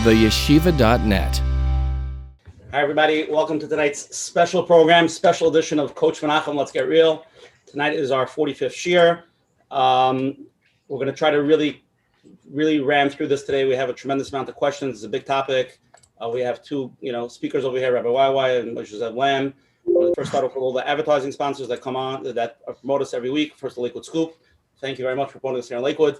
theyeshiva.net. Hi, everybody. Welcome to tonight's special program, special edition of Coach Menachem. Let's Get Real. Tonight is our 45th shiur. We're going to try to really ram through this today. We have a tremendous amount of questions. It's a big topic. We have two, speakers over here, Rabbi YY and Moshe Zev Lamm. First, start off with all the advertising sponsors that come on, that promote us every week. First, the Lakewood Scoop. Thank you very much for promoting us here in Lakewood.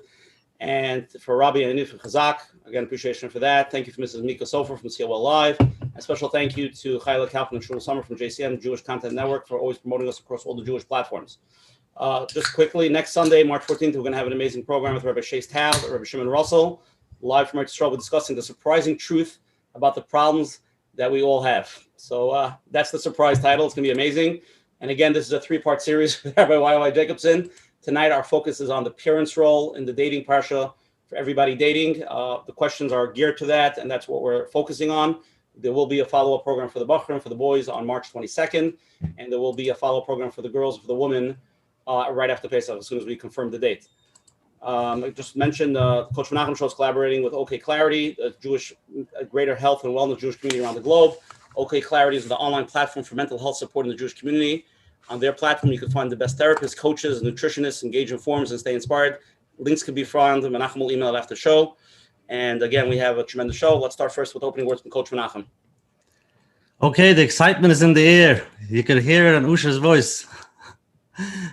And for Rabbi and Anif Chazak, again, appreciation for that. Thank you to Mrs. Mika Sofer from COL Live. A special thank you to Chayla Kaufman and Shul Summer from JCN, Jewish Content Network, for always promoting us across all the Jewish platforms. Just quickly, next Sunday, March 14th, we're going to have an amazing program with Rabbi Shais Taub, Rabbi Shimon Russell, live from Eretz Yisrael. We're discussing the surprising truth about the problems that we all have. So that's the surprise title. It's going to be amazing. And again, this is a three-part series with Rabbi YY Jacobson. Tonight, our focus is on the parents' role in the dating parsha for everybody dating. The questions are geared to that, and that's what we're focusing on. There will be a follow-up program for the Bachrim, for the boys on March 22nd, and there will be a follow-up program for the girls, for the women, right after Pesach, as soon as we confirm the date. I just mentioned Coach Menachem Show is collaborating with OK Clarity, the Jewish greater health and wellness Jewish community around the globe. OK Clarity is the online platform for mental health support in the Jewish community. On their platform, you can find the best therapists, coaches, nutritionists, engage in forums, and stay inspired. Links can be found. Menachem will email it after the show. And again, we have a tremendous show. Let's start first with opening words from Coach Menachem. Okay, the excitement is in the air. You can hear it in Usher's voice.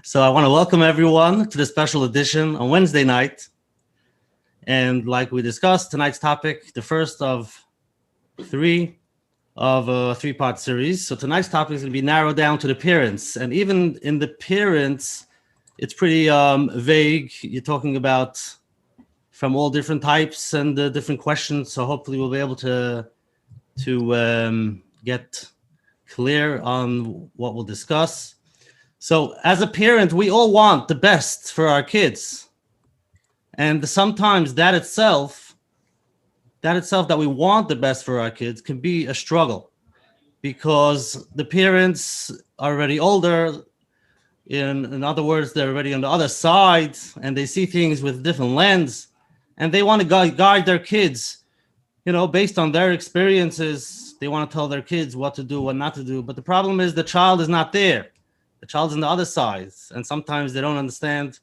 So I want to welcome everyone to the special edition on Wednesday night. And like we discussed, tonight's topic, the first of three of a three-part series. So tonight's topic is going to be narrowed down to the parents. And even in the parents, it's pretty vague. You're talking about from all different types and different questions. So hopefully we'll be able to get clear on what we'll discuss. So as a parent, we all want the best for our kids. And sometimes that itself that we want the best for our kids can be a struggle because the parents are already older. In other words, they're already on the other side and they see things with different lens and they want to guide their kids, based on their experiences. They want to tell their kids what to do, what not to do. But the problem is the child is not there. The child's on the other side. And sometimes they don't understand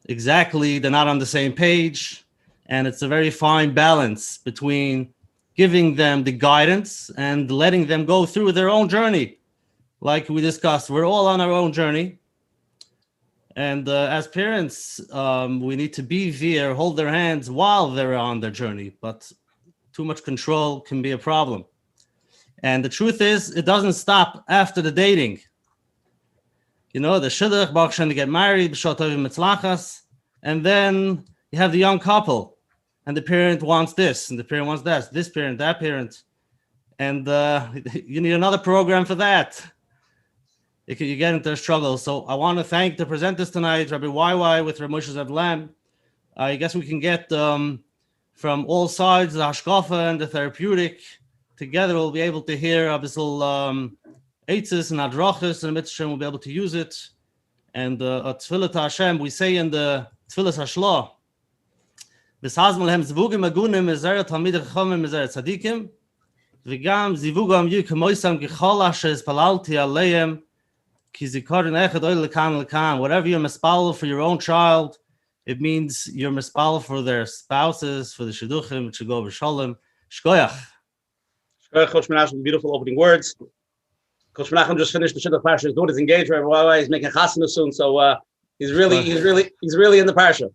exactly. They're not on the same page. And it's a very fine balance between giving them the guidance and letting them go through their own journey. Like we discussed, we're all on our own journey. And as parents, we need to be there, hold their hands while they're on their journey. But too much control can be a problem. And the truth is, it doesn't stop after the dating. The shidduch, bachshen to get married, and then you have the young couple. And the parent wants this, and the parent wants that, this parent, that parent. And you need another program for that. You get into a struggle. So I want to thank the presenters tonight, Rabbi YY with Rabbi Moshe Zev Lamm. I guess we can get from all sides, the hashkafa and the therapeutic. Together we'll be able to hear a bissel eitzes and adrachas, and Mitzvah we'll be able to use it. And Tfilah to Hashem, we say in the Tfilas Hashlah, B'sazmal hem zivugim agunim mizeret talmidei chachamim mizeret tzadikim, v'gam zivugam yu k'moisam g'chol asher ispalalti aleim, ki zikaron echad oy lekan lekan. Whatever you're mispal for your own child, it means you're mispal for their spouses, for the shidduchim, it should go b'shalom. Shkoyach. Shkoyach, Coach Menachem, beautiful opening words. Coach Menachem just finished the shidduch parsha. His daughter's engaged. Rabbi YY is making chasana soon, so he's really in the parsha.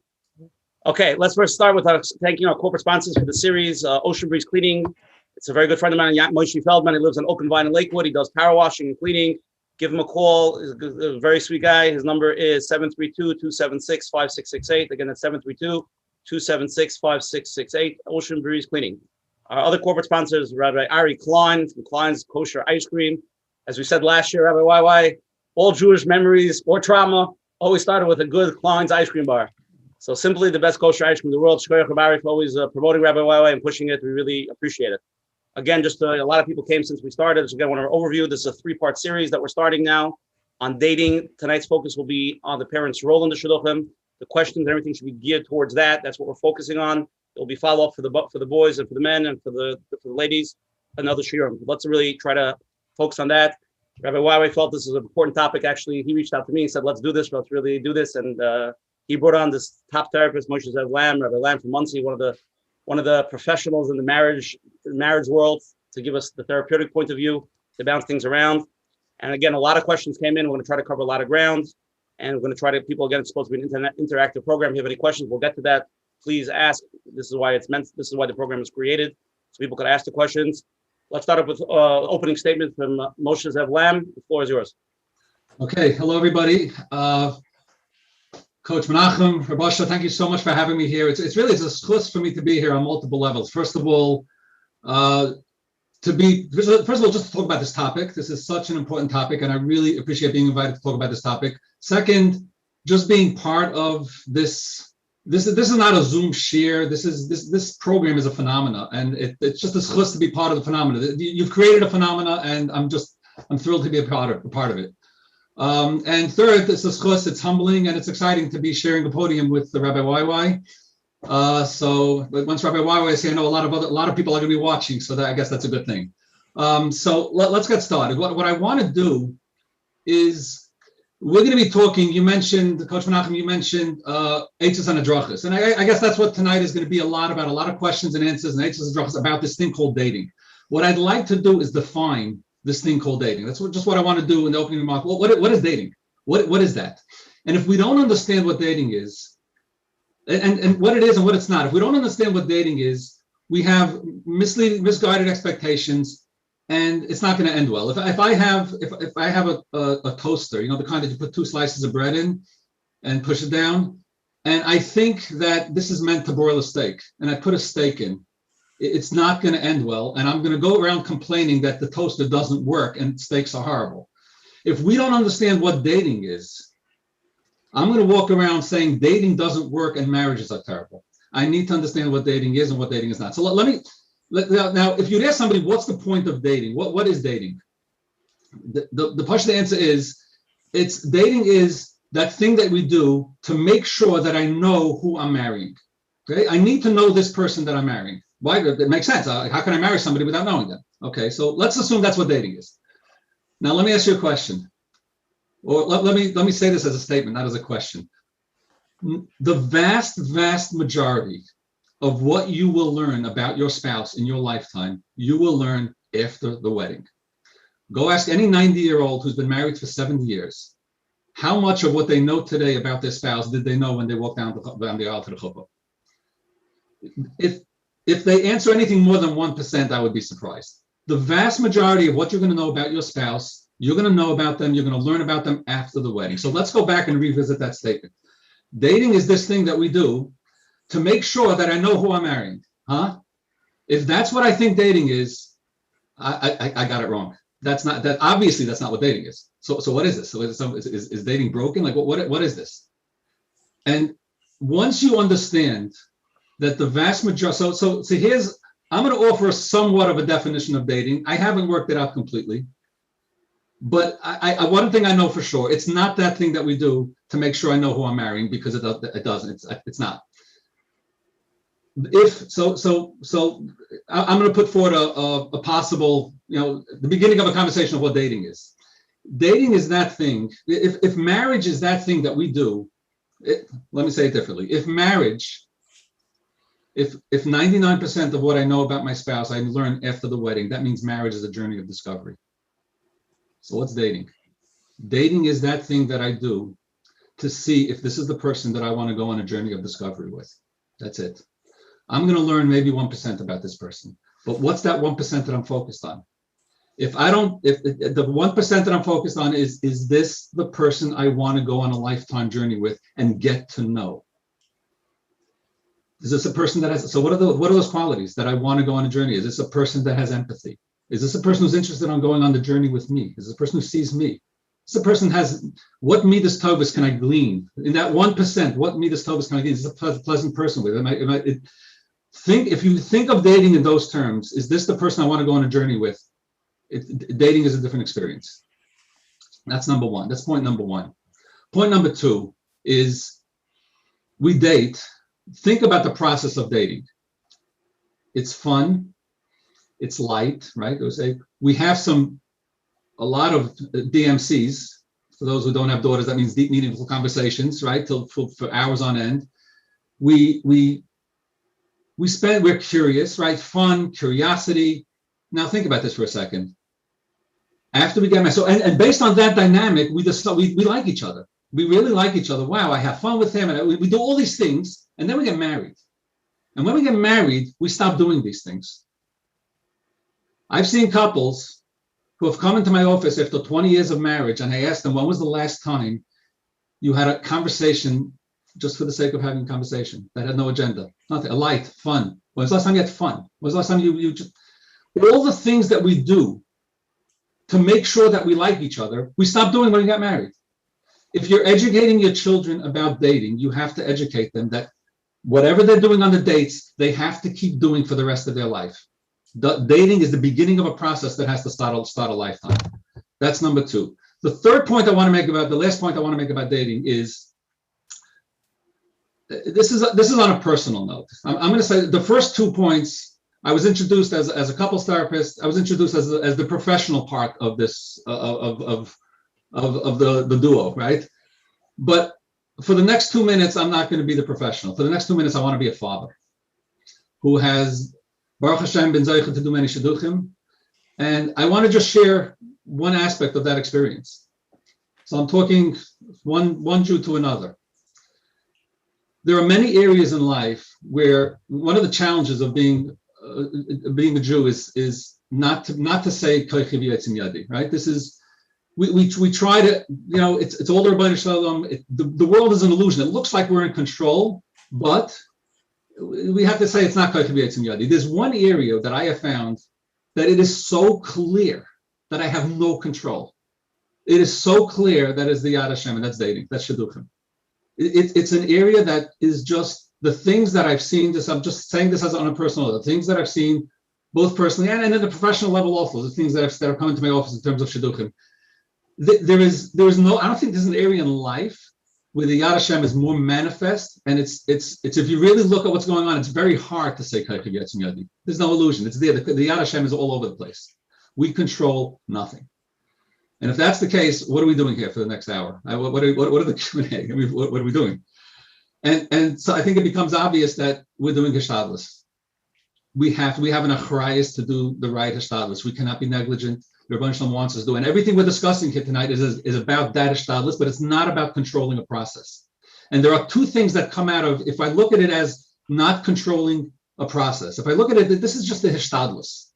Okay, let's first start with thanking our corporate sponsors for the series. Ocean Breeze Cleaning. It's a very good friend of mine, Moshe Feldman. He lives on Open Vine in Lakewood. He does power washing and cleaning. Give him a call. He's a very sweet guy. His number is 732-276-5668. Again, that's 732-276-5668. Ocean Breeze Cleaning. Our other corporate sponsors, Rabbi Ari Klein from Klein's Kosher Ice Cream. As we said last year, Rabbi YY, all Jewish memories or trauma always started with a good Klein's ice cream bar. So simply the best kosher ice cream in the world. Shkoyach Rabbi for always promoting Rabbi YY and pushing it. We really appreciate it. Again, just a lot of people came since we started. So again, I want to overview. This is a three-part series that we're starting now on dating. Tonight's focus will be on the parents' role in the shidduchim. The questions and everything should be geared towards that. That's what we're focusing on. There'll be follow-up for the boys and for the men and for the ladies, another shiur. Let's really try to focus on that. Rabbi YY felt this is an important topic. Actually, he reached out to me and said, let's do this. Let's really do this. And he brought on this top therapist, Moshe Zev Lamm, Rabbi Lamm from Muncie, one of the professionals in the marriage world, to give us the therapeutic point of view, to bounce things around. And again, a lot of questions came in. We're going to try to cover a lot of ground. And we're going to try to, people, again, it's supposed to be an interactive program. If you have any questions, we'll get to that. Please ask. This is why the program is created, so people could ask the questions. Let's start up with opening statement from Moshe Zev Lamm. The floor is yours. Okay, hello everybody. Coach Menachem, Rabbi YY, thank you so much for having me here. It's a schus for me to be here on multiple levels. First of all, just to talk about this topic. This is such an important topic, and I really appreciate being invited to talk about this topic. Second, just being part of this. This is not a Zoom share. This program is a phenomena, and it's just a schus to be part of the phenomena. You've created a phenomena, and I'm thrilled to be a part of it. And third, it's a schus. It's humbling and it's exciting to be sharing a podium with the Rabbi YY. So once Rabbi YY is here, I know a lot of people are going to be watching, so I guess that's a good thing. So let's get started. What I want to do is, we're going to be talking, you mentioned, Coach Menachem, you mentioned Eitzos and Adrachos. And I guess that's what tonight is going to be a lot of questions and answers and Eitzos and Adrachos about this thing called dating. What I'd like to do is define this thing called dating. That's just what I want to do in the opening remark. What is dating? What is that? And if we don't understand what dating is, and what it is and what it's not, if we don't understand what dating is, we have misguided expectations, and it's not going to end well. If I have a toaster, the kind that you put 2 slices of bread in and push it down, and I think that this is meant to broil a steak, and I put a steak in, it's not going to end well, and I'm going to go around complaining that the toaster doesn't work and steaks are horrible. If we don't understand what dating is, I'm going to walk around saying dating doesn't work and marriages are terrible. I need to understand what dating is and what dating is not. So now, if you'd ask somebody, what's the point of dating? What is dating? The partial answer is, dating is that thing that we do to make sure that I know who I'm marrying. Okay, I need to know this person that I'm marrying. Why? It makes sense. How can I marry somebody without knowing them? Okay, so let's assume that's what dating is. Now, let me ask you a question, or let me say this as a statement, not as a question. The vast majority of what you will learn about your spouse in your lifetime, you will learn after the wedding. Go ask any 90-year-old who's been married for 70 years, how much of what they know today about their spouse did they know when they walked down the aisle to the chuppah? If they answer anything more than 1%, I would be surprised. The vast majority of what you're going to know about your spouse, you're going to know about them, you're going to learn about them after the wedding. So let's go back and revisit that statement. Dating is this thing that we do to make sure that I know who I'm marrying, If that's what I think dating is, I got it wrong. Obviously that's not what dating is. So what is this? So is dating broken? Like what is this? And once you understand that the vast majority, so I'm going to offer somewhat of a definition of dating. I haven't worked it out completely, but one thing I know for sure, it's not that thing that we do to make sure I know who I'm marrying, because it doesn't. It's not. I'm going to put forward a possible, the beginning of a conversation of what dating is. Dating is that thing. If marriage is that thing that we do, let me say it differently. If 99% of what I know about my spouse I learn after the wedding, that means marriage is a journey of discovery. So what's dating? Dating is that thing that I do to see if this is the person that I want to go on a journey of discovery with. That's it. I'm going to learn maybe 1% about this person, but what's that 1% that I'm focused on? If the 1% that I'm focused on is this the person I want to go on a lifetime journey with and get to know? Is this a person that has, so what are those qualities that I want to go on a journey? Is this a person that has empathy? Is this a person who's interested in going on the journey with me? Is this a person who sees me? Is this a person what midas tovas can I glean? In that 1%, what midas tovas can I glean? Is this a pleasant person with? If you think of dating in those terms, is this the person I want to go on a journey with? Dating is a different experience. That's number one. That's point number one. Point number two is we date. Think about the process of dating. It's fun. It's light, right? We have a lot of DMCs. For those who don't have daughters, that means deep, meaningful conversations, right? For hours on end. We're curious, right? Fun, curiosity. Now think about this for a second. After we get married, and based on that dynamic, we like each other. We really like each other. Wow, I have fun with him, and we do all these things, and then we get married. And when we get married, we stop doing these things. I've seen couples who have come into my office after 20 years of marriage, and I asked them, when was the last time you had a conversation just for the sake of having a conversation that had no agenda, nothing, a light, fun? When was the last time you had fun? When was the last time you just, all the things that we do to make sure that we like each other, we stop doing when we get married. If you're educating your children about dating, you have to educate them that whatever they're doing on the dates, they have to keep doing for the rest of their life. Dating is the beginning of a process that has to start a lifetime. That's number two. The last point I want to make about dating is, this is on a personal note. I'm going to say the first 2 points, I was introduced as a couples therapist. I was introduced as the professional part of this, of the duo, right? But for the next 2 minutes, I'm not going to be the professional. For the next 2 minutes, I want to be a father who has, Baruch Hashem, been zeichen to do many shidduchim. And I want to just share one aspect of that experience. So I'm talking one Jew to another. There are many areas in life where one of the challenges of being a Jew is not to say koichi v'yetzim yadi, right? This is, we try to, it's all the Rabbi Shalom. The world is an illusion. It looks like we're in control, but we have to say it's not koichi v'yetzim yadi. There's one area that I have found that it is so clear that I have no control. It is so clear that is the Yad Hashem, and that's dating, that's shidduchim. It's an area that is just the things that I've seen. I'm just saying this as on a personal level. The things that I've seen, both personally and at the professional level also. The things that have come into my office in terms of shidduchim. There is no. I don't think there's an area in life where the Yad Hashem is more manifest. And it's if you really look at what's going on, it's very hard to say koichi v'yetzim yadi. There's no illusion. It's there. The Yad Hashem is all over the place. We control nothing. And if that's the case, what are we doing here for the next hour? What are the Q&A? I mean, what are we doing? And so I think it becomes obvious that we're doing hishtadlus. We have an achrayus to do the right hishtadlus. We cannot be negligent. The Rebbeinu Shalom wants us to do. And everything we're discussing here tonight is about that hishtadlus, but it's not about controlling a process. And there are two things that come out of, if I look at it as not controlling a process, if I look at it, this is just the hishtadlus.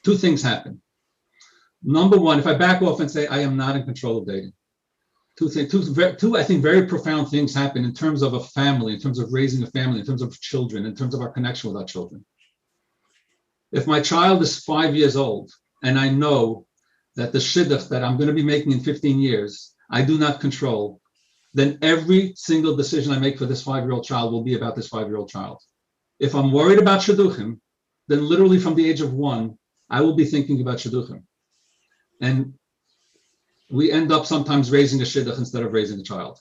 Two things happen. Number one, if I back off and say I am not in control of dating, two I think very profound things happen in terms of a family, in terms of raising a family, in terms of children, in terms of our connection with our children. If my child is 5 years old and I know that the shidduch that I'm going to be making in 15 years, I do not control, then every single decision I make for this 5-year-old child will be about this 5-year-old child. If I'm worried about shidduchim, then literally from the age of 1, I will be thinking about shidduchim. And we end up sometimes raising a shidduch instead of raising a child.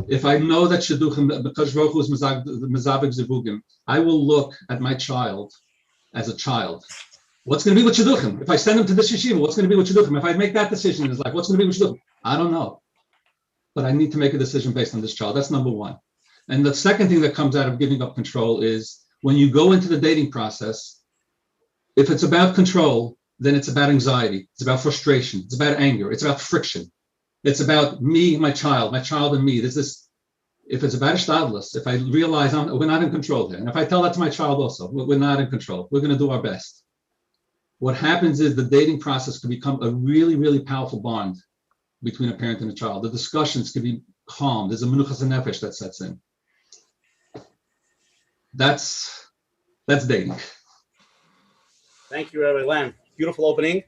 If I know that shidduchim, because Baruch Hu is mezavig zivugim, I will look at my child as a child. What's going to be with shidduchim? If I send him to this yeshiva, what's going to be with shidduchim? If I make that decision in his life, what's going to be with shidduchim? I don't know. But I need to make a decision based on this child. That's number one. And the second thing that comes out of giving up control is when you go into the dating process, if it's about control, then it's about anxiety, it's about frustration, it's about anger, it's about friction. It's about me, my child and me. There's this, if it's about hishtadlus, if I realize we're not in control here, and if I tell that to my child also, we're not in control, we're going to do our best. What happens is the dating process can become a really, really powerful bond between a parent and a child. The discussions can be calm. There's a menuchas nefesh that sets in. That's dating. Thank you, Rabbi Lamm. Beautiful opening.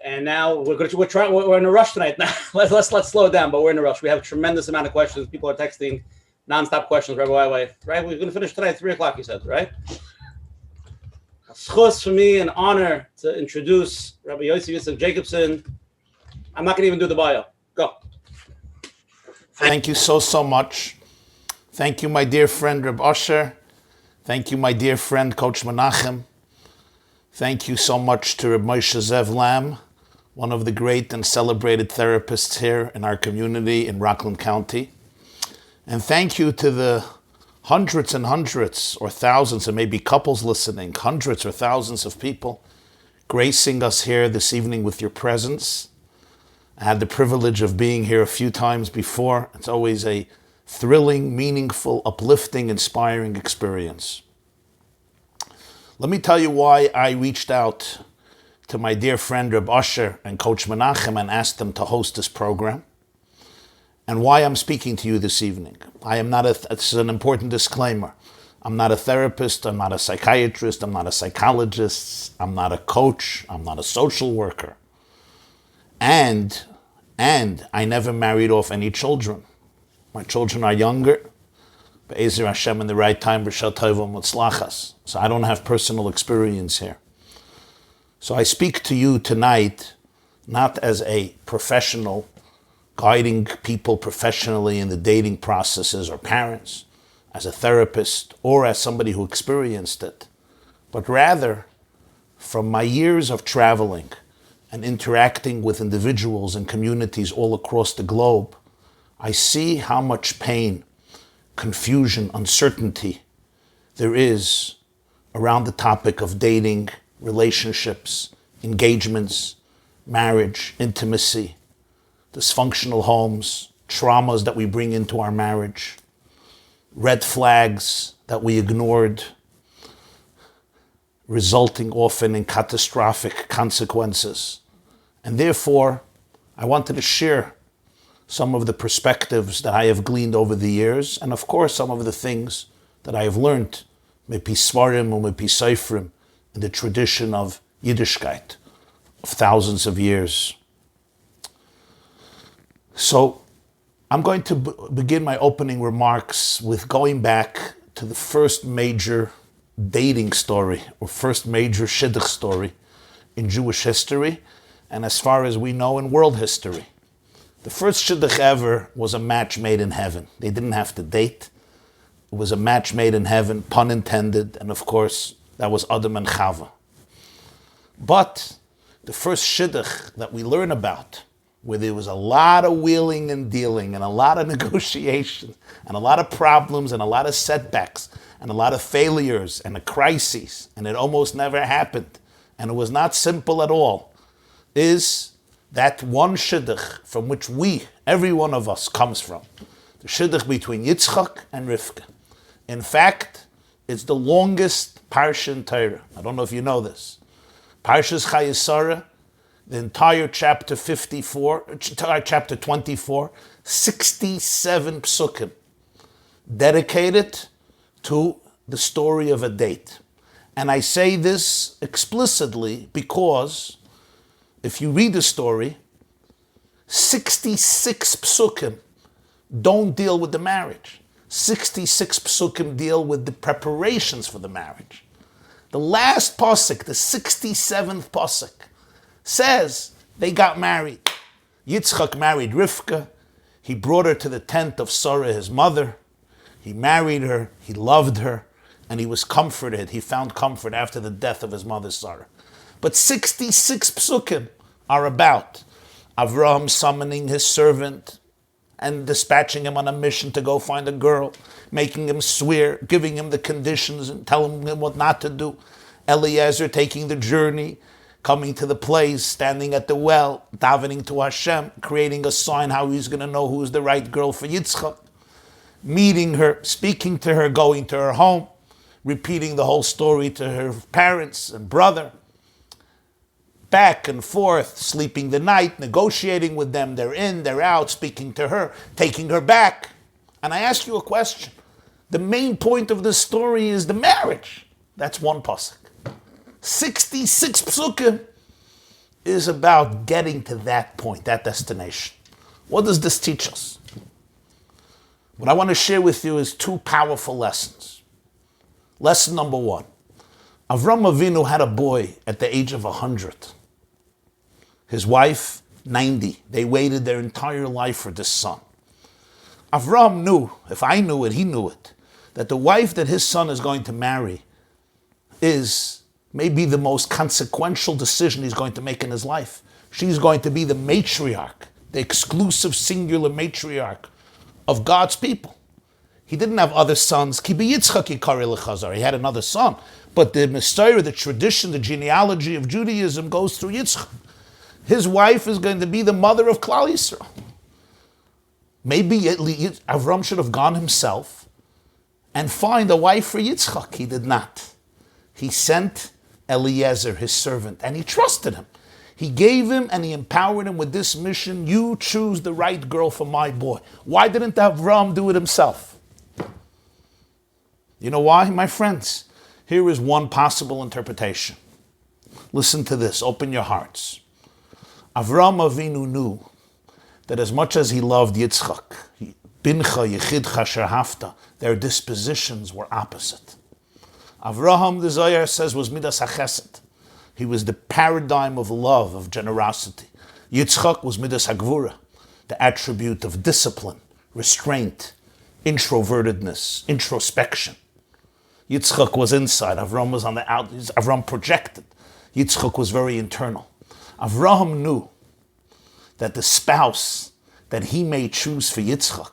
And now we're in a rush tonight. Now let's slow it down, but we're in a rush. We have a tremendous amount of questions. People are texting nonstop questions, Rabbi YY. Right? We're going to finish tonight at 3:00, you said, right? It's for me an honor to introduce Rabbi YY Jacobson. I'm not going to even do the bio. Go. Thank you so much. Thank you, my dear friend, Reb Usher. Thank you, my dear friend, Coach Menachem. Thank you so much to Rabbi Moshe Zev Lamm, one of the great and celebrated therapists here in our community in Rockland County. And thank you to the hundreds and hundreds or thousands, and maybe couples listening, hundreds or thousands of people gracing us here this evening with your presence. I had the privilege of being here a few times before. It's always a thrilling, meaningful, uplifting, inspiring experience. Let me tell you why I reached out to my dear friend Reb Usher and Coach Menachem and asked them to host this program, and why I'm speaking to you this evening. It's an important disclaimer. I'm not a therapist, I'm not a psychiatrist, I'm not a psychologist, I'm not a coach, I'm not a social worker. And I never married off any children. My children are younger, Be'ezer Hashem in the right time, B'Shal Tova Mutzlachas. So I don't have personal experience here. So I speak to you tonight, not as a professional, guiding people professionally in the dating processes or parents, as a therapist, or as somebody who experienced it, but rather from my years of traveling and interacting with individuals and communities all across the globe, I see how much pain, confusion, uncertainty there is around the topic of dating, relationships, engagements, marriage, intimacy, dysfunctional homes, traumas that we bring into our marriage, red flags that we ignored, resulting often in catastrophic consequences. And therefore, I wanted to share some of the perspectives that I have gleaned over the years, and of course, some of the things that I have learned, mepi svarim or mepi seifrim, in the tradition of Yiddishkeit of thousands of years. So I'm going to begin my opening remarks with going back to the first major dating story, or first major shidduch story in Jewish history, and as far as we know, in world history. The first shidduch ever was a match made in heaven. They didn't have to date. It was a match made in heaven, pun intended, and of course, that was Adam and Chava. But the first shidduch that we learn about, where there was a lot of wheeling and dealing and a lot of negotiation and a lot of problems and a lot of setbacks and a lot of failures and a crisis, and it almost never happened, and it was not simple at all, is that one shidduch from which we, every one of us, comes from. The shidduch between Yitzchak and Rivka. In fact, it's the longest parsha in Torah. I don't know if you know this. Parshas Chayesara, the entire chapter 24, 67 psukim, dedicated to the story of a date. And I say this explicitly because if you read the story, 66 psukim don't deal with the marriage. 66 psukim deal with the preparations for the marriage. The last pasuk, the 67th pasuk, says they got married. Yitzchak married Rivka. He brought her to the tent of Sarah, his mother. He married her, he loved her, and he was comforted. He found comfort after the death of his mother, Sarah. But 66 psukim are about Avraham summoning his servant and dispatching him on a mission to go find a girl, making him swear, giving him the conditions and telling him what not to do. Eliezer taking the journey, coming to the place, standing at the well, davening to Hashem, creating a sign how he's going to know who's the right girl for Yitzchak, meeting her, speaking to her, going to her home, repeating the whole story to her parents and brother, back and forth, sleeping the night, negotiating with them, they're in, they're out, speaking to her, taking her back. And I ask you a question. The main point of the story is the marriage. That's one pasuk. 66 psukim is about getting to that point, that destination. What does this teach us? What I want to share with you is two powerful lessons. Lesson number one. Avram Avinu had a boy at the age of 100. His wife, 90. They waited their entire life for this son. Avram knew, if I knew it, he knew it, that the wife that his son is going to marry is maybe the most consequential decision he's going to make in his life. She's going to be the matriarch, the exclusive singular matriarch of God's people. He didn't have other sons. Ki b'Yitzchak yikari l'chazar. He had another son. But the Messiah, the tradition, the genealogy of Judaism goes through Yitzchak. His wife is going to be the mother of Klal Yisrael. Maybe Avram should have gone himself and find a wife for Yitzchak. He did not. He sent Eliezer, his servant, and he trusted him. He gave him and he empowered him with this mission. You choose the right girl for my boy. Why didn't Avram do it himself? You know why, my friends? Here is one possible interpretation. Listen to this. Open your hearts. Avram Avinu knew that as much as he loved Yitzchak, Bincha Yechidcha Sherhafta, their dispositions were opposite. Avraham, the Zohar says, was Midas HaChesed. He was the paradigm of love, of generosity. Yitzchak was Midas HaGvura, the attribute of discipline, restraint, introvertedness, introspection. Yitzchak was inside, Avram was on the out, Avram projected. Yitzchak was very internal. Avraham knew that the spouse that he may choose for Yitzchak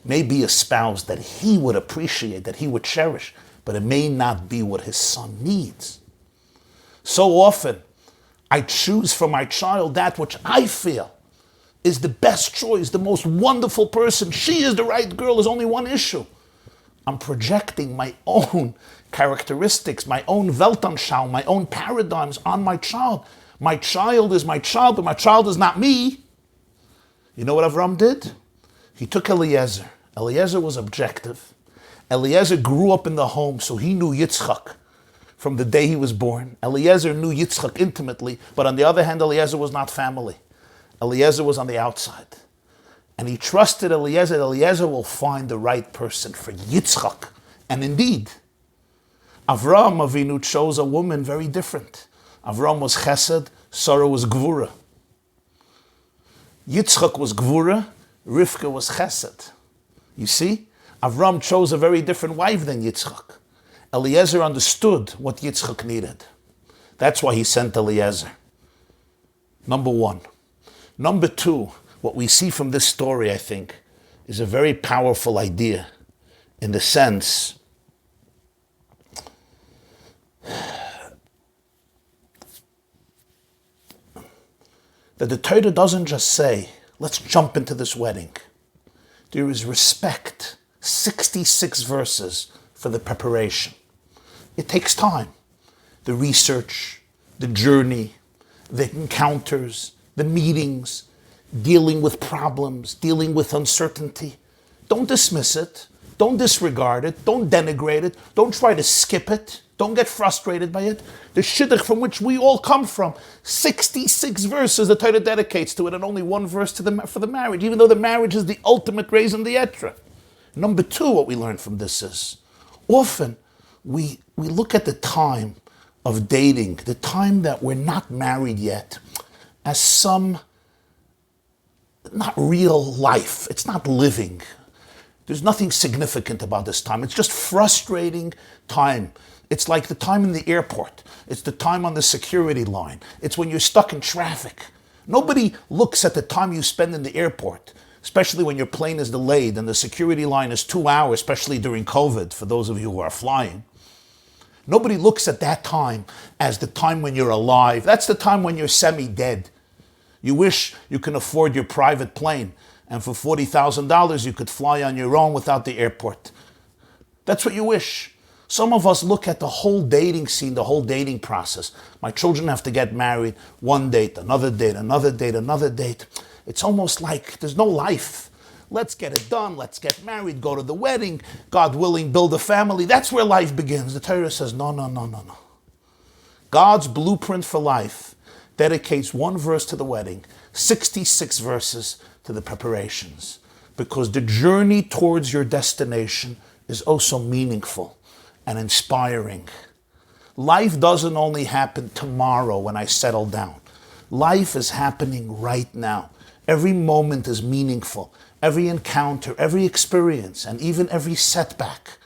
may be a spouse that he would appreciate, that he would cherish, but it may not be what his son needs. So often, I choose for my child that which I feel is the best choice, the most wonderful person. She is the right girl. There's only one issue. I'm projecting my own characteristics, my own Weltanschauung, my own paradigms on my child. My child is my child, but my child is not me. You know what Avram did? He took Eliezer. Eliezer was objective. Eliezer grew up in the home, so he knew Yitzchak from the day he was born. Eliezer knew Yitzchak intimately, but on the other hand, Eliezer was not family. Eliezer was on the outside. And he trusted Eliezer. Eliezer will find the right person for Yitzchak. And indeed, Avram Avinu chose a woman very different. Avram was chesed, Sarah was gvura. Yitzchak was gvura, Rivka was chesed. You see, Avram chose a very different wife than Yitzchak. Eliezer understood what Yitzchak needed. That's why he sent Eliezer. Number one. Number two, what we see from this story, I think, is a very powerful idea in the sense that the Torah doesn't just say, let's jump into this wedding. There is respect, 66 verses for the preparation. It takes time. The research, the journey, the encounters, the meetings, dealing with problems, dealing with uncertainty. Don't dismiss it. Don't disregard it. Don't denigrate it. Don't try to skip it. Don't get frustrated by it. The shidduch from which we all come from, 66 verses the Torah dedicates to it, and only one verse for the marriage, even though the marriage is the ultimate raison d'etre. Number two, what we learn from this is, often we look at the time of dating, the time that we're not married yet, as some not real life. It's not living. There's nothing significant about this time. It's just frustrating time. It's like the time in the airport. It's the time on the security line. It's when you're stuck in traffic. Nobody looks at the time you spend in the airport, especially when your plane is delayed and the security line is 2 hours, especially during COVID, for those of you who are flying. Nobody looks at that time as the time when you're alive. That's the time when you're semi-dead. You wish you can afford your private plane, and for $40,000 you could fly on your own without the airport. That's what you wish. Some of us look at the whole dating scene, the whole dating process. My children have to get married, one date, another date, another date, another date. It's almost like there's no life. Let's get it done, let's get married, go to the wedding, God willing, build a family. That's where life begins. The Torah says, no. God's blueprint for life dedicates one verse to the wedding, 66 verses to the preparations. Because the journey towards your destination is also meaningful and inspiring. Life doesn't only happen tomorrow when I settle down. Life is happening right now. Every moment is meaningful. Every encounter, every experience, and even every setback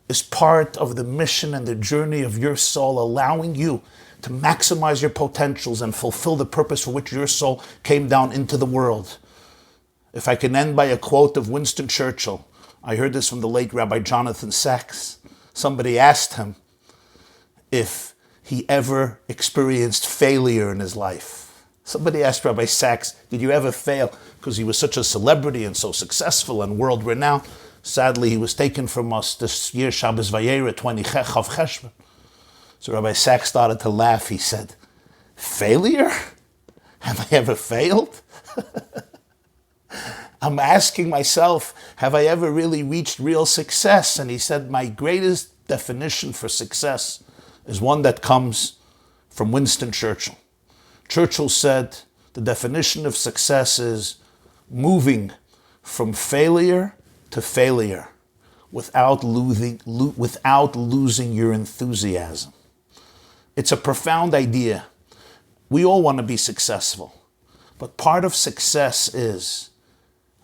is part of the mission and the journey of your soul, allowing you to maximize your potentials and fulfill the purpose for which your soul came down into the world. If I can end by a quote of Winston Churchill, I heard this from the late Rabbi Jonathan Sacks. Somebody asked him if he ever experienced failure in his life. Somebody asked Rabbi Sacks, did you ever fail? Because he was such a celebrity and so successful and world-renowned. Sadly, he was taken from us this year, Shabbos Vayera, 20 Chav Cheshvan. So Rabbi Sacks started to laugh. He said, failure? Have I ever failed? I'm asking myself, have I ever really reached real success? And he said, my greatest definition for success is one that comes from Winston Churchill. Churchill said, the definition of success is moving from failure to failure without losing your enthusiasm. It's a profound idea. We all want to be successful, but part of success is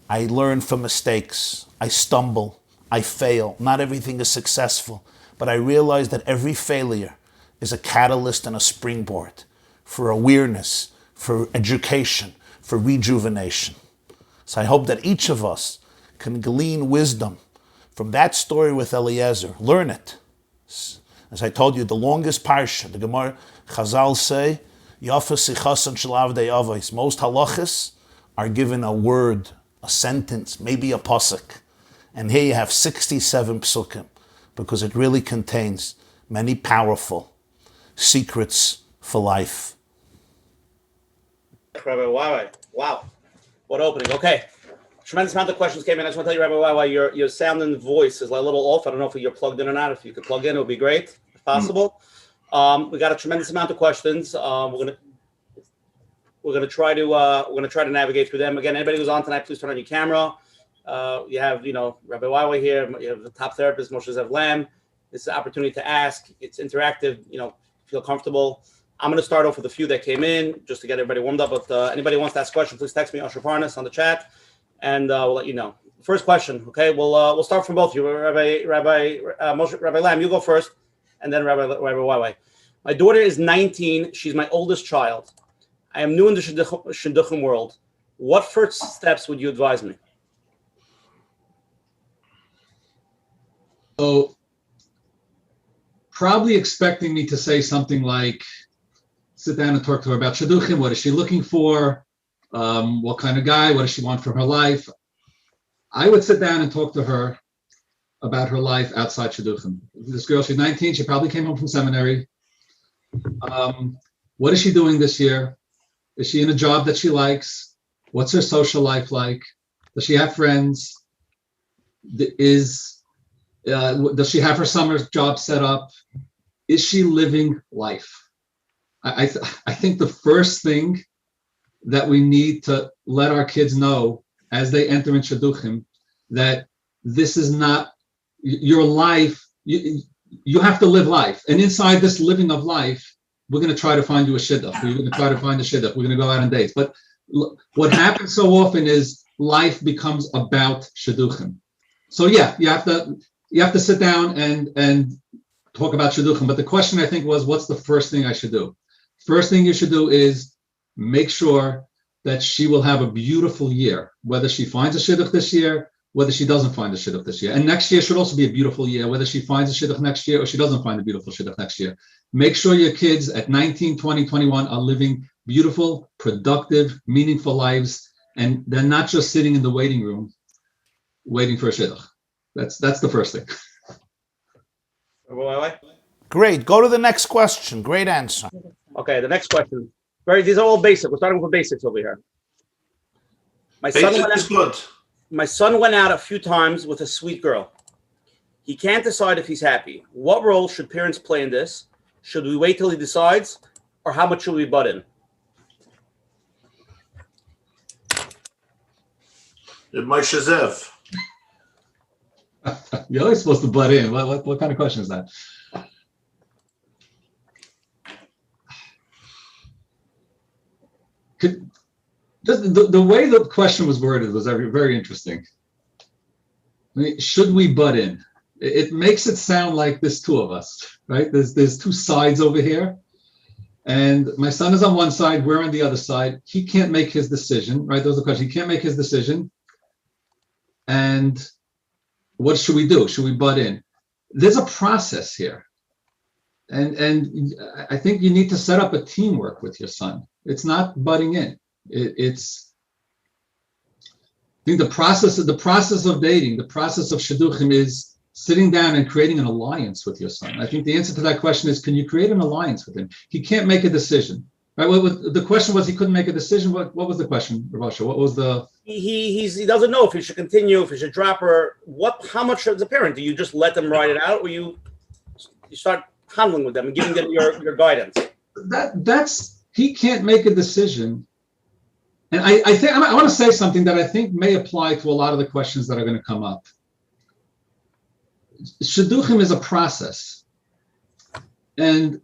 I learn from mistakes, I stumble, I fail. Not everything is successful, but I realize that every failure is a catalyst and a springboard for awareness, for education, for rejuvenation. So I hope that each of us can glean wisdom from that story with Eliezer. Learn it. As I told you, the longest parsha, the Gemara, Chazal say, Yafas Sichasan Shalavdei Avos. Most halachas are given a word, a sentence, maybe a pasuk. And here you have 67 psukim, because it really contains many powerful secrets for life. Rabbi YY, wow, what opening. Okay, tremendous amount of questions came in. I just want to tell you, Rabbi YY, your sound and voice is a little off. I don't know if you're plugged in or not. If you could plug in, it would be great, if possible. We got a tremendous amount of questions. We're gonna try to navigate through them. Again, anybody who's on tonight, please turn on your camera. You have, Rabbi YY here. You have the top therapist, Moshe Zev Lamm. This is an opportunity to ask. It's interactive. Feel comfortable. I'm going to start off with a few that came in just to get everybody warmed up. But anybody wants to ask a question, please text me, Usher Parnes, on the chat, and we'll let you know. First question, okay? We'll start from both of you. Rabbi Lamm, you go first, and then Rabbi YY. My daughter is 19. She's my oldest child. I am new in the shidduchim world. What first steps would you advise me? So, probably expecting me to say something like, sit down and talk to her about shidduchim. What is she looking for? What kind of guy? What does she want from her life? I would sit down and talk to her about her life outside shidduchim. This girl, she's 19. She probably came home from seminary. What is she doing this year? Is she in a job that she likes? What's her social life like? Does she have friends? Does she have her summer job set up? Is she living life? I think the first thing that we need to let our kids know as they enter in shidduchim, that this is not your life. You have to live life. And inside this living of life, we're going to try to find you a shidduch. We're going to try to find a shidduch. We're going to go out on dates. But what happens so often is life becomes about shidduchim. So yeah, you have to sit down and talk about shidduchim. But the question, I think, was, what's the first thing I should do? First thing you should do is make sure that she will have a beautiful year, whether she finds a shidduch this year, whether she doesn't find a shidduch this year. And next year should also be a beautiful year, whether she finds a shidduch next year or she doesn't find a beautiful shidduch next year. Make sure your kids at 19, 20, 21 are living beautiful, productive, meaningful lives, and they're not just sitting in the waiting room waiting for a shidduch. That's the first thing. Great. Go to the next question. Great answer. Okay, the next question. These are all basic. We're starting with basics over here. My son went out a few times with a sweet girl. He can't decide if he's happy. What role should parents play in this? Should we wait till he decides, or how much should we butt in? Moshe Zev. You're always supposed to butt in. What kind of question is that? The way the question was worded was very, very interesting. I mean, should we butt in? it makes it sound like there's two of us, right? There's two sides over here. And my son is on one side, we're on the other side. He can't make his decision, right? Those are the questions. He can't make his decision. And what should we do? Should we butt in? There's a process here. And I think you need to set up a teamwork with your son. It's not butting in. I think the process of dating, the process of shidduchim is sitting down and creating an alliance with your son. I think the answer to that question is, can you create an alliance with him? He can't make a decision. Right? The question was he couldn't make a decision. What was the question, Rav? What was the? He doesn't know if he should continue, if he should drop her. How much as a parent do you just let them ride it out, or you start handling with them and giving them your guidance? That's he can't make a decision. And I think I want to say something that I think may apply to a lot of the questions that are going to come up. Shidduchim is a process. And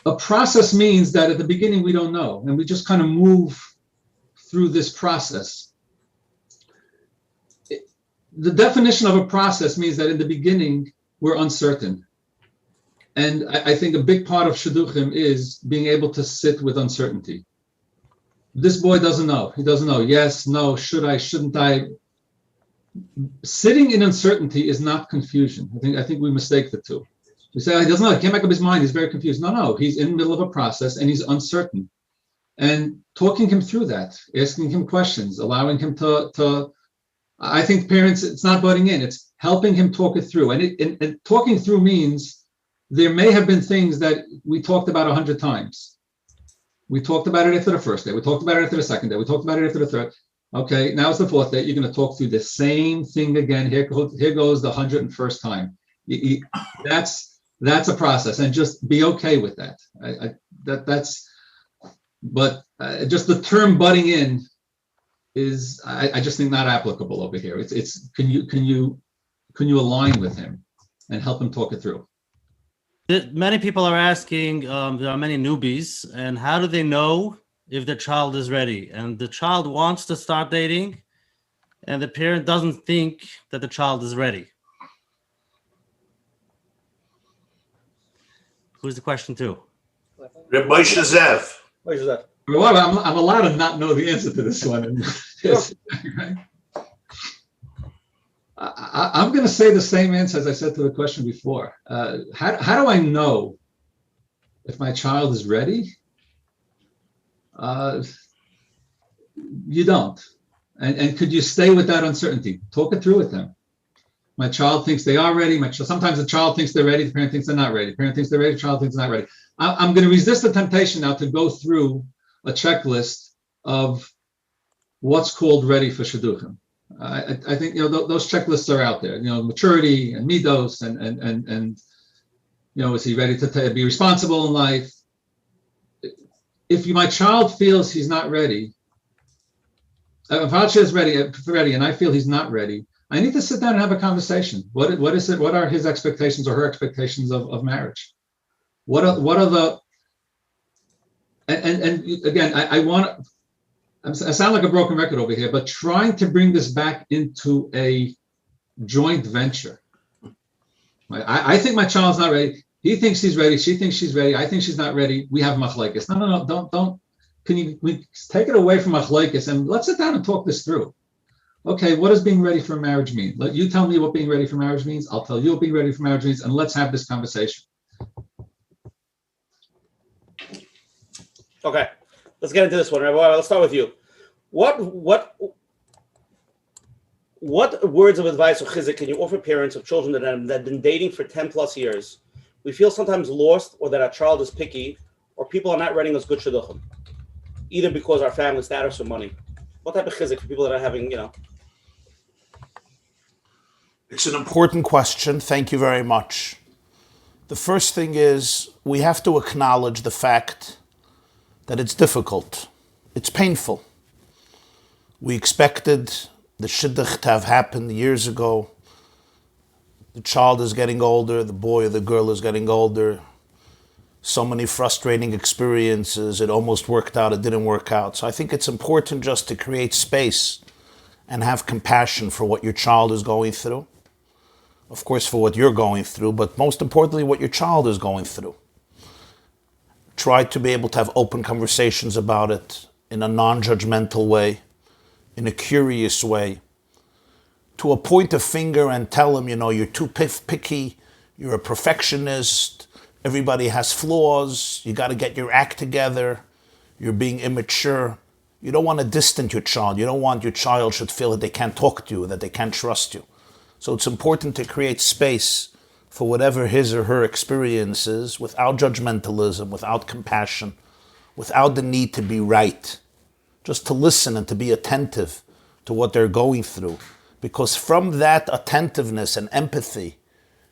a process means that at the beginning we don't know, and we just kind of move through this process. The definition of a process means that in the beginning we're uncertain. And I think a big part of shidduchim is being able to sit with uncertainty. This boy doesn't know. He doesn't know. Yes, no, should I, shouldn't I? Sitting in uncertainty is not confusion. I think we mistake the two. We say, he doesn't know, he can't make up his mind, he's very confused. No, he's in the middle of a process and he's uncertain. And talking him through that, asking him questions, allowing him to I think parents, it's not butting in, it's helping him talk it through. And talking through means there may have been things that we talked about 100 times. We talked about it after the first day. We talked about it after the second day. We talked about it after the third. Okay, now it's the fourth day. You're going to talk through the same thing again. Here goes the 101st time. That's a process, and just be okay with that. Just the term butting in is, I just think not applicable over here. It's can you align with him and help him talk it through? Many people are asking, there are many newbies, and how do they know if the child is ready? And the child wants to start dating, and the parent doesn't think that the child is ready. Who's the question to? Rabbi Moshe Zev. Moshe Zev. Well, I'm allowed to not know the answer to this one. I'm going to say the same answer as I said to the question before. How do I know if my child is ready? You don't. And could you stay with that uncertainty? Talk it through with them. My child thinks they are ready. Sometimes the child thinks they're ready. The parent thinks they're not ready. The parent thinks they're ready. The child thinks they're not ready. I'm going to resist the temptation now to go through a checklist of what's called ready for shidduchim. I think those checklists are out there. Maturity and midos and is he ready to be responsible in life? If my child feels he's not ready, if my child is ready, and I feel he's not ready, I need to sit down and have a conversation. What is it? What are his expectations or her expectations of marriage? What are the and again, I sound like a broken record over here, but trying to bring this back into a joint venture. Right? I think my child's not ready. He thinks he's ready. She thinks she's ready. I think she's not ready. We have machlekes. No, don't. We take it away from machlekes and let's sit down and talk this through. Okay, what does being ready for marriage mean? Let you tell me what being ready for marriage means. I'll tell you what being ready for marriage means, and let's have this conversation. Okay, let's get into this one. Rabbi, let's start with you. What words of advice or chizuk can you offer parents of children that have been dating for 10 plus years? We feel sometimes lost, or that our child is picky, or people are not writing us good shidduchim, either because our family status or money. What type of chizuk for people that are having, It's an important question. Thank you very much. The first thing is we have to acknowledge the fact that it's difficult. It's painful. We expected the shidduch to have happened years ago. The child is getting older, the boy or the girl is getting older. So many frustrating experiences. It almost worked out, it didn't work out. So I think it's important just to create space and have compassion for what your child is going through. of course, for what you're going through, but most importantly, what your child is going through. Try to be able to have open conversations about it in a non-judgmental way, in a curious way. To point a finger and tell them, you're too picky, you're a perfectionist, everybody has flaws, you got to get your act together, you're being immature. You don't want to distance your child. You don't want your child should feel that they can't talk to you, that they can't trust you. So it's important to create space for whatever his or her experience is, without judgmentalism, without compassion, without the need to be right. Just to listen and to be attentive to what they're going through. Because from that attentiveness and empathy,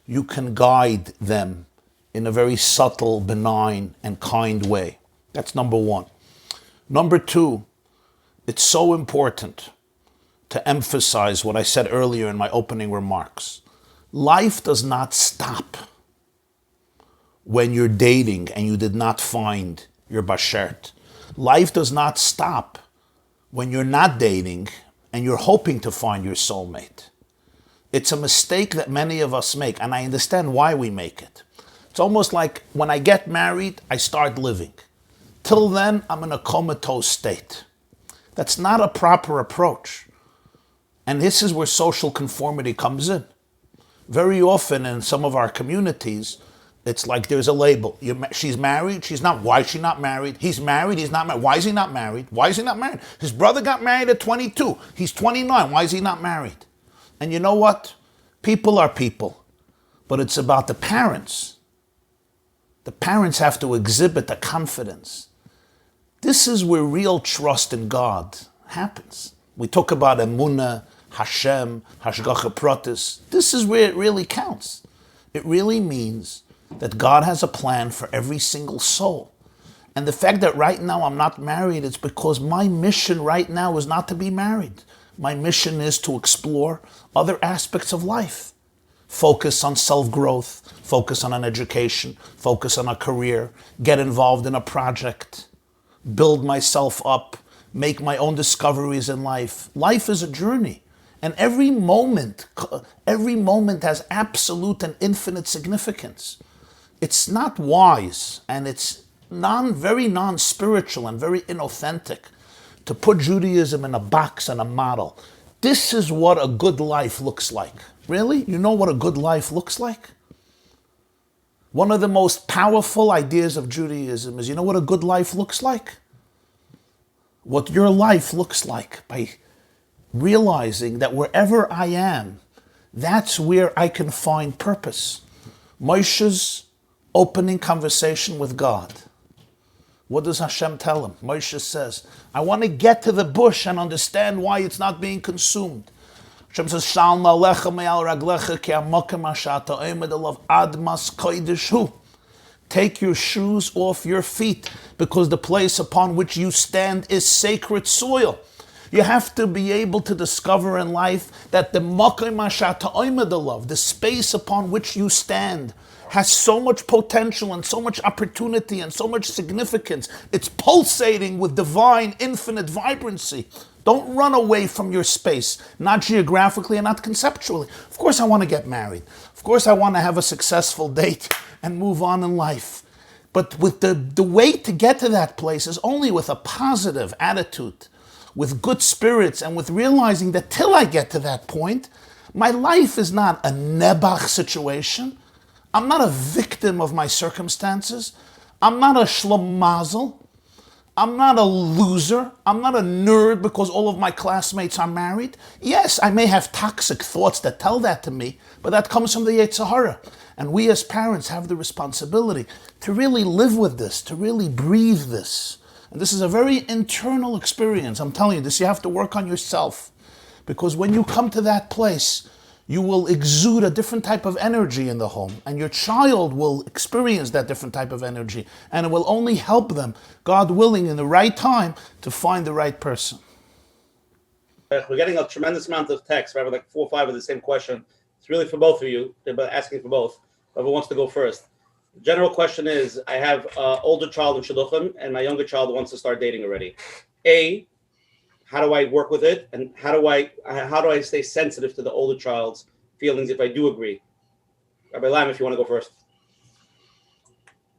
you can guide them in a very subtle, benign, and kind way. That's number one. Number two, it's so important to emphasize what I said earlier in my opening remarks. Life does not stop when you're dating and you did not find your bashert. Life does not stop when you're not dating and you're hoping to find your soulmate. It's a mistake that many of us make, and I understand why we make it. It's almost like when I get married, I start living. Till then, I'm in a comatose state. That's not a proper approach. And this is where social conformity comes in. Very often in some of our communities, it's like there's a label. She's married, she's not. Why is she not married? He's married, he's not married. Why is he not married? Why is he not married? His brother got married at 22. He's 29. Why is he not married? And you know what? People are people. But it's about the parents. The parents have to exhibit the confidence. This is where real trust in God happens. We talk about emunah, Hashem, hashgacha pratis. This is where it really counts. It really means that God has a plan for every single soul. And the fact that right now I'm not married, it's because my mission right now is not to be married. My mission is to explore other aspects of life. Focus on self-growth, focus on an education, focus on a career, get involved in a project, build myself up, make my own discoveries in life. Life is a journey. And every moment has absolute and infinite significance. It's not wise, and it's very non-spiritual and very inauthentic to put Judaism in a box and a model. This is what a good life looks like. Really? You know what a good life looks like? One of the most powerful ideas of Judaism is, you know what a good life looks like? What your life looks like by realizing that wherever I am, that's where I can find purpose. Moshe's opening conversation with God. What does Hashem tell him? Moshe says, I want to get to the bush and understand why it's not being consumed. Hashem says, Shal na'alecha me'al raglecha ki ha'mokem asher ata omed alav admas kodesh hu. Take your shoes off your feet, because the place upon which you stand is sacred soil. You have to be able to discover in life that the mokem asher ata omed alav, the space upon which you stand, has so much potential and so much opportunity and so much significance. It's pulsating with divine, infinite vibrancy. Don't run away from your space, not geographically and not conceptually. Of course I want to get married. Of course I want to have a successful date and move on in life. But with the way to get to that place is only with a positive attitude, with good spirits, and with realizing that till I get to that point, my life is not a nebach situation. I'm not a victim of my circumstances. I'm not a shlom mazel. I'm not a loser. I'm not a nerd because all of my classmates are married. Yes, I may have toxic thoughts that tell that to me, but that comes from the Yetzer Hara. And we as parents have the responsibility to really live with this, to really breathe this. And this is a very internal experience. I'm telling you this, you have to work on yourself. Because when you come to that place, you will exude a different type of energy in the home, and your child will experience that different type of energy, and it will only help them, God willing, in the right time to find the right person. We're getting a tremendous amount of text. We have like 4 or 5 of the same question. It's really for both of you. They're asking for both. Whoever wants to go first. The general question is, I have an older child in Shidduchim, and my younger child wants to start dating already. A, how do I work with it? And how do I stay sensitive to the older child's feelings if I do agree Rabbi Lamm, if you want to go first.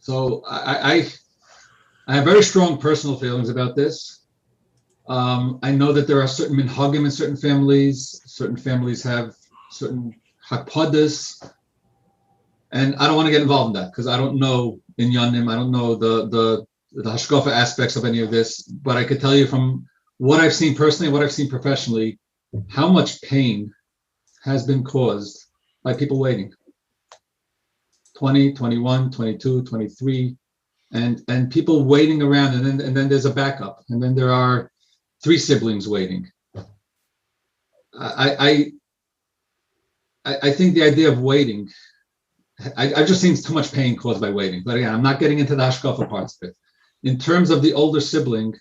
So I have very strong personal feelings about this. I know that there are certain minhagim in certain families. Certain families have certain hakpadas, and I don't want to get involved in that because I don't know inyanim. I don't know the hashkafa aspects of any of this. But I could tell you from what I've seen personally, what I've seen professionally, how much pain has been caused by people waiting. 20, 21, 22, 23, and people waiting around, and then there's a backup, and then there are 3 siblings waiting. I think the idea of waiting, I've just seen too much pain caused by waiting. But again, I'm not getting into the hashkafa parts of it. In terms of the older sibling,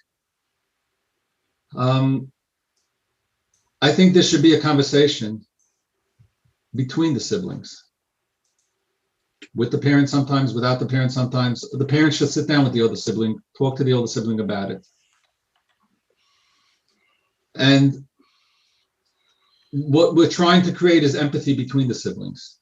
I think there should be a conversation between the siblings. With the parents sometimes, without the parents sometimes. The parents should sit down with the older sibling, talk to the older sibling about it. And what we're trying to create is empathy between the siblings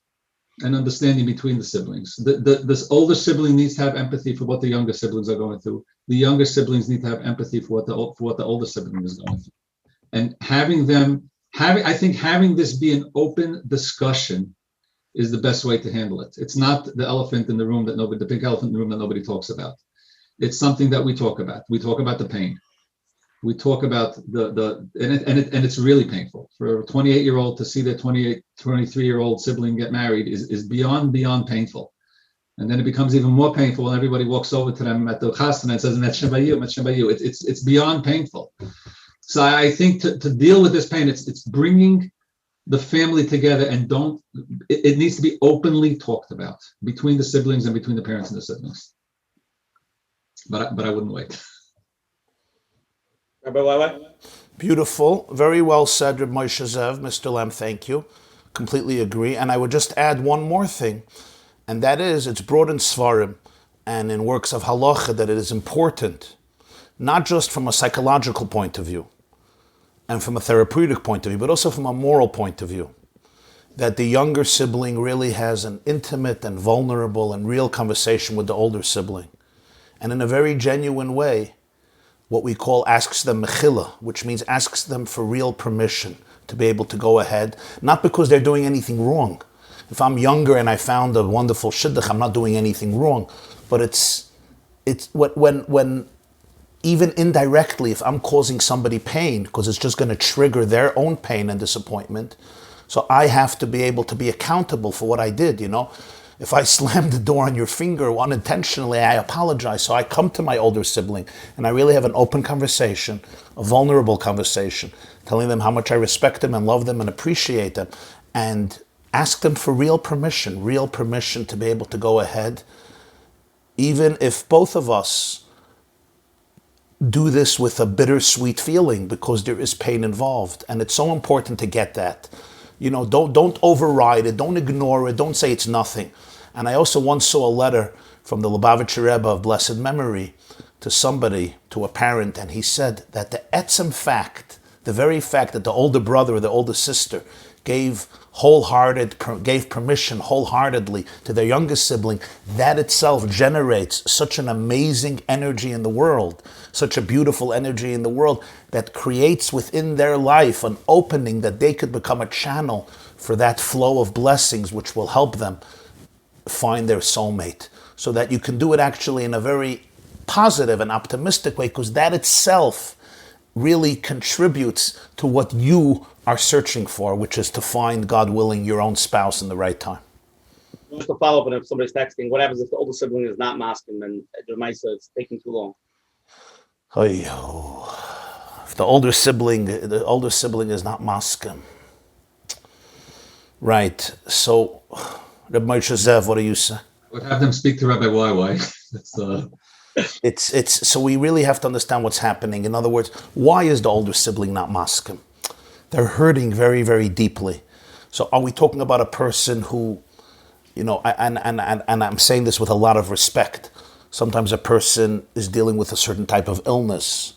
and understanding between the siblings. This older sibling needs to have empathy for what the younger siblings are going through. The younger siblings need to have empathy for what the older sibling is going through. And having this be an open discussion is the best way to handle it. It's not the elephant in the room the big elephant in the room that nobody talks about. It's something that we talk about. We talk about the pain. We talk about and it's really painful for a 28-year-old to see their 23-year-old sibling get married is beyond painful. And then it becomes even more painful when everybody walks over to them at the chasana and says, Menachem bayu. It's beyond painful. So I think to deal with this pain, it's bringing the family together, and it needs to be openly talked about between the siblings and between the parents and the siblings. But I wouldn't wait. Rabbi YY? Beautiful. Very well said, Rabbi Moshe Zev. Mr. Lamm, thank you. Completely agree. And I would just add one more thing, and that is it's brought in Svarim and in works of halacha that it is important, not just from a psychological point of view and from a therapeutic point of view, but also from a moral point of view, that the younger sibling really has an intimate and vulnerable and real conversation with the older sibling. And in a very genuine way, what we call asks them mechila, which means asks them for real permission to be able to go ahead, not because they're doing anything wrong. If I'm younger and I found a wonderful shidduch, I'm not doing anything wrong. But it's when even indirectly, if I'm causing somebody pain, because it's just going to trigger their own pain and disappointment, so I have to be able to be accountable for what I did, If I slam the door on your finger unintentionally, I apologize. So I come to my older sibling and I really have an open conversation, a vulnerable conversation, telling them how much I respect them and love them and appreciate them, and ask them for real permission to be able to go ahead, even if both of us do this with a bittersweet feeling because there is pain involved. And it's so important to get that. Don't override it, don't ignore it, don't say it's nothing. And I also once saw a letter from the Lubavitcher Rebbe of blessed memory to somebody, to a parent, and he said that the very fact that the older brother or the older sister gave permission wholeheartedly to their youngest sibling, that itself generates such an amazing energy in the world, such a beautiful energy in the world that creates within their life an opening that they could become a channel for that flow of blessings which will help them find their soulmate. So that you can do it actually in a very positive and optimistic way, because that itself really contributes to what you are searching for, which is to find, God willing, your own spouse in the right time. Just to follow up, and if somebody's texting, what happens if the older sibling is not masking and it's taking too long? If the older sibling is not masking. Right. So, Rabbi Moshe Zev, what do you say? I would have them speak to Rabbi YY. It's so we really have to understand what's happening. In other words, why is the older sibling not masking? They're hurting very, very deeply. So are we talking about a person who, and I'm saying this with a lot of respect. Sometimes a person is dealing with a certain type of illness,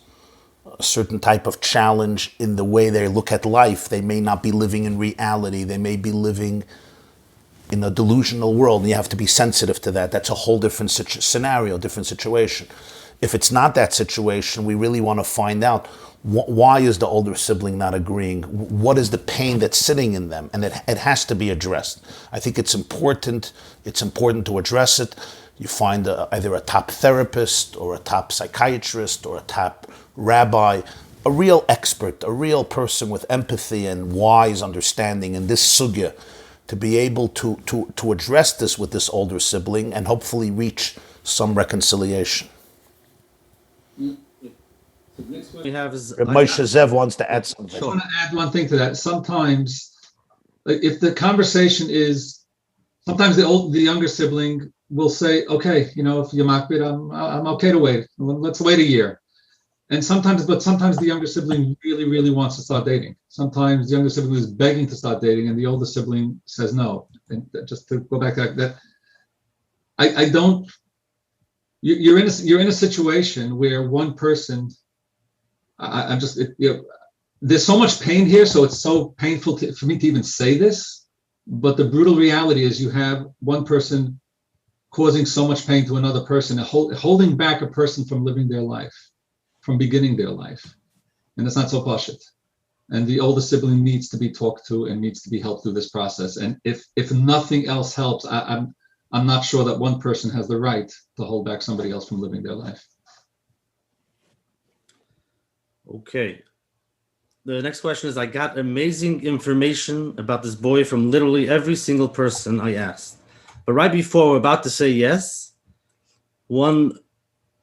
a certain type of challenge in the way they look at life. They may not be living in reality. They may be living in a delusional world, and you have to be sensitive to that. That's a whole different scenario, different situation. If it's not that situation, we really want to find out why is the older sibling not agreeing? What is the pain that's sitting in them? And it has to be addressed. I think it's important to address it. You find either a top therapist or a top psychiatrist or a top rabbi, a real expert, a real person with empathy and wise understanding in this sugya, to be able to address this with this older sibling and hopefully reach some reconciliation. We have is Moshe Zev wants to add something. I want to add one thing to that. Sometimes, like, if the conversation is, sometimes the younger sibling will say, "Okay, if you're makbid, I'm okay to wait. Let's wait a year." And sometimes the younger sibling really, really wants to start dating. Sometimes the younger sibling is begging to start dating, and the older sibling says no. And just to go back to that, I don't. You're in a situation where one person. There's so much pain here, so it's so painful for me to even say this. But the brutal reality is, you have one person causing so much pain to another person, holding back a person from living their life, from beginning their life, and it's not so pashut. And the older sibling needs to be talked to and needs to be helped through this process. And if nothing else helps, I'm not sure that one person has the right to hold back somebody else from living their life. Okay. The next question is, I got amazing information about this boy from literally every single person I asked. But right before we're about to say yes, one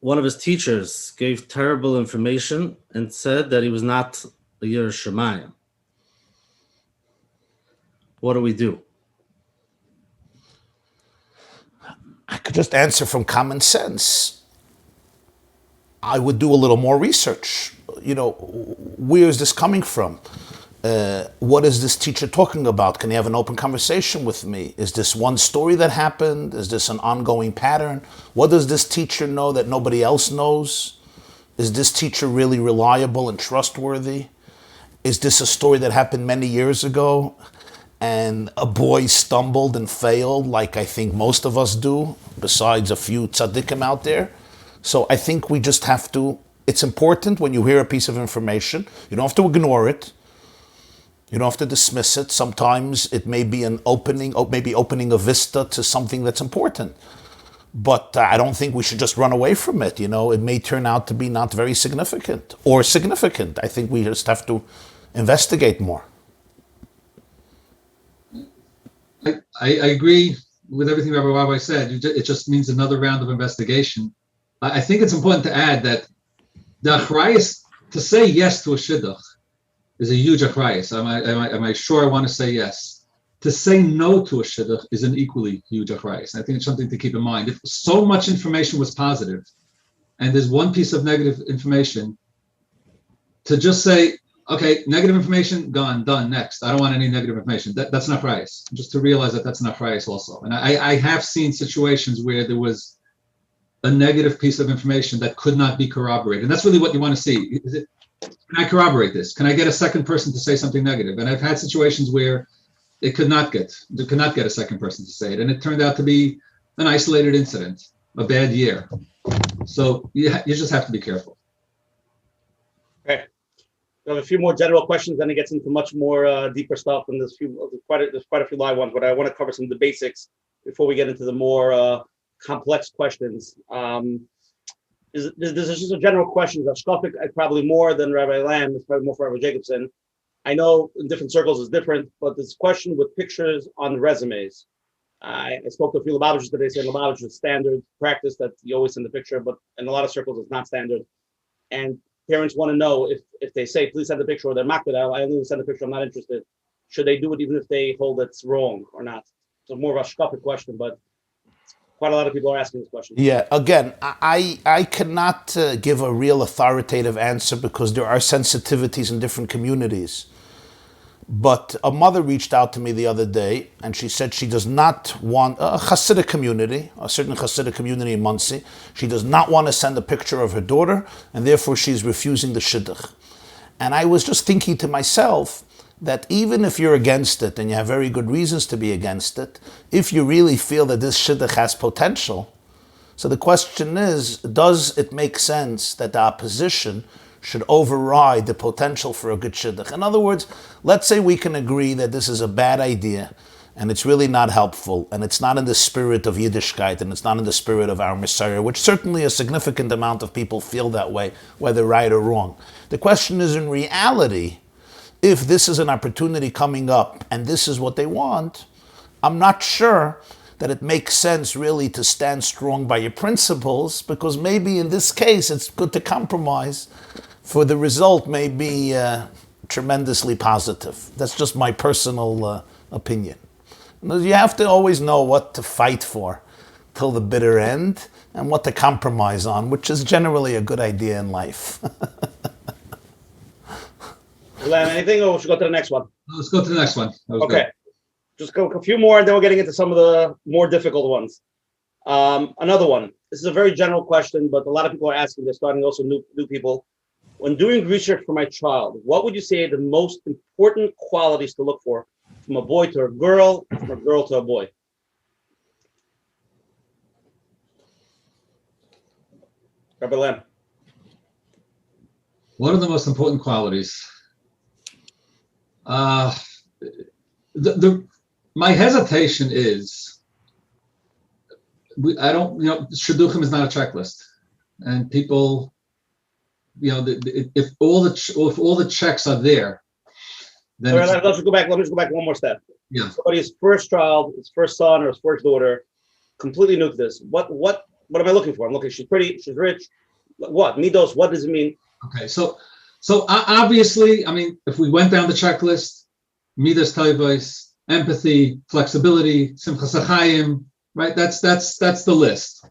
of his teachers gave terrible information and said that he was not a Yerush Shamayim. What do we do? I could just answer from common sense. I would do a little more research. Where is this coming from? What is this teacher talking about? Can he have an open conversation with me? Is this one story that happened? Is this an ongoing pattern? What does this teacher know that nobody else knows? Is this teacher really reliable and trustworthy? Is this a story that happened many years ago and a boy stumbled and failed like I think most of us do, besides a few tzaddikim out there? So I think we just have to, it's important when you hear a piece of information, you don't have to ignore it. You don't have to dismiss it. Sometimes it may be an opening, maybe opening a vista to something that's important. But I don't think we should just run away from it. It may turn out to be not very significant or significant. I think we just have to investigate more. I agree with everything Rabbi YY said. It just means another round of investigation. I think it's important to add that the achrayus, to say yes to a shidduch, is a huge achrayus. Am I sure I want to say yes? To say no to a shidduch is an equally huge achrayus. I think it's something to keep in mind. If so much information was positive, and there's one piece of negative information, to just say, okay, negative information, gone, done, next. I don't want any negative information. That's an achrayus. Just to realize that that's an achrayus also. And I have seen situations where there was a negative piece of information that could not be corroborated. And that's really what you want to see. Can I corroborate this? Can I get a second person to say something negative? And I've had situations where they could not get a second person to say it. And it turned out to be an isolated incident, a bad year. So you just have to be careful. Okay. We have a few more general questions, then it gets into much more deeper stuff. And there's quite a few live ones, but I want to cover some of the basics before we get into the more complex questions. This is just a general question. Shkofik, probably more than Rabbi Lamm. It's probably more for Rabbi Jacobson. I know in different circles it's different, but this question with pictures on resumes. I spoke to a few Lubavitchers today saying Lubavitch is standard practice that you always send the picture, but in a lot of circles it's not standard. And parents want to know if they say, please send the picture, or they're makbid, I only send the picture, I'm not interested. Should they do it even if they hold it's wrong or not? So more of a shkofik question, but quite a lot of people are asking this question. Yeah, again, I cannot give a real authoritative answer because there are sensitivities in different communities. But a mother reached out to me the other day and she said she does not want a Hasidic community, a certain Hasidic community in Monsey. She does not want to send a picture of her daughter and therefore she's refusing the shidduch. And I was just thinking to myself, that even if you're against it, and you have very good reasons to be against it, if you really feel that this shidduch has potential, so the question is, does it make sense that the opposition should override the potential for a good shidduch? In other words, let's say we can agree that this is a bad idea, and it's really not helpful, and it's not in the spirit of Yiddishkeit, and it's not in the spirit of our Messiah, which certainly a significant amount of people feel that way, whether right or wrong. The question is, in reality, if this is an opportunity coming up, and this is what they want, I'm not sure that it makes sense really to stand strong by your principles, because maybe in this case it's good to compromise, for the result may be tremendously positive. That's just my personal opinion. You have to always know what to fight for till the bitter end and what to compromise on, which is generally a good idea in life. Anything, or should we go to the next one? Let's go to the next one. Okay. Just go a few more, and then we're getting into some of the more difficult ones. Another one. This is a very general question, but a lot of people are asking. They're starting also new people. When doing research for my child, what would you say are the most important qualities to look for from a boy to a girl, from a girl to a boy? Rabbi Lamm. What are the most important qualities? My hesitation is, shidduchim is not a checklist, and people, if all the checks are there, then let's go back. Let me just go back one more step. Yeah. Somebody's first child, his first son or his first daughter, completely new to this. What am I looking for? I'm looking. She's pretty. She's rich. What midos? What does it mean? Okay, so obviously, if we went down the checklist, midas tovos, empathy, flexibility, simchas hachayim, right? That's the list.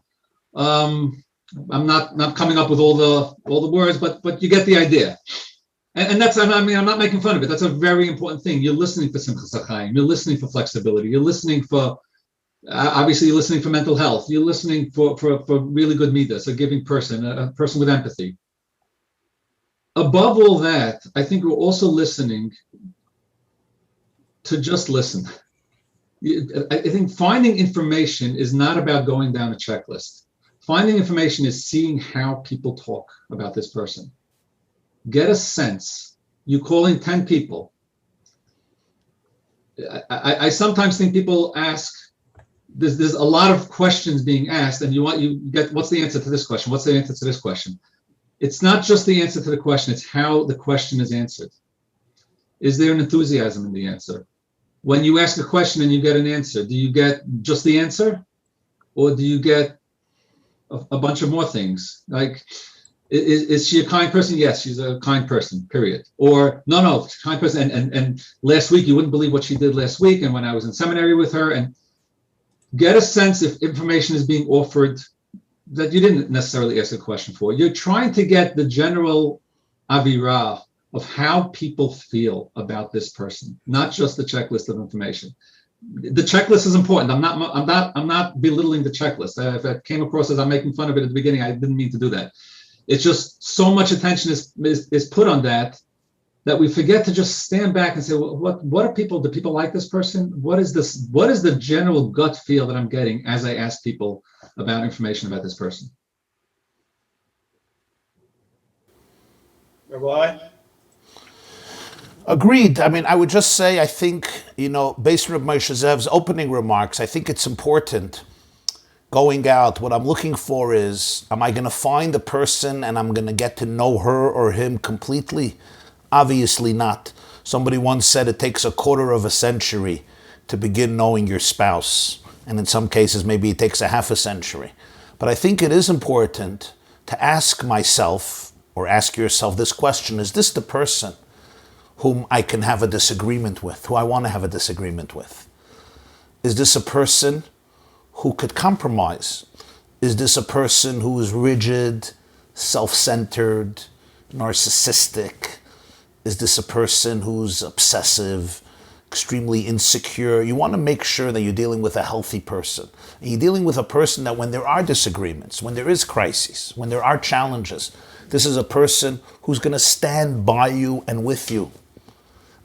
I'm not coming up with all the words, but you get the idea. And that's, I'm not making fun of it. That's a very important thing. You're listening for simchas hachayim. You're listening for flexibility. You're listening for, obviously, you're listening for mental health. You're listening for really good midas, a giving person, a person with empathy. Above all that, I think we're also listening to just listen. I think finding information is not about going down a checklist. Finding information is seeing how people talk about this person. Get a sense. You call in 10 people. I sometimes think people ask, there's a lot of questions being asked, and you get, what's the answer to this question? What's the answer to this question? It's not just the answer to the question, it's how the question is answered. Is there an enthusiasm in the answer? When you ask a question and you get an answer, do you get just the answer? Or do you get a bunch of more things? Like, is she a kind person? Yes, she's a kind person, period. Or, no, she's a kind person. And last week, you wouldn't believe what she did last week. And when I was in seminary with her, and get a sense if information is being offered that you didn't necessarily ask a question for. You're trying to get the general avirah of how people feel about this person, not just the checklist of information. The checklist is important. I'm not belittling the checklist. If it came across as I'm making fun of it at the beginning, I didn't mean to do that. It's just so much attention is put on that we forget to just stand back and say, well, what are people? Do people like this person? What is this? What is the general gut feel that I'm getting as I ask people about information about this person? Rabbi? Agreed. I would just say, I think, based on Moshe Zev's opening remarks, I think it's important going out. What I'm looking for is, am I going to find a person and I'm going to get to know her or him completely? Obviously not. Somebody once said it takes a quarter of a century to begin knowing your spouse. And in some cases, maybe it takes a half a century. But I think it is important to ask myself, or ask yourself this question: is this the person whom I can have a disagreement with, who I want to have a disagreement with? Is this a person who could compromise? Is this a person who is rigid, self-centered, narcissistic? Is this a person who's obsessive, extremely insecure? You want to make sure that you're dealing with a healthy person. And you're dealing with a person that when there are disagreements, when there is crises, when there are challenges, this is a person who's going to stand by you and with you.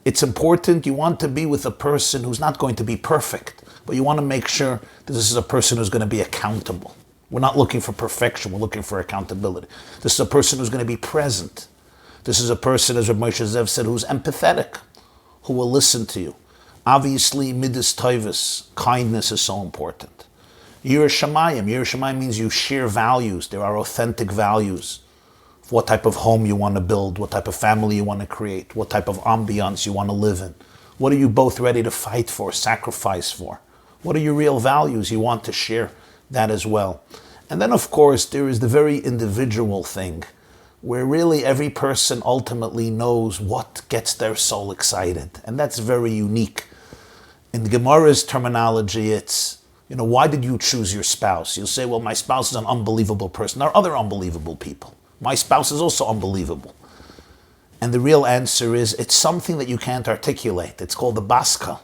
It's important, you want to be with a person who's not going to be perfect, but you want to make sure that this is a person who's going to be accountable. We're not looking for perfection, we're looking for accountability. This is a person who's going to be present. This is a person, as Rabbi Moshe Zev said, who's empathetic, who will listen to you. Obviously, midas tovus, kindness is so important. Yireh Shamayim means you share values. There are authentic values. What type of home you want to build, what type of family you want to create, what type of ambiance you want to live in. What are you both ready to fight for, sacrifice for? What are your real values? You want to share that as well. And then, of course, there is the very individual thing, where really every person ultimately knows what gets their soul excited. And that's very unique. In the Gemara's terminology, it's, why did you choose your spouse? You'll say, well, my spouse is an unbelievable person. There are other unbelievable people. My spouse is also unbelievable. And the real answer is, it's something that you can't articulate. It's called the baskel.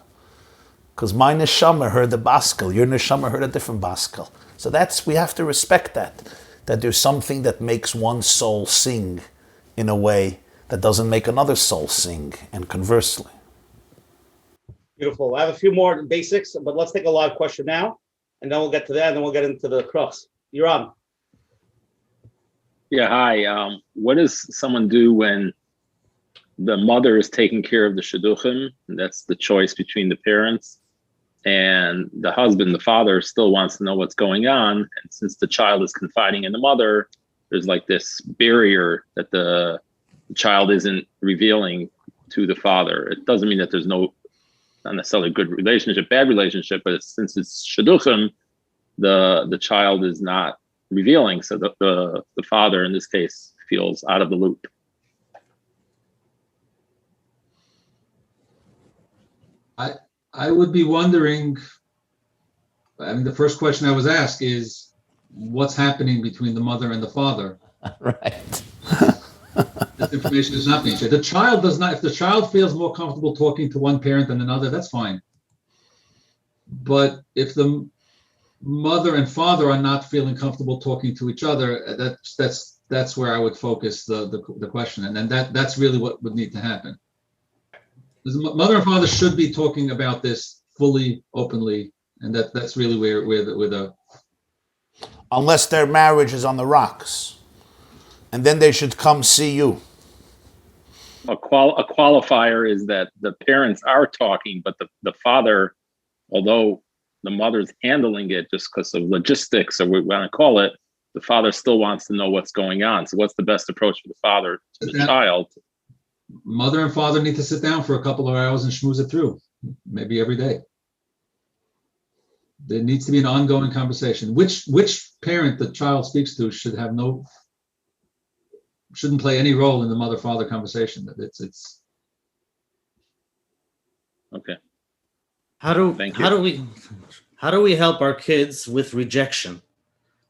Because my neshama heard the baskel, your neshama heard a different baskel. So we have to respect that there's something that makes one soul sing in a way that doesn't make another soul sing, and conversely. Beautiful. I have a few more basics, but let's take a live question now, and then we'll get to that, and then we'll get into the crux. You're on. Yeah, hi. What does someone do when the mother is taking care of the shidduchim? That's the choice between the parents. And the husband, the father, still wants to know what's going on. And since the child is confiding in the mother, there's like this barrier that the child isn't revealing to the father. It doesn't mean that there's not necessarily a good relationship, bad relationship, but since it's shidduchim, the child is not revealing, so the father in this case feels out of the loop. I would be wondering, the first question I was asked is, what's happening between the mother and the father? Right. This information is not being shared. The child does not, if the child feels more comfortable talking to one parent than another, that's fine. But if the mother and father are not feeling comfortable talking to each other, that's where I would focus the question, and then that's really what would need to happen. The mother and father should be talking about this fully, openly, and that's really where the unless their marriage is on the rocks, and then they should come see you. A qualifier is that the parents are talking, but the father, although the mother's handling it just because of logistics, or what we want to call it, the father still wants to know what's going on. So what's the best approach for the father to the child? Mother and father need to sit down for a couple of hours and schmooze it through, maybe every day. There needs to be an ongoing conversation. Which parent the child speaks to shouldn't play any role in the mother-father conversation. It's okay. How do we help our kids with rejection?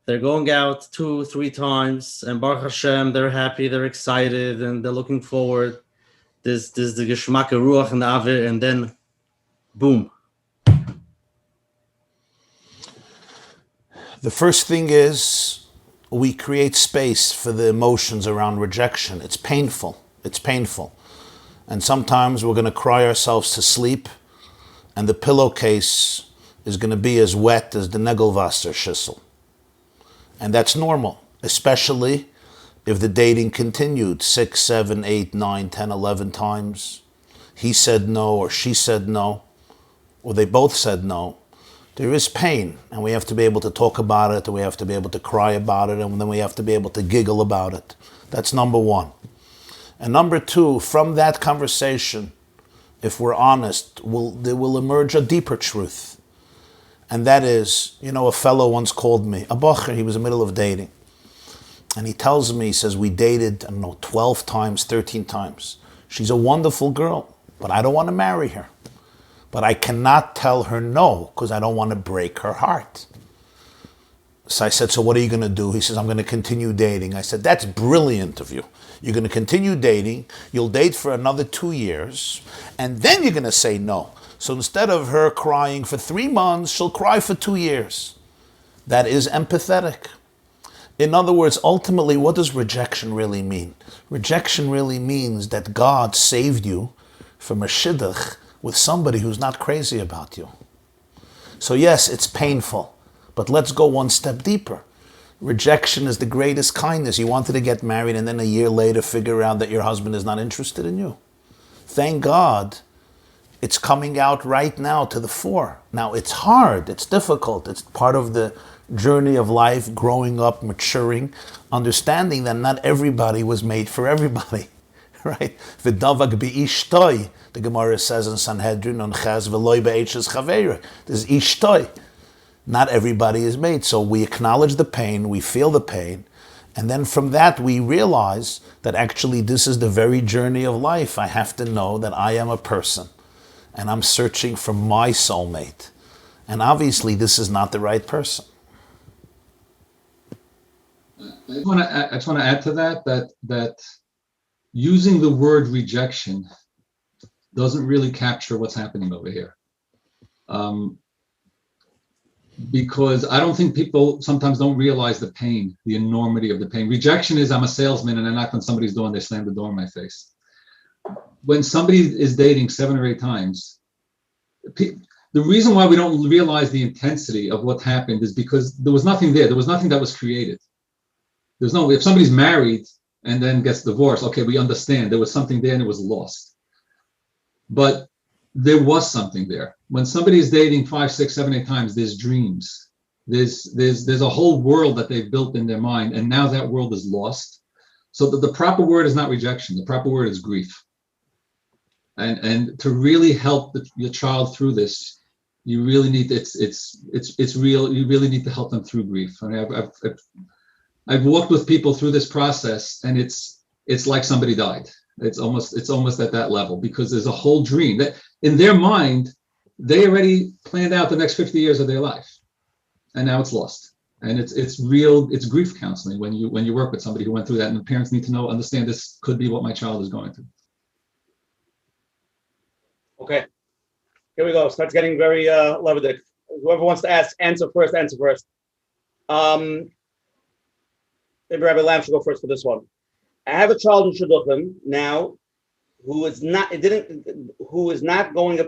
They're going out 2-3 times, and Baruch Hashem, they're happy, they're excited, and they're looking forward. There's the Geschmack Ruach and the Avir, and then boom. The first thing is we create space for the emotions around rejection. It's painful. And sometimes we're going to cry ourselves to sleep, and the pillowcase is going to be as wet as the Negelwasser schissel. And that's normal, especially if the dating continued 6, 7, 8, 9, 10, 11 times. He said no, or she said no, or they both said no. There is pain, and we have to be able to talk about it, and we have to be able to cry about it, and then we have to be able to giggle about it. That's number one. And number two, from that conversation, if we're honest, there will emerge a deeper truth. And that is, a fellow once called me, a bocher, he was in the middle of dating. And he tells me, he says, we dated, 12 times, 13 times. She's a wonderful girl, but I don't want to marry her. But I cannot tell her no, because I don't want to break her heart. So I said, so what are you going to do? He says, I'm going to continue dating. I said, that's brilliant of you. You're going to continue dating. You'll date for another 2 years. And then you're going to say no. So instead of her crying for 3 months, she'll cry for 2 years. That is empathetic. In other words, ultimately, what does rejection really mean? Rejection really means that God saved you from a shidduch with somebody who's not crazy about you. So yes, it's painful, but let's go one step deeper. Rejection is the greatest kindness. You wanted to get married and then a year later figure out that your husband is not interested in you. Thank God it's coming out right now to the fore. Now it's hard, it's difficult, it's part of the journey of life, growing up, maturing, understanding that not everybody was made for everybody, right? V'davak bi'ishtoi, the Gemara says in Sanhedrin on Chaz, v'loi be'eches chaveira. There's ishtoi. Not everybody is made. So we acknowledge the pain, we feel the pain, and then from that we realize that actually this is the very journey of life. I have to know that I am a person and I'm searching for my soulmate. And obviously this is not the right person. I just want to add to that using the word rejection doesn't really capture what's happening over here. Because I don't think people sometimes don't realize the pain, the enormity of the pain. Rejection is I'm a salesman and I knock on somebody's door and they slam the door in my face. When somebody is dating 7 or 8 times, the reason why we don't realize the intensity of what happened is because there was nothing there. There was nothing that was created. If somebody's married and then gets divorced, okay, we understand there was something there and it was lost. But there was something there. When somebody is dating 5, 6, 7, 8 times, there's dreams. There's a whole world that they've built in their mind, and now that world is lost. So the proper word is not rejection. The proper word is grief. And to really help your child through this, you really need it's real. You really need to help them through grief. I mean, I've walked with people through this process, and it's like somebody died. It's almost at that level, because there's a whole dream that in their mind they already planned out the next 50 years of their life, and now it's lost. And it's grief counseling when you work with somebody who went through that, and the parents need to understand this could be what my child is going through. Okay, here we go. Starts getting very Levitic. Whoever wants to answer first. Maybe Rabbi Lamm should go first for this one. I have a child in Shidduchim now who's not going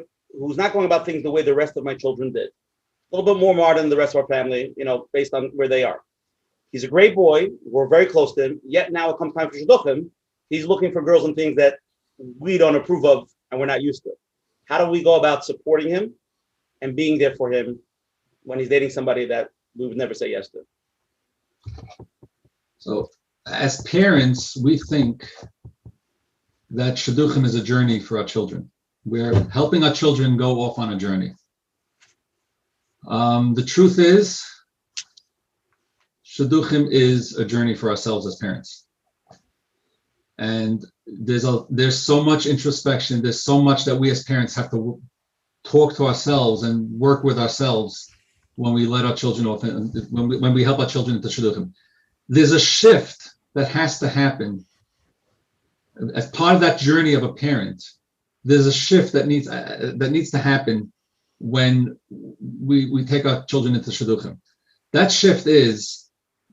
about things the way the rest of my children did. A little bit more modern than the rest of our family, based on where they are. He's a great boy. We're very close to him. Yet now it comes time for Shidduchim. He's looking for girls and things that we don't approve of and we're not used to. How do we go about supporting him and being there for him when he's dating somebody that we would never say yes to? So as parents, we think that Shidduchim is a journey for our children. We're helping our children go off on a journey. The truth is, Shidduchim is a journey for ourselves as parents. And there's so much introspection, there's so much that we as parents have to talk to ourselves and work with ourselves when we let our children off, when we help our children into Shidduchim. There's a shift that has to happen as part of that journey of a parent. There's a shift that needs to happen when we take our children into Shidduchim. That shift is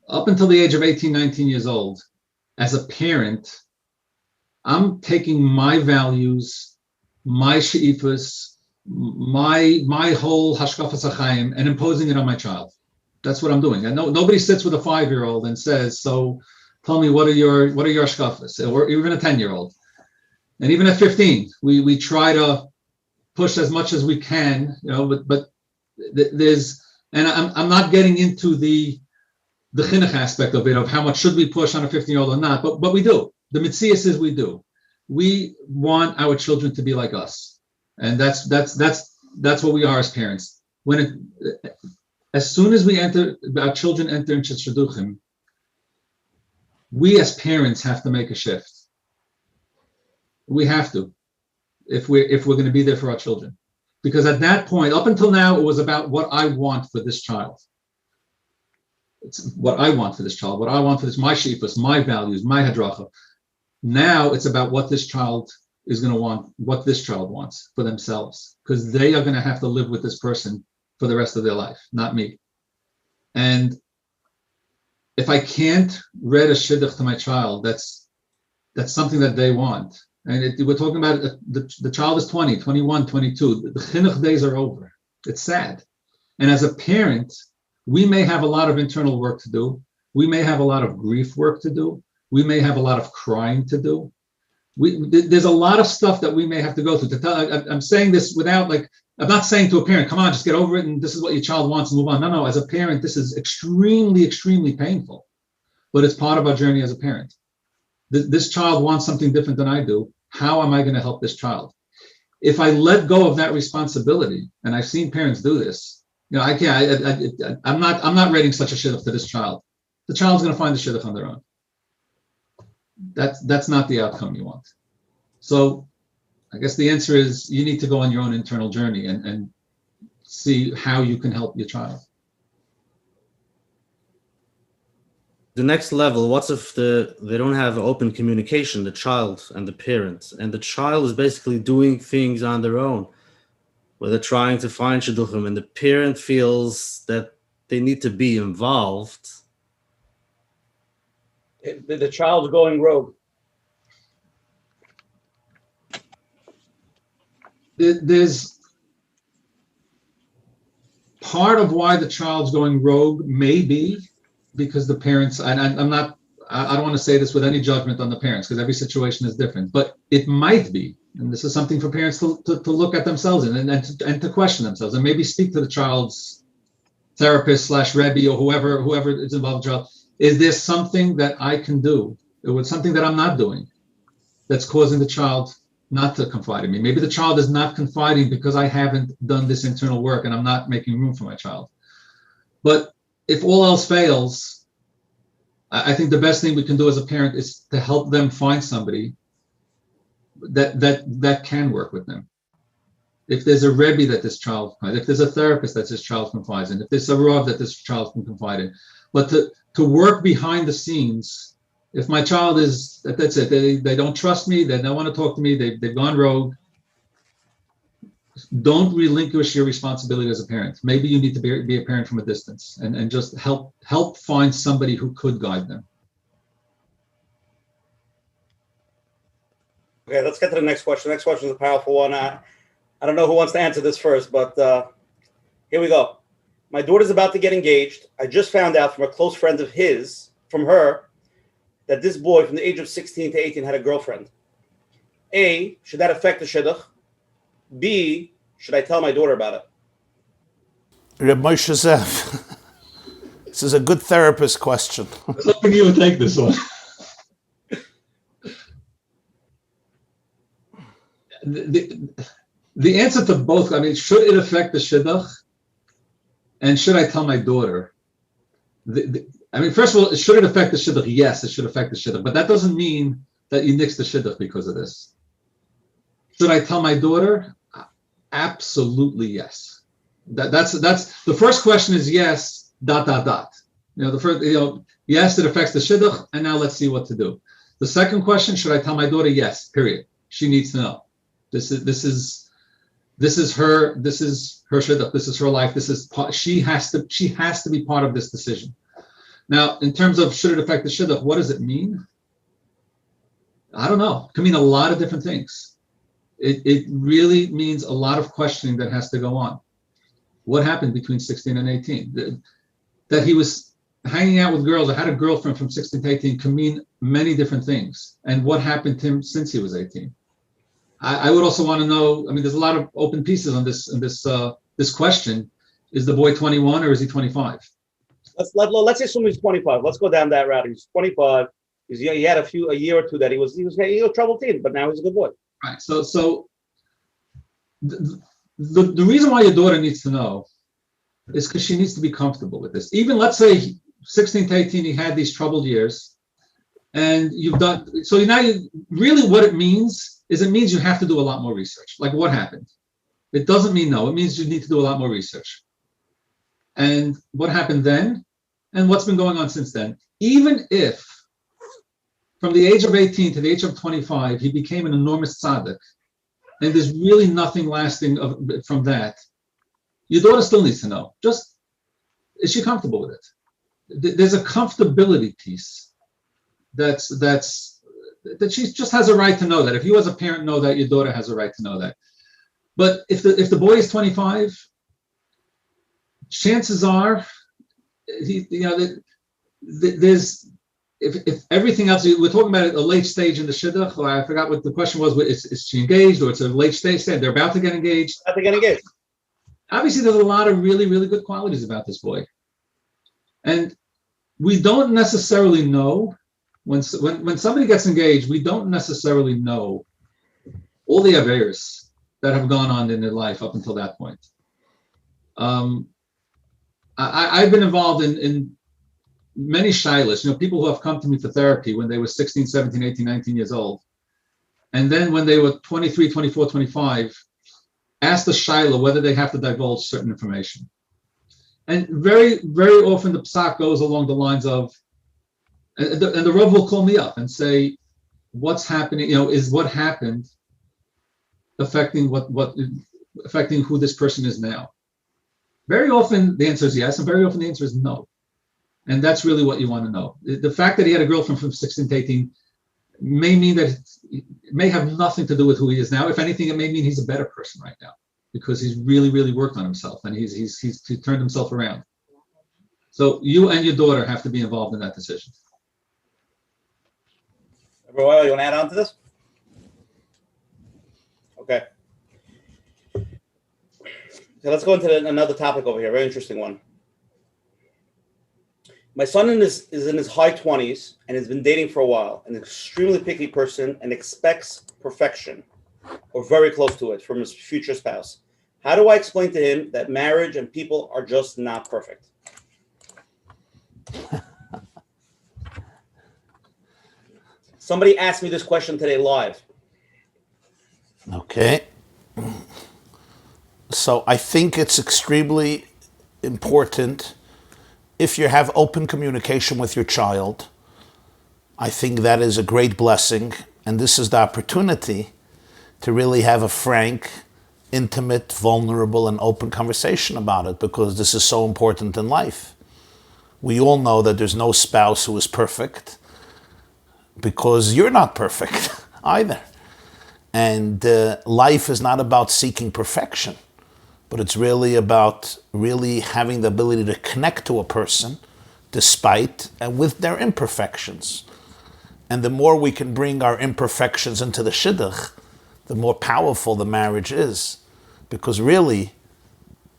up until the age of 18, 19 years old. As a parent, I'm taking my values, my she'ifas, my whole hashkafas hachayim, and imposing it on my child. That's what I'm doing. And nobody sits with a 5-year-old and says, "So, tell me what are your hashkafas?" Or even a 10-year-old. And even at 15, we try to push as much as we can, but there's, and I'm not getting into the chinuch aspect of it, of how much should we push on a 15-year-old or not, but we do. The mitzias is we do. We want our children to be like us, and that's what we are as parents. As soon as our children enter into Shidduchim, we as parents have to make a shift. We have to, if we're going to be there for our children, because at that point, up until now, it was about what I want for this child. It's what I want for this child, what I want for this, my she'ifas, my values, my hadracha. Now it's about what this child is going to want, what this child wants for themselves, because they are going to have to live with this person for the rest of their life, not me. And if I can't read a shidduch to my child, that's something that they want. And we're talking about the child is 20, 21, 22. The chinuch days are over. It's sad. And as a parent, we may have a lot of internal work to do. We may have a lot of grief work to do. We may have a lot of crying to do. There's a lot of stuff that we may have to go through. I'm saying this without I'm not saying to a parent, come on, just get over it and this is what your child wants and move on. No, as a parent, this is extremely, extremely painful, but it's part of our journey as a parent. This child wants something different than I do. How am I going to help this child? If I let go of that responsibility, and I've seen parents do this, I can't. I'm not rating such a shidduch to this child. The child's going to find the shidduch on their own. That's not the outcome you want. So I guess the answer is you need to go on your own internal journey and see how you can help your child. The next level, what if they don't have open communication, the child and the parents, and the child is basically doing things on their own, where they're trying to find shidduchim, and the parent feels that they need to be involved. The child's going rogue. There's part of why the child's going rogue may be because the parents, and I don't want to say this with any judgment on the parents because every situation is different, but it might be, and this is something for parents to look at themselves and to question themselves and maybe speak to the child's therapist / Rebbe or whoever is involved with the child. Is there something that I can do? Or something that I'm not doing that's causing the child not to confide in me? Maybe the child is not confiding because I haven't done this internal work and I'm not making room for my child. But if all else fails, I think the best thing we can do as a parent is to help them find somebody that can work with them. If there's a Rebbe that this child, if there's a therapist that this child confides in, if there's a Rav that this child can confide in, but to work behind the scenes. If my child is, that's it, they don't trust me, they don't want to talk to me, they've gone rogue, don't relinquish your responsibility as a parent. Maybe you need to be a parent from a distance and just help find somebody who could guide them. Okay, let's get to the next question. The next question is a powerful one. I don't know who wants to answer this first, but here we go. My daughter's about to get engaged. I just found out from a close friend of his, from her, that this boy from the age of 16 to 18 had a girlfriend. A, should that affect the shidduch? B, should I tell my daughter about it? Rabbi Moshe Zev, this is a good therapist question. I was hoping you would take this one. The answer to both, should it affect the shidduch? And should I tell my daughter? First of all, should it affect the shidduch? Yes, it should affect the shidduch, but that doesn't mean that you nix the shidduch because of this. Should I tell my daughter? Absolutely yes. That's the first question is yes. ... The first, yes, it affects the shidduch, and now let's see what to do. The second question: should I tell my daughter? Yes. Period. She needs to know. This is her shidduch. This is her life. She has to be part of this decision. Now, in terms of should it affect the shidduch, what does it mean? I don't know. It can mean a lot of different things. It really means a lot of questioning that has to go on. What happened between 16 and 18? That he was hanging out with girls or had a girlfriend from 16 to 18 can mean many different things. And what happened to him since he was 18? I would also want to know, there's a lot of open pieces on this question. Is the boy 21 or is he 25? Let's assume he's 25. Let's go down that route. He's 25. He had a year or two that he was a troubled teen, but now he's a good boy. Right. So the reason why your daughter needs to know is because she needs to be comfortable with this. Even let's say 16 to 18, he had these troubled years, and you've done so. Now, really, what it means is you have to do a lot more research. Like what happened? It doesn't mean no. It means you need to do a lot more research. And what happened then, and what's been going on since then. Even if from the age of 18 to the age of 25, he became an enormous tzaddik, and there's really nothing lasting from that, your daughter still needs to know. Just, is she comfortable with it? There's a comfortability piece that's that she just has a right to know that. If you as a parent know that, your daughter has a right to know that. But if the boy is 25, chances are, there's if everything else, we're talking about a late stage in the shidduch, or I forgot what the question was. Is she engaged, or it's a late stage? They're about to get engaged. About to get engaged. Obviously, there's a lot of really, really good qualities about this boy, and we don't necessarily know when somebody gets engaged. We don't necessarily know all the affairs that have gone on in their life up until that point. I've been involved in many shilas, people who have come to me for therapy when they were 16, 17, 18, 19 years old. And then when they were 23, 24, 25, asked the shilah whether they have to divulge certain information. And very, very often the psak goes along the lines of, and the Rav will call me up and say, what's happening, is what happened affecting affecting who this person is now? Very often the answer is yes, and very often the answer is no. And that's really what you want to know. The fact that he had a girlfriend from 16 to 18 may mean that it may have nothing to do with who he is now. If anything, it may mean he's a better person right now because he's really, really worked on himself and he's turned himself around. So you and your daughter have to be involved in that decision. Royal, you want to add on to this? Okay. So let's go into another topic over here. Very interesting one. My son is in his high 20s and has been dating for a while. An extremely picky person and expects perfection or very close to it from his future spouse. How do I explain to him that marriage and people are just not perfect? Somebody asked me this question today live. Okay. So I think it's extremely important if you have open communication with your child. I think that is a great blessing. And this is the opportunity to really have a frank, intimate, vulnerable, and open conversation about it, because this is so important in life. We all know that there's no spouse who is perfect, because you're not perfect either. And life is not about seeking perfection, but it's really about really having the ability to connect to a person despite and with their imperfections. And the more we can bring our imperfections into the shidduch, the more powerful the marriage is. Because really,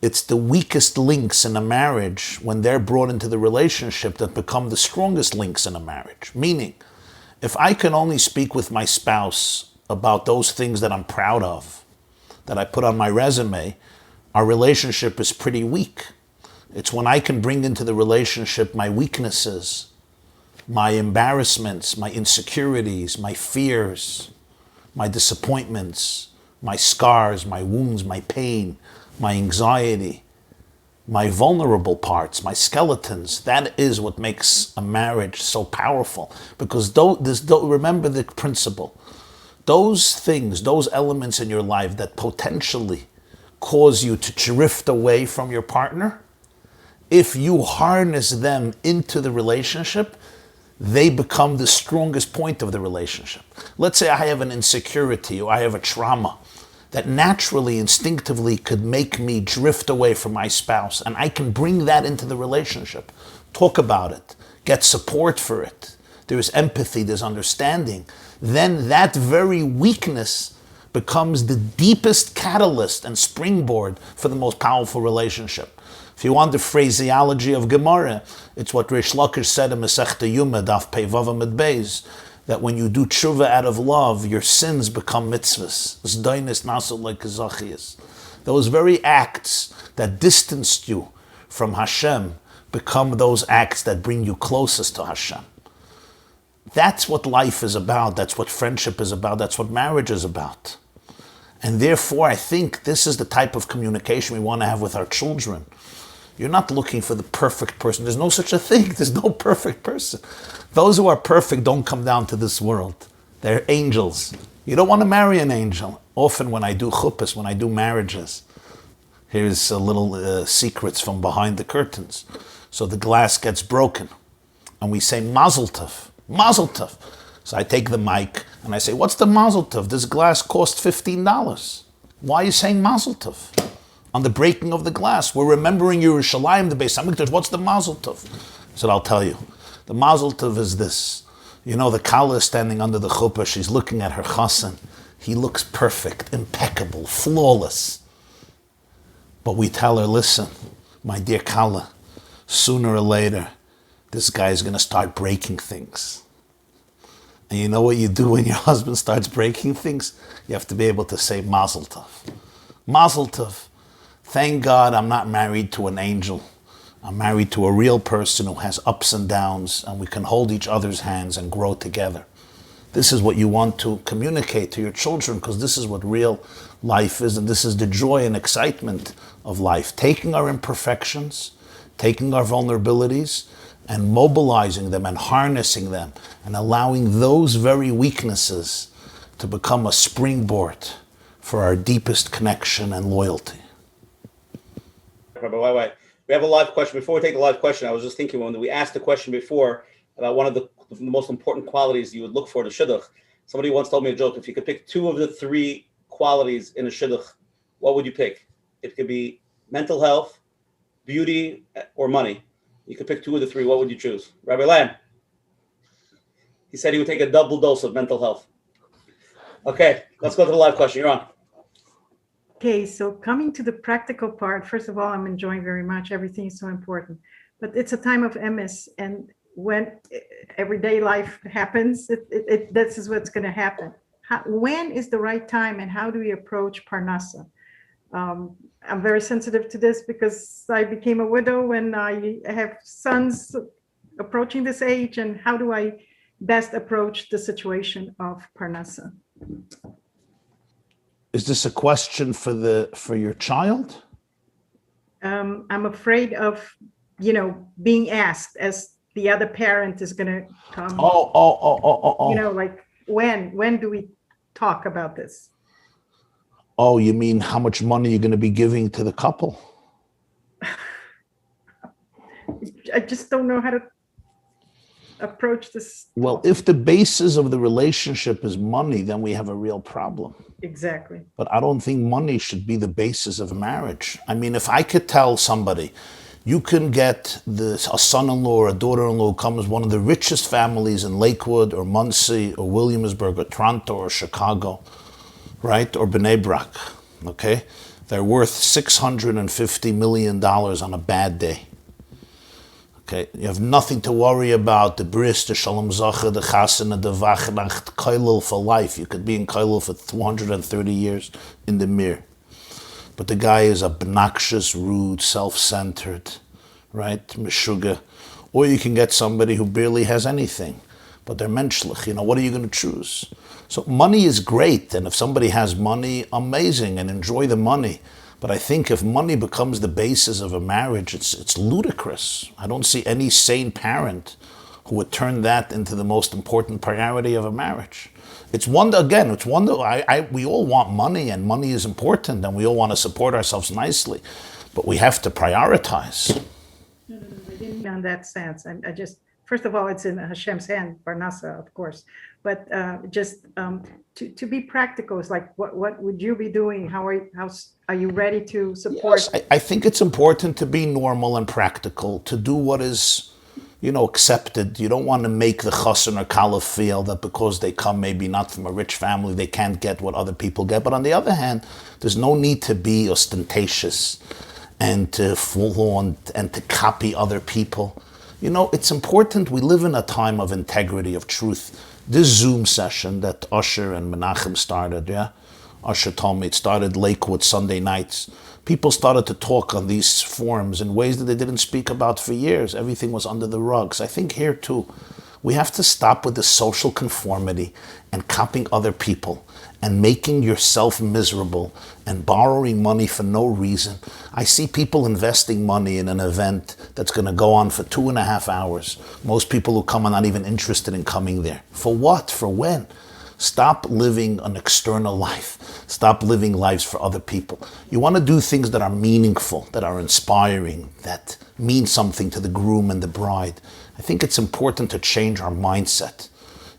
it's the weakest links in a marriage, when they're brought into the relationship, that become the strongest links in a marriage. Meaning, if I can only speak with my spouse about those things that I'm proud of, that I put on my resume, our relationship is pretty weak. It's when I can bring into the relationship my weaknesses, my embarrassments, my insecurities, my fears, my disappointments, my scars, my wounds, my pain, my anxiety, my vulnerable parts, my skeletons. That is what makes a marriage so powerful. Because remember the principle. Those things, those elements in your life that potentially cause you to drift away from your partner, if you harness them into the relationship, they become the strongest point of the relationship. Let's say I have an insecurity or I have a trauma that naturally, instinctively could make me drift away from my spouse, and I can bring that into the relationship, talk about it, get support for it. There's empathy, there's understanding. Then that very weakness becomes the deepest catalyst and springboard for the most powerful relationship. If you want the phraseology of Gemara, it's what Rish Lakish said in Masechta Yuma, Daf Pei Vav Amud Beis, that when you do tshuva out of love, your sins become mitzvahs. Those very acts that distanced you from Hashem become those acts that bring you closest to Hashem. That's what life is about. That's what friendship is about. That's what marriage is about. And therefore, I think this is the type of communication we want to have with our children. You're not looking for the perfect person. There's no such a thing. There's no perfect person. Those who are perfect don't come down to this world. They're angels. You don't want to marry an angel. Often when I do chuppahs, when I do marriages, here's a little secrets from behind the curtains. So the glass gets broken. And we say, Mazel Tov, Mazel Tov. So I take the mic and I say, what's the mazel tov? This glass cost $15. Why are you saying mazel tov? On the breaking of the glass, we're remembering Yerushalayim, the Beis HaMikdash. What's the mazel tov? I said, I'll tell you. The mazel tov is this. You know, the Kala is standing under the chuppah. She's looking at her chassan. He looks perfect, impeccable, flawless. But we tell her, listen, my dear Kala, sooner or later, this guy is going to start breaking things. And you know what you do when your husband starts breaking things? You have to be able to say mazel tov. Mazel tov. Thank God I'm not married to an angel. I'm married to a real person who has ups and downs, and we can hold each other's hands and grow together. This is what you want to communicate to your children, because this is what real life is, and this is the joy and excitement of life. Taking our imperfections, taking our vulnerabilities, and mobilizing them and harnessing them and allowing those very weaknesses to become a springboard for our deepest connection and loyalty. Rabbi YY, we have a live question. Before we take the live question, I was just thinking when we asked the question before about one of the most important qualities you would look for in a shidduch. Somebody once told me a joke. If you could pick 2 of the 3 qualities in a shidduch, what would you pick? It could be mental health, beauty, or money. You could pick 2 of the 3. What would you choose? Rabbi Lamm. He said he would take a double dose of mental health. Okay, let's go to the live question. You're on. Okay, so coming to the practical part, first of all, I'm enjoying very much. Everything is so important. But it's a time of MS, and when everyday life happens, this is what's going to happen. When is the right time, and how do we approach Parnasa? I'm very sensitive to this because I became a widow and I have sons approaching this age, and how do I best approach the situation of Parnasa? Is this a question for your child? I'm afraid of, being asked as the other parent is going to come. Oh. Like when do we talk about this? Oh, you mean how much money you're going to be giving to the couple? I just don't know how to approach this. Well, if the basis of the relationship is money, then we have a real problem. Exactly. But I don't think money should be the basis of marriage. I mean, if I could tell somebody, you can get a son-in-law or a daughter-in-law who comes one of the richest families in Lakewood or Muncie or Williamsburg or Toronto or Chicago, right? Or Bnei Brak, okay? They're worth $650 million on a bad day. Okay, you have nothing to worry about, the bris, the shalom zacha, the chasana, the vachnach, kailul for life. You could be in kailul for 230 years in the mir. But the guy is obnoxious, rude, self-centered, right? Meshuga. Or you can get somebody who barely has anything, but they're menschlich. What are you going to choose? So money is great, and if somebody has money, amazing, and enjoy the money. But I think if money becomes the basis of a marriage, it's ludicrous. I don't see any sane parent who would turn that into the most important priority of a marriage. We all want money, and money is important, and we all want to support ourselves nicely, but we have to prioritize. No, I didn't mean in that sense. And I just, first of all, it's in Hashem's hand, Parnasa, of course, but to be practical, it's like, what would you be doing? How are you ready to support? Yes, I think it's important to be normal and practical, to do what is, accepted. You don't want to make the chassan or kallah feel that because they come maybe not from a rich family, they can't get what other people get. But on the other hand, there's no need to be ostentatious and to fool on and to copy other people. It's important. We live in a time of integrity, of truth. This Zoom session that Usher and Menachem started, Usher told me it started Lakewood Sunday nights. People started to talk on these forums in ways that they didn't speak about for years. Everything was under the rugs. I think here too, we have to stop with the social conformity and copying other people and making yourself miserable and borrowing money for no reason. I see people investing money in an event that's going to go on for 2.5 hours. Most people who come are not even interested in coming there. For what? For when? Stop living an external life. Stop living lives for other people. You want to do things that are meaningful, that are inspiring, that mean something to the groom and the bride. I think it's important to change our mindset.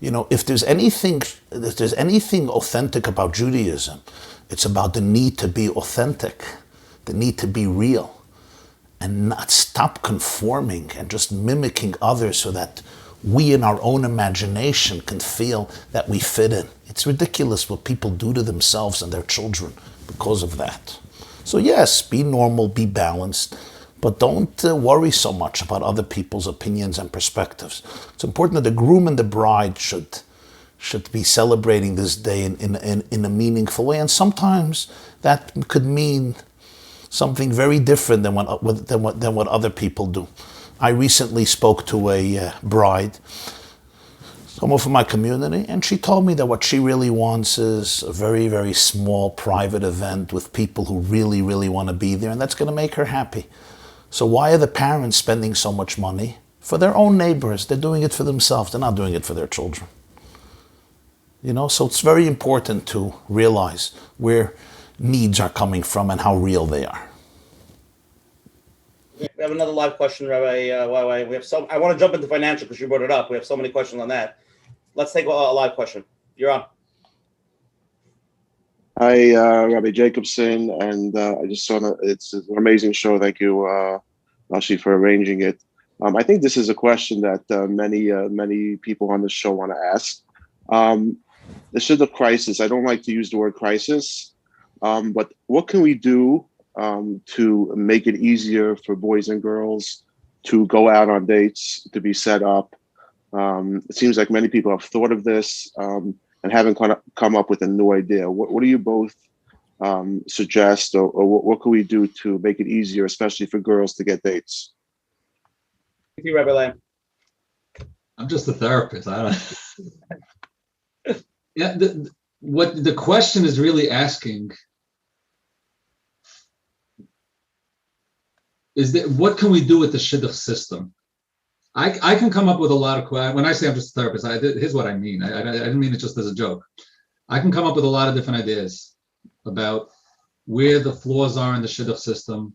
If there's anything authentic about Judaism, it's about the need to be authentic, the need to be real, and not stop conforming and just mimicking others so that we in our own imagination can feel that we fit in. It's ridiculous what people do to themselves and their children because of that. So yes, be normal, be balanced, but don't worry so much about other people's opinions and perspectives. It's important that the groom and the bride should be celebrating this day in a meaningful way, and sometimes that could mean something very different than what other people do. I recently spoke to a bride, someone from my community, and she told me that what she really wants is a very, very small private event with people who really, really want to be there, and that's going to make her happy. So why are the parents spending so much money? For their own neighbors. They're doing it for themselves. They're not doing it for their children. So it's very important to realize where needs are coming from and how real they are. We have another live question, Rabbi YY. I want to jump into financial because you brought it up. We have so many questions on that. Let's take a live question. You're on. Hi, Rabbi Jacobson, and I just saw it's an amazing show. Thank you, Rashi, for arranging it. I think this is a question that many people on the show want to ask. The shidduch crisis. I don't like to use the word crisis, but what can we do to make it easier for boys and girls to go out on dates, to be set up? It seems like many people have thought of this and haven't come up with a new idea. What do you both suggest, or what can we do to make it easier, especially for girls, to get dates? Thank you, Rabbi Lamm. I'm just a therapist. I don't. Yeah, what the question is really asking is that what can we do with the shidduch system? I can come up with a lot of questions. When I say I'm just a therapist, here's what I mean. I didn't mean it just as a joke. I can come up with a lot of different ideas about where the flaws are in the shidduch system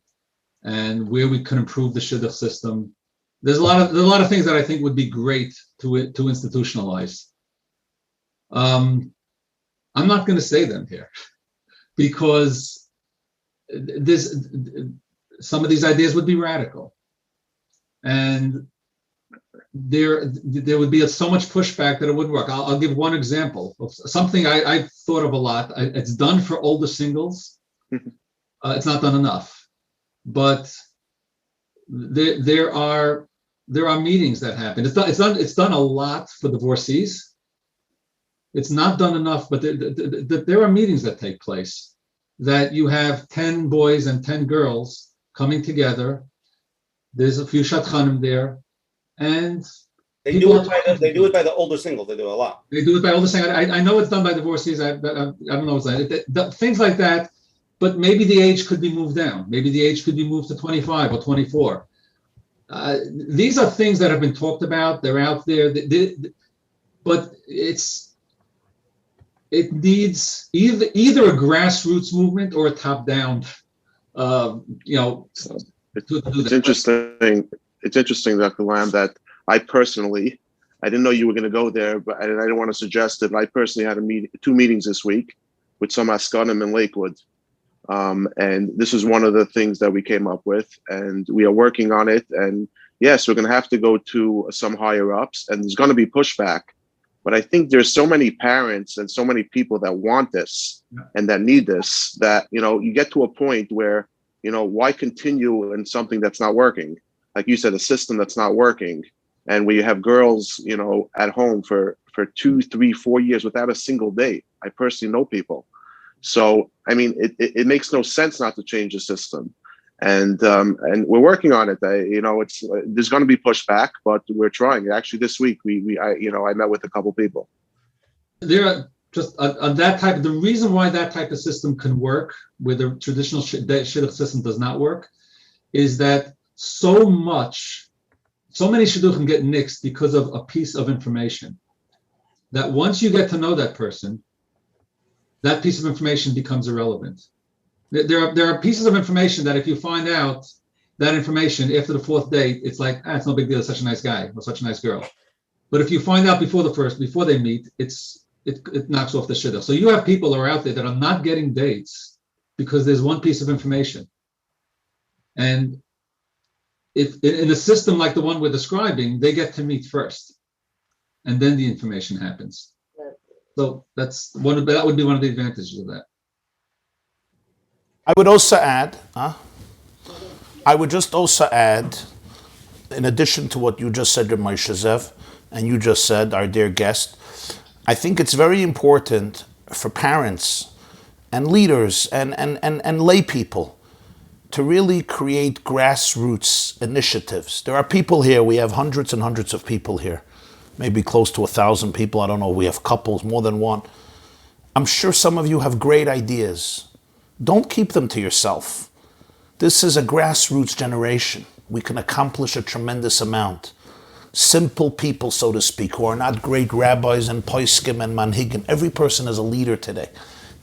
and where we could improve the shidduch system. There's a lot of things that I think would be great to institutionalize. I'm not going to say them here because some of these ideas would be radical, and there would be so much pushback that it wouldn't work. I'll give one example of something I've thought of a lot. It's done for older singles. It's not done enough, but there are meetings that happen. It's done a lot for divorcees. It's not done enough, but there are meetings that take place that you have 10 boys and 10 girls coming together. There's a few shadchanim there, and they do it by the older singles. They do it a lot. They do it by older singles. I know it's done by divorcees. I don't know what's that. Things like that, but maybe the age could be moved down. Maybe the age could be moved to 25 or 24. These are things that have been talked about. They're out there, but it needs either a grassroots movement or a top-down. It's interesting. It's interesting, Dr. Lamm, that I didn't know you were going to go there, but I didn't want to suggest it. But I personally had two meetings this week with some Askanim in Lakewood. And this is one of the things that we came up with, and we are working on it. And yes, we're going to have to go to some higher ups, and there's going to be pushback. But I think there's so many parents and so many people that want this and that need this, that, you get to a point where, why continue in something that's not working? Like you said, a system that's not working. And we have girls, at home for 2, 3, 4 years without a single date. I personally know people. So, I mean, it makes no sense not to change the system. And we're working on it. There's going to be pushback, but we're trying. Actually, this week I met with a couple people. There are just on that type. The reason why that type of system can work, where the traditional shidduch system does not work, is that so many shidduchim get nixed because of a piece of information. That once you get to know that person, that piece of information becomes irrelevant. There are pieces of information that if you find out that information after the fourth date, it's like, it's no big deal, it's such a nice guy or such a nice girl. But if you find out before they meet, it knocks off the shidduch. So you have people who are out there that are not getting dates because there's one piece of information. And if in a system like the one we're describing, they get to meet first, and then the information happens. So that would be one of the advantages of that. I would also add, in addition to what you just said, Moshe Zev, and you just said, our dear guest, I think it's very important for parents and leaders and lay people to really create grassroots initiatives. There are people here, we have hundreds and hundreds of people here, maybe close to 1,000 people, I don't know, we have couples, more than one. I'm sure some of you have great ideas. Don't keep them to yourself. This is a grassroots generation. We can accomplish a tremendous amount. Simple people, so to speak, who are not great rabbis and poskim and manhigim. Every person is a leader today.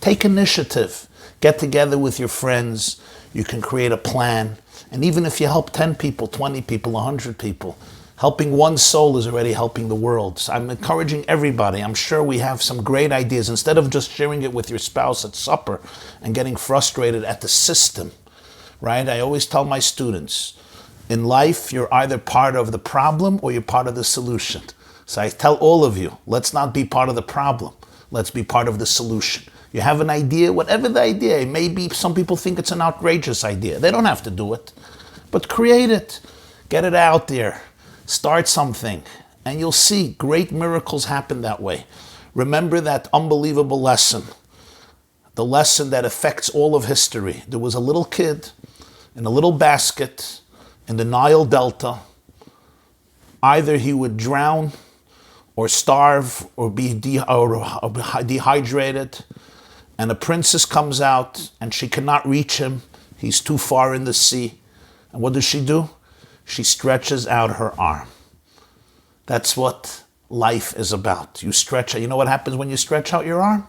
Take initiative. Get together with your friends. You can create a plan. And even if you help 10 people, 20 people, 100 people, helping one soul is already helping the world. So I'm encouraging everybody. I'm sure we have some great ideas. Instead of just sharing it with your spouse at supper and getting frustrated at the system, right? I always tell my students, in life, you're either part of the problem or you're part of the solution. So I tell all of you, let's not be part of the problem. Let's be part of the solution. You have an idea, whatever the idea, maybe some people think it's an outrageous idea. They don't have to do it, but create it. Get it out there. Start something, and you'll see great miracles happen that way. Remember that unbelievable lesson, the lesson that affects all of history. There was a little kid in a little basket in the Nile Delta. Either he would drown or starve or be dehydrated, and a princess comes out and she cannot reach him. He's too far in the sea. And what does she do? She stretches out her arm. That's what life is about. You stretch out. You know what happens when you stretch out your arm?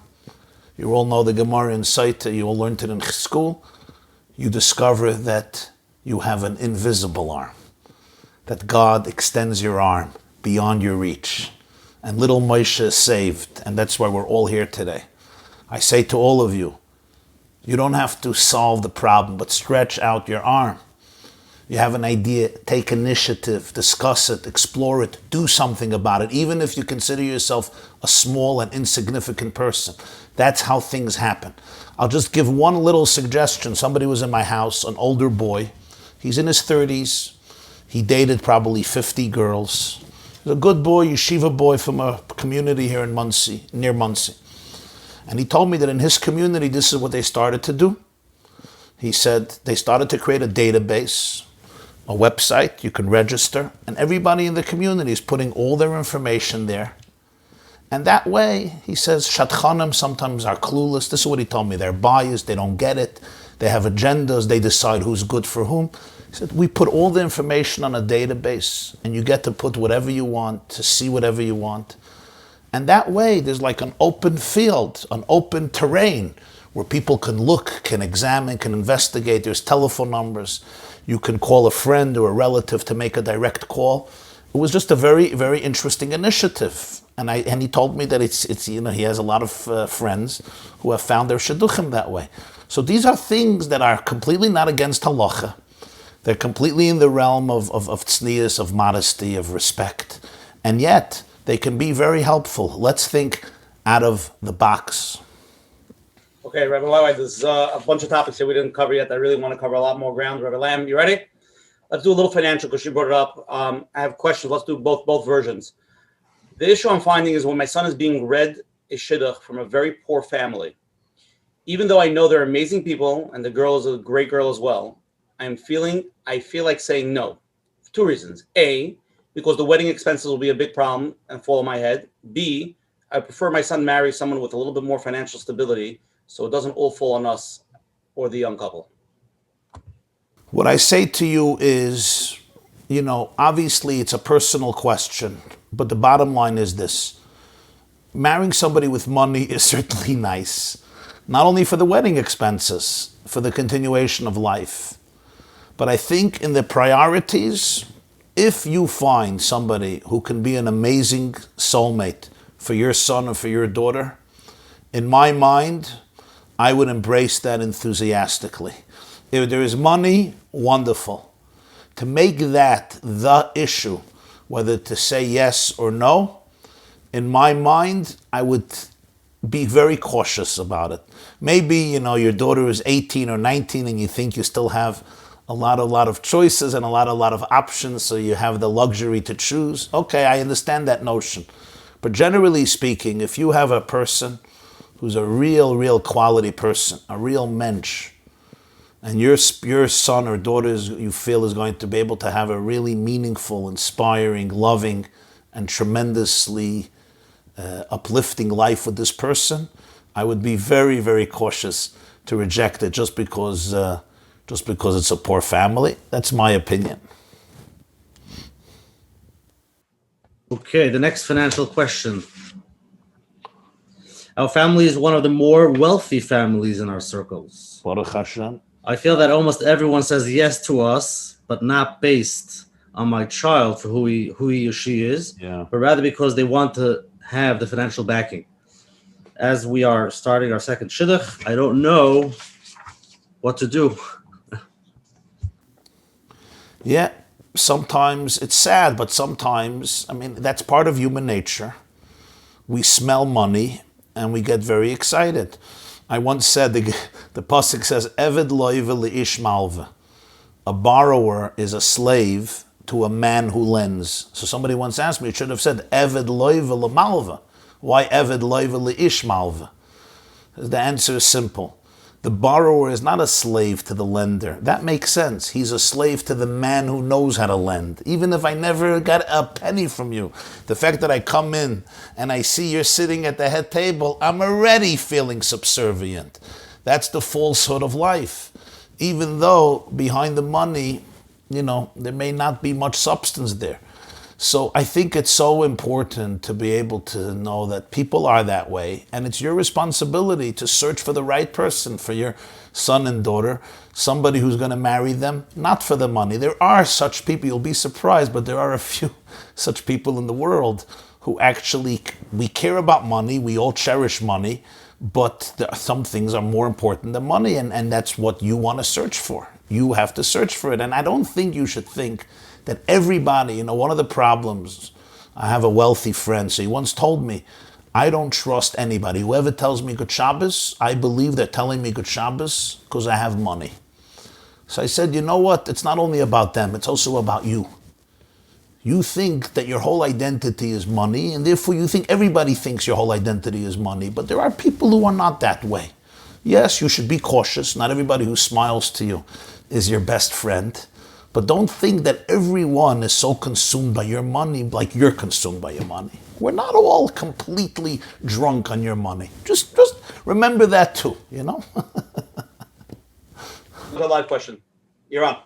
You all know the Gemara in Saita. You all learned it in school. You discover that you have an invisible arm. That God extends your arm beyond your reach. And little Moshe is saved. And that's why we're all here today. I say to all of you, you don't have to solve the problem, but stretch out your arm. You have an idea, take initiative, discuss it, explore it, do something about it, even if you consider yourself a small and insignificant person. That's how things happen. I'll just give one little suggestion. Somebody was in my house, an older boy. He's in his 30s. He dated probably 50 girls. He's a good boy, yeshiva boy from a community here in Muncie, near Muncie. And he told me that in his community, this is what they started to do. He said they started to create a database, a website, you can register, and everybody in the community is putting all their information there. And that way, he says, Shadchanim sometimes are clueless. This is what he told me. They're biased, they don't get it, they have agendas, they decide who's good for whom. He said, we put all the information on a database, and you get to put whatever you want, to see whatever you want. And that way, there's like an open field, an open terrain, where people can look, can examine, can investigate. There's telephone numbers. You can call a friend or a relative to make a direct call. It was just a very, very interesting initiative. And he told me that it's he has a lot of friends who have found their shidduchim that way. So these are things that are completely not against halacha. They're completely in the realm of tznius, of modesty, of respect. And yet, they can be very helpful. Let's think out of the box. Okay, Rabbi YY, there's a bunch of topics here we didn't cover yet. I really want to cover a lot more ground. Rabbi Lamm, you ready? Let's do a little financial because you brought it up. I have questions. Let's do both versions. The issue I'm finding is when my son is being read a shidduch from a very poor family, even though I know they're amazing people and the girl is a great girl as well, I feel like saying no. For two reasons. A, because the wedding expenses will be a big problem and fall on my head. B, I prefer my son marry someone with a little bit more financial stability so it doesn't all fall on us or the young couple. What I say to you is, obviously it's a personal question, but the bottom line is this. Marrying somebody with money is certainly nice, not only for the wedding expenses, for the continuation of life. But I think in the priorities, if you find somebody who can be an amazing soulmate for your son or for your daughter, in my mind, I would embrace that enthusiastically. If there is money, wonderful. To make that the issue, whether to say yes or no, in my mind, I would be very cautious about it. Maybe, your daughter is 18 or 19 and you think you still have a lot of choices and a lot of options, so you have the luxury to choose. Okay, I understand that notion. But generally speaking, if you have a person who's a real quality person, a real mensch, and your son or daughter you feel is going to be able to have a really meaningful, inspiring, loving, and tremendously uplifting life with this person, I would be very, very cautious to reject it just because it's a poor family. That's my opinion. Okay, the next financial question. Our family is one of the more wealthy families in our circles. Baruch Hashem. I feel that almost everyone says yes to us, but not based on my child for who he or she is, but rather because they want to have the financial backing. As we are starting our second shidduch, I don't know what to do. Yeah, sometimes it's sad, but sometimes, that's part of human nature. We smell money and we get very excited. I once said, the pasuk says, Eved loive li'ish malve. A borrower is a slave to a man who lends. So somebody once asked me, it should have said, Eved loive lemalve. Why Eved loive li'ish malve? The answer is simple. The borrower is not a slave to the lender. That makes sense. He's a slave to the man who knows how to lend. Even if I never got a penny from you, the fact that I come in and I see you're sitting at the head table, I'm already feeling subservient. That's the falsehood of life. Even though behind the money, there may not be much substance there. So I think it's so important to be able to know that people are that way, and it's your responsibility to search for the right person for your son and daughter, somebody who's going to marry them, not for the money. There are such people, you'll be surprised, but there are a few such people in the world who actually, we care about money, we all cherish money, but some things are more important than money, and that's what you want to search for. You have to search for it, and I don't think you should think that everybody, one of the problems, I have a wealthy friend, so he once told me, I don't trust anybody. Whoever tells me good Shabbos, I believe they're telling me good Shabbos because I have money. So I said, you know what? It's not only about them, it's also about you. You think that your whole identity is money, and therefore you think everybody thinks your whole identity is money, but there are people who are not that way. Yes, you should be cautious. Not everybody who smiles to you is your best friend. But don't think that everyone is so consumed by your money like you're consumed by your money. We're not all completely drunk on your money. Just remember that too, Good live question. You're on.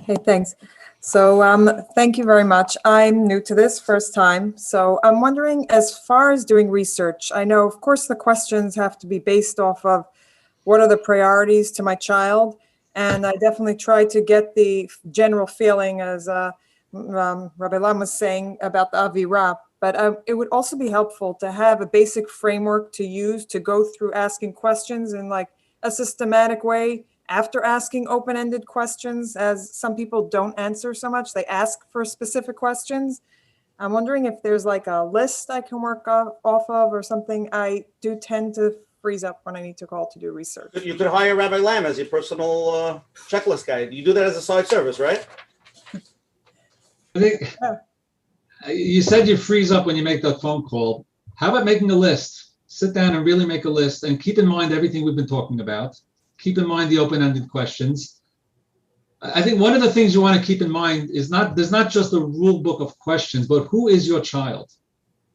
Hey, thanks. So thank you very much. I'm new to this, first time. So I'm wondering, as far as doing research, I know, of course, the questions have to be based off of what are the priorities to my child. And I definitely try to get the general feeling, as Rabbi Lamm was saying, about the Avirah. But it would also be helpful to have a basic framework to use to go through asking questions in like a systematic way after asking open-ended questions, as some people don't answer so much. They ask for specific questions. I'm wondering if there's like a list I can work off of or something. I do tend to freeze up when I need to call to do research. You could hire Rabbi Lamm as your personal checklist guy. You do that as a side service, right? I think you said you freeze up when you make that phone call. How about making a list? Sit down and really make a list and keep in mind everything we've been talking about. Keep in mind the open-ended questions. I think one of the things you want to keep in mind is there's not just a rule book of questions, but who is your child?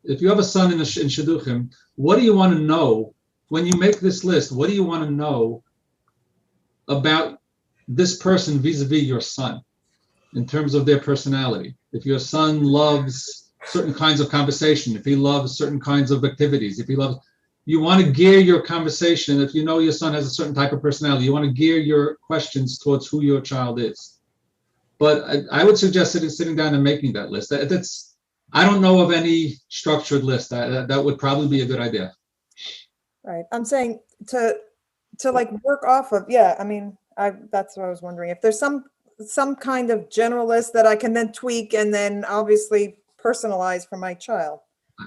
If you have a son in Shidduchim, what do you want to know? When you make this list, what do you want to know about this person vis-a-vis your son in terms of their personality? If your son loves certain kinds of conversation, if he loves certain kinds of activities, you want to gear your conversation. If you know your son has a certain type of personality, you want to gear your questions towards who your child is. But I would suggest sitting down and making that list. I don't know of any structured list. That would probably be a good idea. Right. I'm saying to like work off of, yeah, I mean, that's what I was wondering. If there's some kind of general list that I can then tweak and then obviously personalize for my child.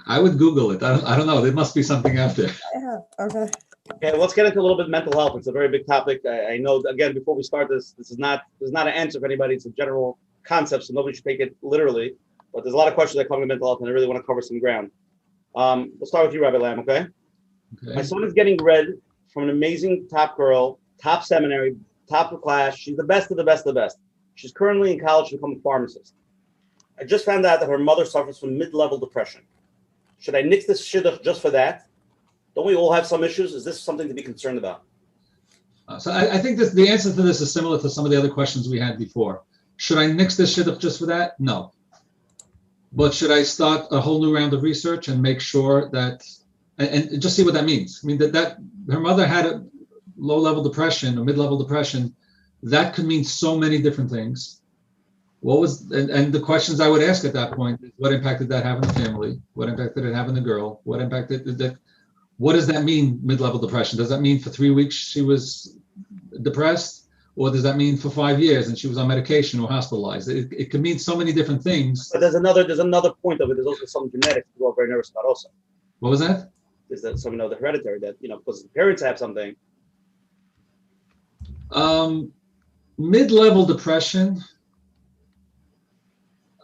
I would Google it. I don't know. There must be something out there. Yeah, okay. Okay, let's get into a little bit of mental health. It's a very big topic. I know, again, before we start this is not an answer for anybody. It's a general concept, so nobody should take it literally. But there's a lot of questions that come to mental health, and I really want to cover some ground. We'll start with you, Rabbi Lamm, okay? My son is getting read from an amazing top girl, top seminary, top of class. She's the best of the best of the best. She's currently in college to become a pharmacist. I just found out that her mother suffers from mid-level depression. Should I nix this shidduch just for that? Don't we all have some issues? Is this something to be concerned about? So I think the answer to this is similar to some of the other questions we had before. Should I nix this shidduch just for that? No. But should I start a whole new round of research and make sure that, and just see what that means? I mean, that her mother had a low-level depression or mid-level depression. That could mean so many different things. And the questions I would ask at that point is, what impact did that have on the family? What impact did it have on the girl? What does that mean, mid-level depression? Does that mean for 3 weeks she was depressed? Or does that mean for 5 years and she was on medication or hospitalized? It could mean so many different things. But there's another point of it. There's also some genetics we're all very nervous about also. What was that? Is that some of the hereditary that, because the parents have something. Mid-level depression,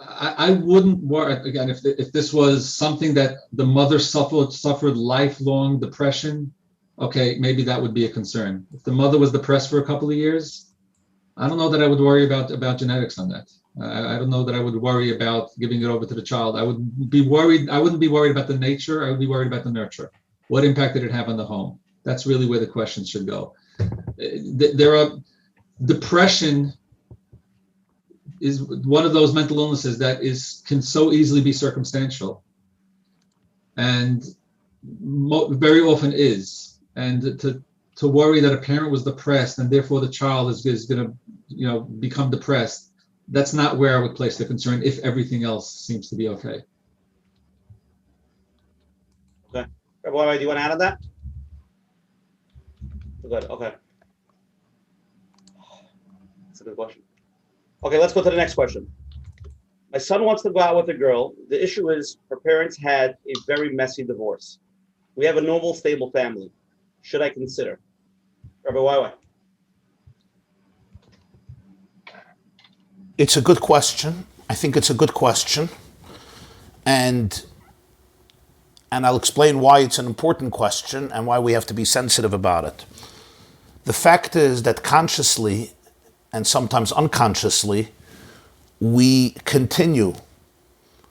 I wouldn't worry. Again, if this was something that the mother suffered lifelong depression, okay, maybe that would be a concern. If the mother was depressed for a couple of years, I don't know that I would worry about genetics on that. I don't know that I would worry about giving it over to the child. I wouldn't be worried about the nature. I would be worried about the nurture. What impact did it have on the home? That's really where the questions should go. Depression is one of those mental illnesses that can so easily be circumstantial, and very often is. And to worry that a parent was depressed and therefore the child is going to become depressed, that's not where I would place the concern if everything else seems to be okay. Okay, Rabbi YY, do you want to add on that? Good. Okay. That's a good question. Okay, let's go to the next question. My son wants to go out with a girl. The issue is her parents had a very messy divorce. We have a normal, stable family. Should I consider? Rabbi YY. It's a good question. I think it's a good question. And I'll explain why it's an important question and why we have to be sensitive about it. The fact is that consciously and sometimes unconsciously, we continue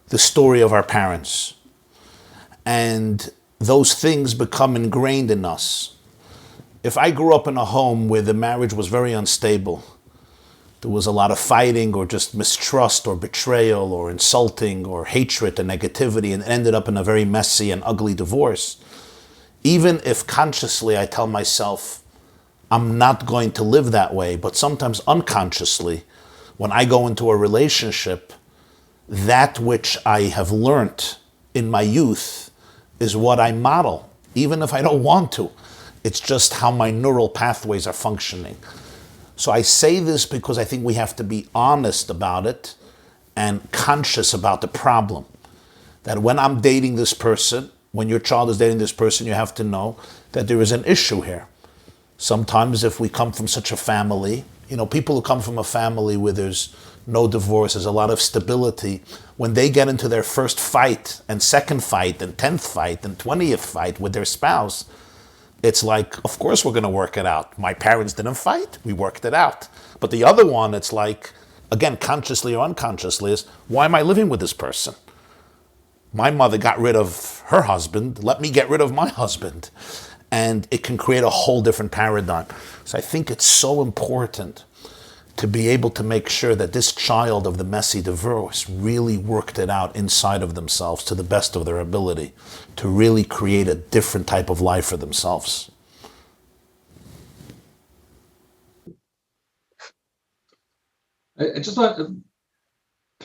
the story of our parents. And those things become ingrained in us. If I grew up in a home where the marriage was very unstable, there was a lot of fighting or just mistrust or betrayal or insulting or hatred and negativity, and it ended up in a very messy and ugly divorce, even if consciously I tell myself, I'm not going to live that way, but sometimes unconsciously, when I go into a relationship, that which I have learned in my youth is what I model, even if I don't want to. It's just how my neural pathways are functioning. So I say this because I think we have to be honest about it and conscious about the problem. That when I'm dating this person, when your child is dating this person, you have to know that there is an issue here. Sometimes if we come from such a family, people who come from a family where there's no divorce, there's a lot of stability, when they get into their first fight and second fight and 10th fight and 20th fight with their spouse, it's like, of course we're going to work it out. My parents didn't fight, we worked it out. But the other one, it's like, again, consciously or unconsciously, is, why am I living with this person? My mother got rid of her husband, let me get rid of my husband. And it can create a whole different paradigm. So I think it's so important to be able to make sure that this child of the messy divorce really worked it out inside of themselves to the best of their ability to really create a different type of life for themselves. I just thought,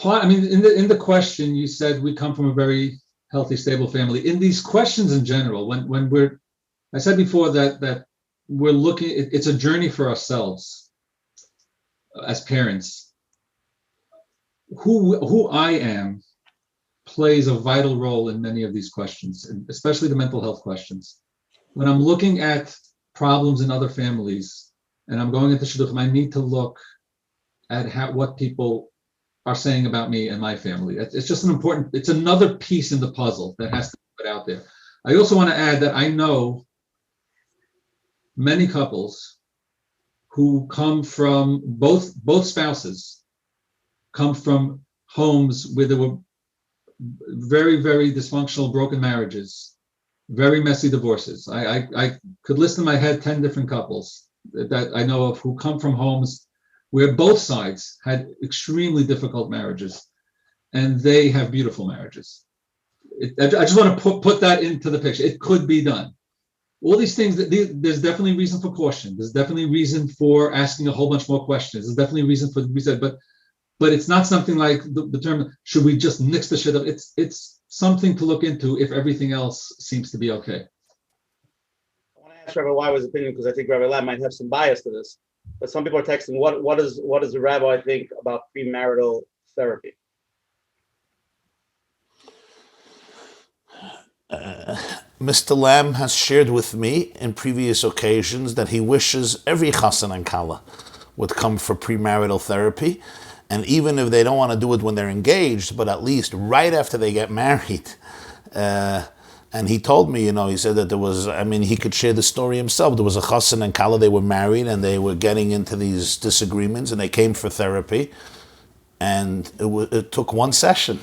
I mean, in the question, you said we come from a very healthy, stable family. In these questions in general, when I said before that we're looking, it's a journey for ourselves as parents. Who I am plays a vital role in many of these questions, especially the mental health questions. When I'm looking at problems in other families and I'm going into shidduchim, I need to look at what people are saying about me and my family. It's just it's another piece in the puzzle that has to be put out there. I also want to add that I know many couples who come from both spouses come from homes where there were very, very dysfunctional, broken marriages, very messy divorces. I could list in my head 10 different couples that I know of who come from homes where both sides had extremely difficult marriages, and they have beautiful marriages. I just want to put that into the picture. It could be done. All these things, there's definitely reason for caution. There's definitely reason for asking a whole bunch more questions. There's definitely reason for we said, but it's not something like the term, should we just nix the shit up? It's something to look into if everything else seems to be okay. I want to ask Rabbi YY's opinion because I think Rabbi Lamm might have some bias to this. But some people are texting, what does the rabbi think about premarital therapy? Mr. Lamm has shared with me in previous occasions that he wishes every chassan and kala would come for premarital therapy. And even if they don't want to do it when they're engaged, but at least right after they get married. And he told me, he said that there was, he could share the story himself. There was a chassan and kala, they were married and they were getting into these disagreements and they came for therapy. And it took one session.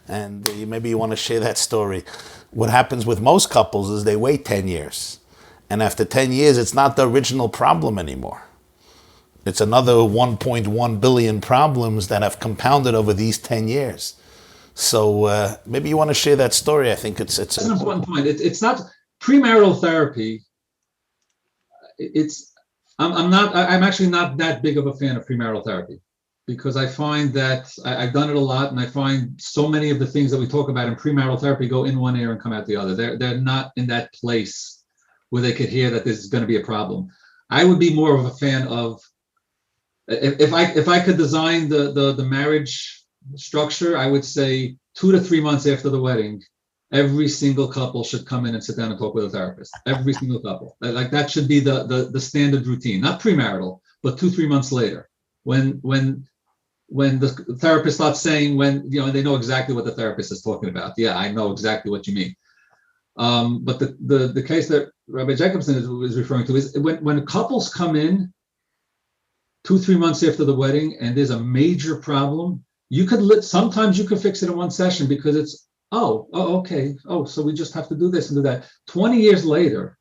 And maybe you want to share that story. What happens with most couples is they wait 10 years. And after 10 years, it's not the original problem anymore. It's another 1.1 billion problems that have compounded over these 10 years. So maybe you want to share that story. I think it's an important point. It's not premarital therapy. I'm actually not that big of a fan of premarital therapy because I find that I've done it a lot, and I find so many of the things that we talk about in premarital therapy go in one ear and come out the other. They're not in that place where they could hear that this is going to be a problem. I would be more of a fan of if I could design the marriage structure, I would say 2 to 3 months after the wedding, every single couple should come in and sit down and talk with a therapist. Every single couple. Like that should be the standard routine, not premarital, but 2-3 months later, when the therapist starts saying, they know exactly what the therapist is talking about. Yeah, I know exactly what you mean. But the case that Rabbi Jacobson is referring to is when couples come in 2-3 months after the wedding and there's a major problem, sometimes you could fix it in one session because it's okay. So we just have to do this and do that. 20 years later,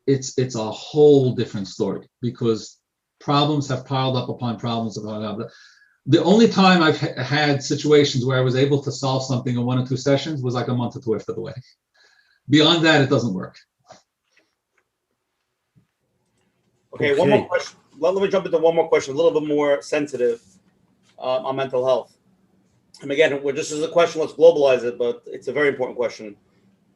it's a whole different story because problems have piled up upon problems. The only time I've had situations where I was able to solve something in 1 or 2 sessions was like a month or 2 after the wedding. Beyond that, it doesn't work. Okay, one more question. Let me jump into one more question, a little bit more sensitive on mental health. And again, just as a question, let's globalize it, but it's a very important question.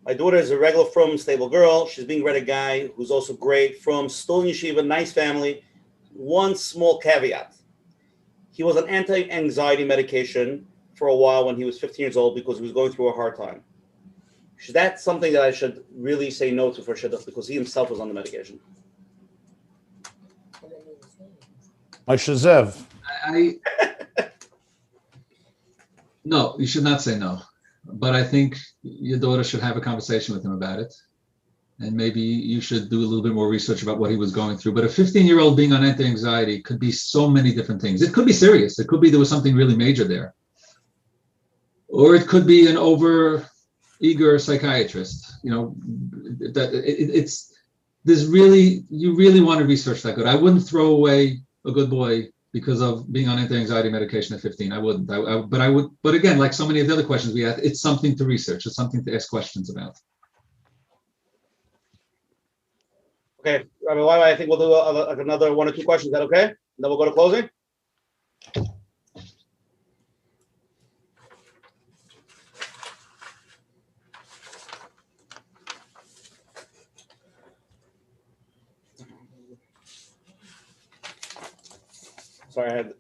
My daughter is a regular from stable girl. She's being read a guy who's also great from still in yeshiva, nice family. One small caveat. He was on anti-anxiety medication for a while when he was 15 years old because he was going through a hard time. Is that something that I should really say no to for shidduch because he himself was on the medication? Moshe Zev. No, you should not say no. But I think your daughter should have a conversation with him about it. And maybe you should do a little bit more research about what he was going through. But a 15-year-old being on anti-anxiety could be so many different things. It could be serious. It could be there was something really major there. Or it could be an over-eager psychiatrist. You really want to research that good. I wouldn't throw away a good boy because of being on anti-anxiety medication at 15. I wouldn't. But I would. But again, like so many of the other questions we had, it's something to research. It's something to ask questions about. Okay, Rabbi YY, I think we'll do another 1 or 2 questions. Is that okay? And then we'll go to closing. Sorry, I had.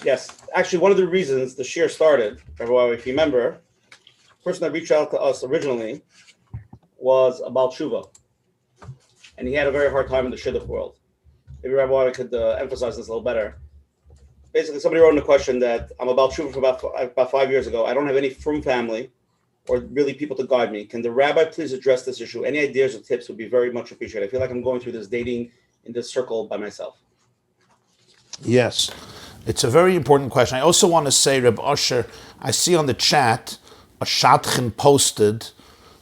Yes, actually, one of the reasons the shir started, Rabbi YY, if you remember, the person that reached out to us originally was about Tshuva. And he had a very hard time in the shidduch world. Maybe Rabbi YY could emphasize this a little better. Basically, somebody wrote in a question that I'm about Tshuva for about 5 years ago. I don't have any frum family or really people to guide me. Can the rabbi please address this issue? Any ideas or tips would be very much appreciated. I feel like I'm going through this dating in this circle by myself. Yes, it's a very important question. I also want to say, Reb Usher, I see on the chat a shadchan posted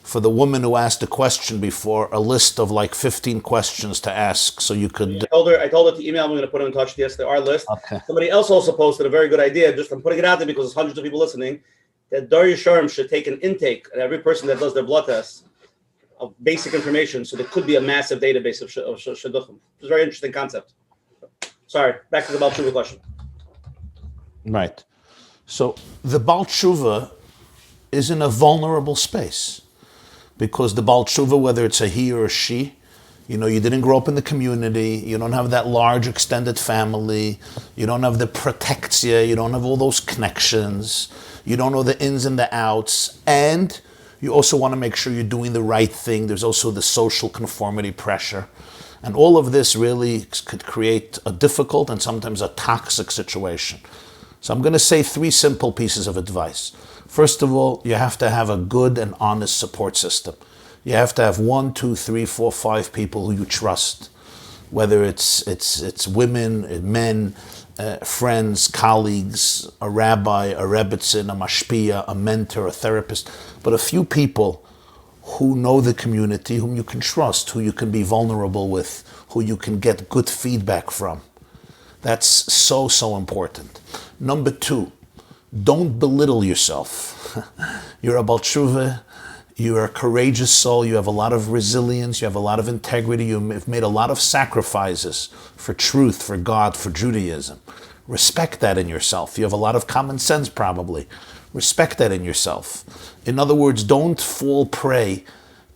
for the woman who asked a question before, a list of like 15 questions to ask, so you could... I told her to email. I'm going to put her in touch. Yes, there are lists. Okay. Somebody else also posted a very good idea. Just I'm putting it out there because there's hundreds of people listening. That Dar Yisharim should take an intake at every person that does their blood tests of basic information. So there could be a massive database of shidduchim. It's a very interesting concept. Sorry, back to the Baal Tshuva question. Right. So the Baal Tshuva is in a vulnerable space because the Baal Tshuva, whether it's a he or a she, you know, you didn't grow up in the community, you don't have that large extended family, you don't have the protectia, you don't have all those connections, you don't know the ins and the outs, and you also want to make sure you're doing the right thing. There's also the social conformity pressure. And all of this really could create a difficult and sometimes a toxic situation. So I'm going to say 3 simple pieces of advice. First of all, you have to have a good and honest support system. You have to have 1, 2, 3, 4, 5 people who you trust, whether it's women, men, friends, colleagues, a rabbi, a rebbitzin, a mashpia, a mentor, a therapist, but a few people who know the community, whom you can trust, who you can be vulnerable with, who you can get good feedback from. That's so, so important. Number 2, don't belittle yourself. You're a Baal Tshuva, you're a courageous soul, you have a lot of resilience, you have a lot of integrity, you've made a lot of sacrifices for truth, for God, for Judaism. Respect that in yourself. You have a lot of common sense probably. Respect that in yourself. In other words, don't fall prey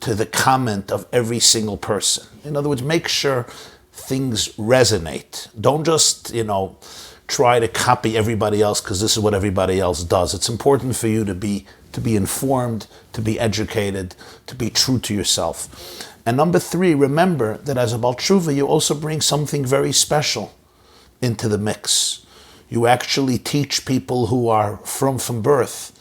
to the comment of every single person. In other words, make sure things resonate. Don't just, try to copy everybody else because this is what everybody else does. It's important for you to be informed, to be educated, to be true to yourself. And number 3, remember that as a Baal Tshuva, you also bring something very special into the mix. You actually teach people who are from birth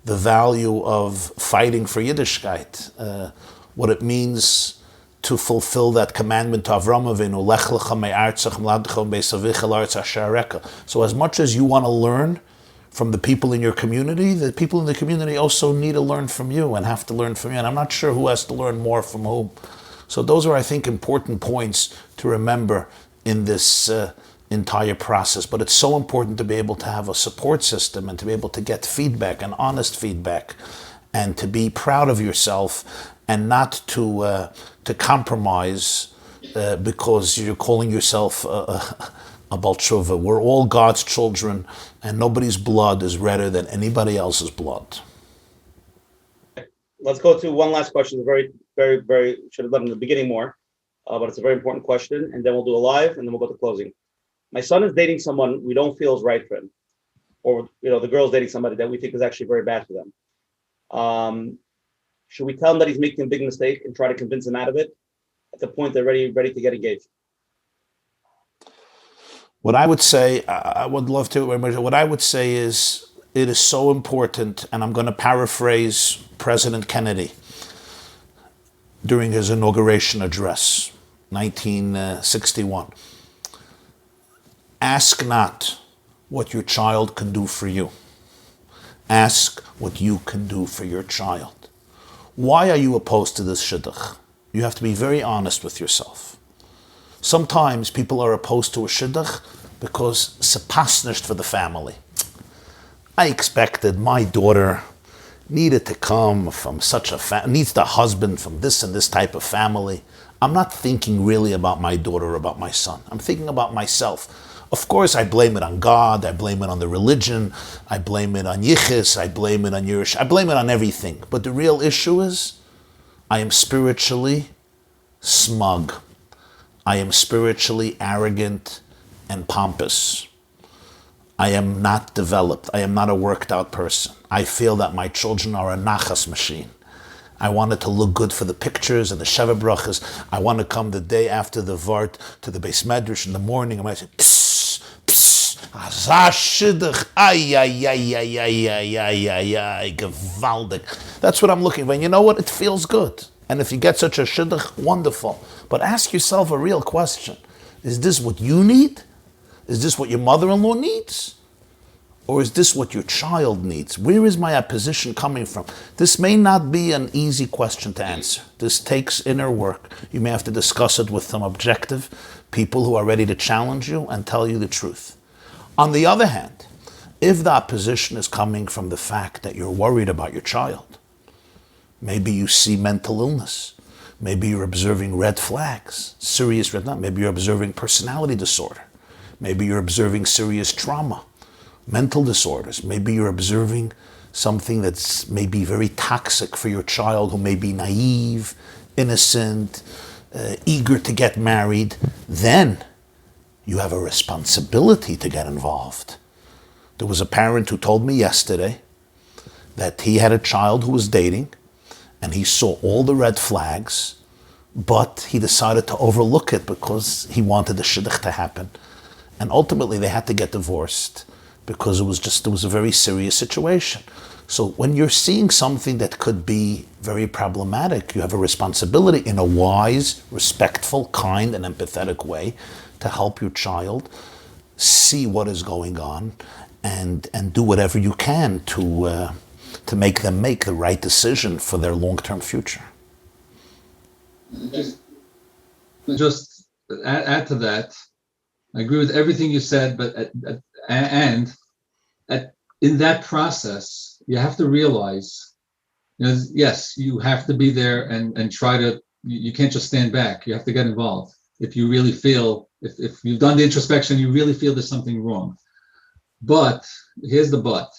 the value of fighting for Yiddishkeit, what it means to fulfill that commandment to Avram Avinu, Lech lecha me'artzach m'ladcha be'savicha la'aretz asher areka. So as much as you want to learn from the people in your community, the people in the community also need to learn from you and have to learn from you. And I'm not sure who has to learn more from whom. So those are, I think, important points to remember in this entire process. But it's so important to be able to have a support system and to be able to get feedback and honest feedback and to be proud of yourself and not to compromise because you're calling yourself a Baal Tshuva. We're all God's children, and nobody's blood is redder than anybody else's blood. Let's go to one last question. Very, very, very, should have done in the beginning more, but it's a very important question, and then we'll do a live, and then we'll go to closing. My son is dating someone we don't feel is right for him, or the girl's dating somebody that we think is actually very bad for them. Should we tell him that he's making a big mistake and try to convince him out of it at the point they're ready to get engaged? What I would say, I would love to, what I would say is, it is so important, and I'm going to paraphrase President Kennedy during his inauguration address, 1961. Ask not what your child can do for you. Ask what you can do for your child. Why are you opposed to this shidduch? You have to be very honest with yourself. Sometimes people are opposed to a shidduch because it's pasnished for the family. I expected my daughter needed to come from such a needs the husband from this and this type of family. I'm not thinking really about my daughter or about my son. I'm thinking about myself. Of course, I blame it on God, I blame it on the religion, I blame it on Yichus, I blame it on Yerush, I blame it on everything. But the real issue is, I am spiritually smug. I am spiritually arrogant and pompous. I am not developed. I am not a worked out person. I feel that my children are a nachas machine. I want it to look good for the pictures and the Sheva brachas. I want to come the day after the Vart to the Beis Medrash in the morning and I say, psst, psst, azashidach, ay, ay, ay, ay, ay, ay, ay, ay, ay, gewaldig. That's what I'm looking for. And you know what? It feels good. And if you get such a shidduch, wonderful. But ask yourself a real question. Is this what you need? Is this what your mother-in-law needs? Or is this what your child needs? Where is my opposition coming from? This may not be an easy question to answer. This takes inner work. You may have to discuss it with some objective people who are ready to challenge you and tell you the truth. On the other hand, if the opposition is coming from the fact that you're worried about your child, maybe you see mental illness, maybe you're observing red flags, serious red flags, maybe you're observing personality disorder, maybe you're observing serious trauma, mental disorders, maybe you're observing something that's maybe very toxic for your child who may be naive, innocent, eager to get married, then you have a responsibility to get involved. There was a parent who told me yesterday that he had a child who was dating and he saw all the red flags, but he decided to overlook it because he wanted the shidduch to happen. And ultimately they had to get divorced because it was a very serious situation. So when you're seeing something that could be very problematic, you have a responsibility in a wise, respectful, kind, and empathetic way to help your child see what is going on and do whatever you can to make them make the right decision for their long-term future. Just add to that. I agree with everything you said, but in that process, you have to realize, yes, you have to be there and try to. You can't just stand back. You have to get involved. If you really feel, if you've done the introspection, you really feel there's something wrong. But here's the but.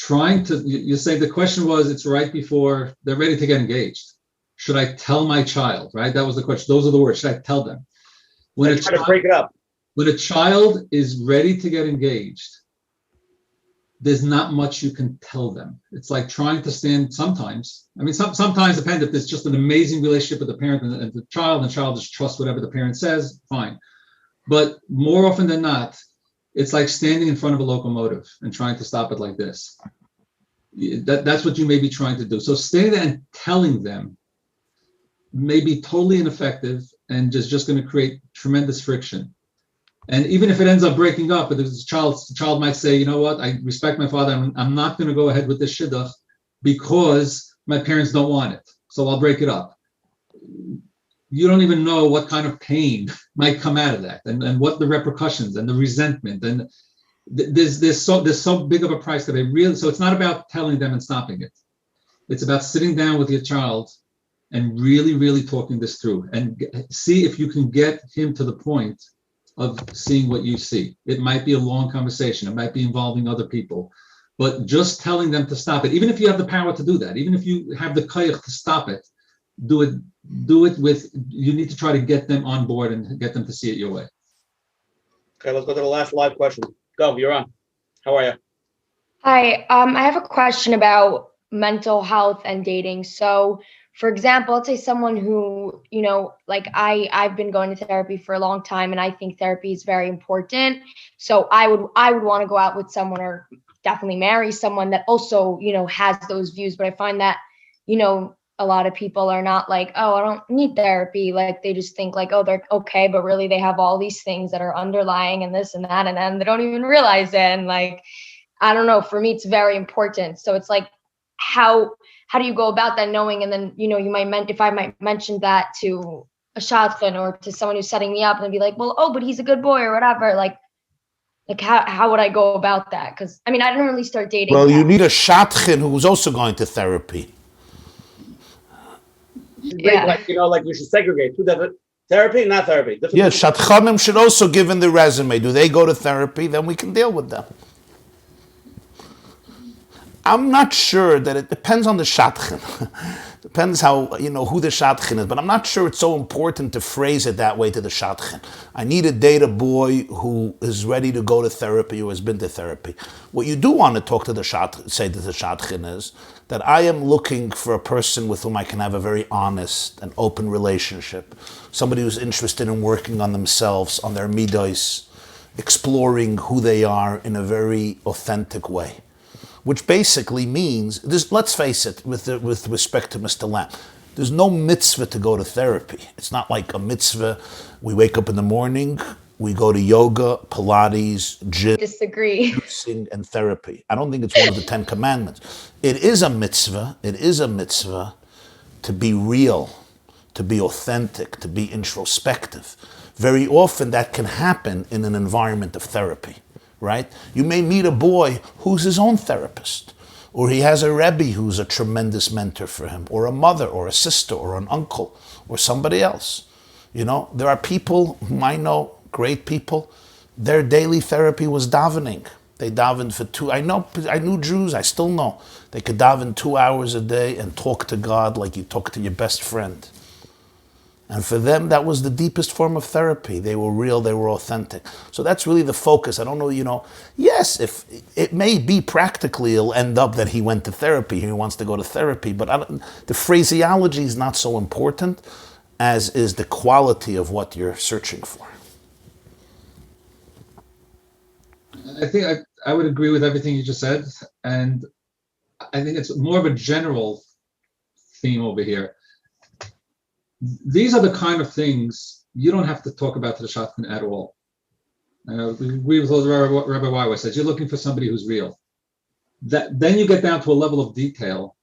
You say the question was, it's right before they're ready to get engaged. Should I tell my child, right? That was the question. Those are the words. Should I tell them? Try to break it up. When a child is ready to get engaged, there's not much you can tell them. It's like trying to stand sometimes. I mean, sometimes depends if there's just an amazing relationship with the parent and the child just trusts whatever the parent says, fine. But more often than not, it's like standing in front of a locomotive and trying to stop it like this. That's what you may be trying to do. So standing there and telling them may be totally ineffective and just going to create tremendous friction. And even if it ends up breaking up, but the child might say, you know what, I respect my father. I'm not going to go ahead with this shidduch because my parents don't want it. So I'll break it up. You don't even know what kind of pain might come out of that, and what the repercussions and the resentment, and there's so big of a price to pay. Really, so it's not about telling them and stopping it. It's about sitting down with your child and really, really talking this through, and see if you can get him to the point of seeing what you see. It might be a long conversation. It might be involving other people, but just telling them to stop it, even if you have the power to do that, even if you have the koyach to stop it, do it with, you need to try to get them on board and get them to see it your way. Okay, let's go to the last live question. Go, you're on. How are you? Hi, I have a question about mental health and dating. So, for example, let's say someone who, like I've been going to therapy for a long time, and I think therapy is very important. So I would want to go out with someone, or definitely marry someone that also, has those views. But I find that, a lot of people are not like, oh, I don't need therapy. Like they just think like, oh, they're okay. But really they have all these things that are underlying and this and that. And then they don't even realize it. And like, I don't know, for me, it's very important. So it's like, how do you go about that knowing? And then, if I might mention that to a shadchan or to someone who's setting me up and be like, well, oh, but he's a good boy or whatever. Like how would I go about that? Because I didn't really start dating. Well, you need a shadchan who's also going to therapy. Yeah. Like, like you should segregate two different therapy, not therapy. Yeah, Shatchanim should also give in the resume. Do they go to therapy? Then we can deal with them. I'm not sure that it depends on the Shatchin. Depends how, who the Shatchin is, but I'm not sure it's so important to phrase it that way to the Shatchin. I need to date a boy who is ready to go to therapy or has been to therapy. What you do want to talk to say to the Shatchin is that I am looking for a person with whom I can have a very honest and open relationship. Somebody who's interested in working on themselves, on their midos, exploring who they are in a very authentic way. Which basically means, let's face it, with respect to Mr. Lamm, there's no mitzvah to go to therapy. It's not like a mitzvah. We wake up in the morning, we go to yoga, Pilates, gym, Disagree. and therapy. I don't think it's one of the 10 commandments. It is a mitzvah to be real, to be authentic, to be introspective. Very often that can happen in an environment of therapy. Right? You may meet a boy who's his own therapist, or he has a Rebbe who's a tremendous mentor for him, or a mother, or a sister, or an uncle, or somebody else. There are people whom I know, great people, their daily therapy was davening. They davened for I knew Jews, I still know. They could daven 2 hours a day and talk to God like you talk to your best friend. And for them, that was the deepest form of therapy. They were real, they were authentic. So that's really the focus. I don't know, yes, if it may be practically, it'll end up that he went to therapy, he wants to go to therapy, but the phraseology is not so important as is the quality of what you're searching for. I think I would agree with everything you just said. And I think it's more of a general theme over here. These are the kind of things you don't have to talk about to the shotgun at all. We agree with what Rabbi YY says. You're looking for somebody who's real. Then you get down to a level of detail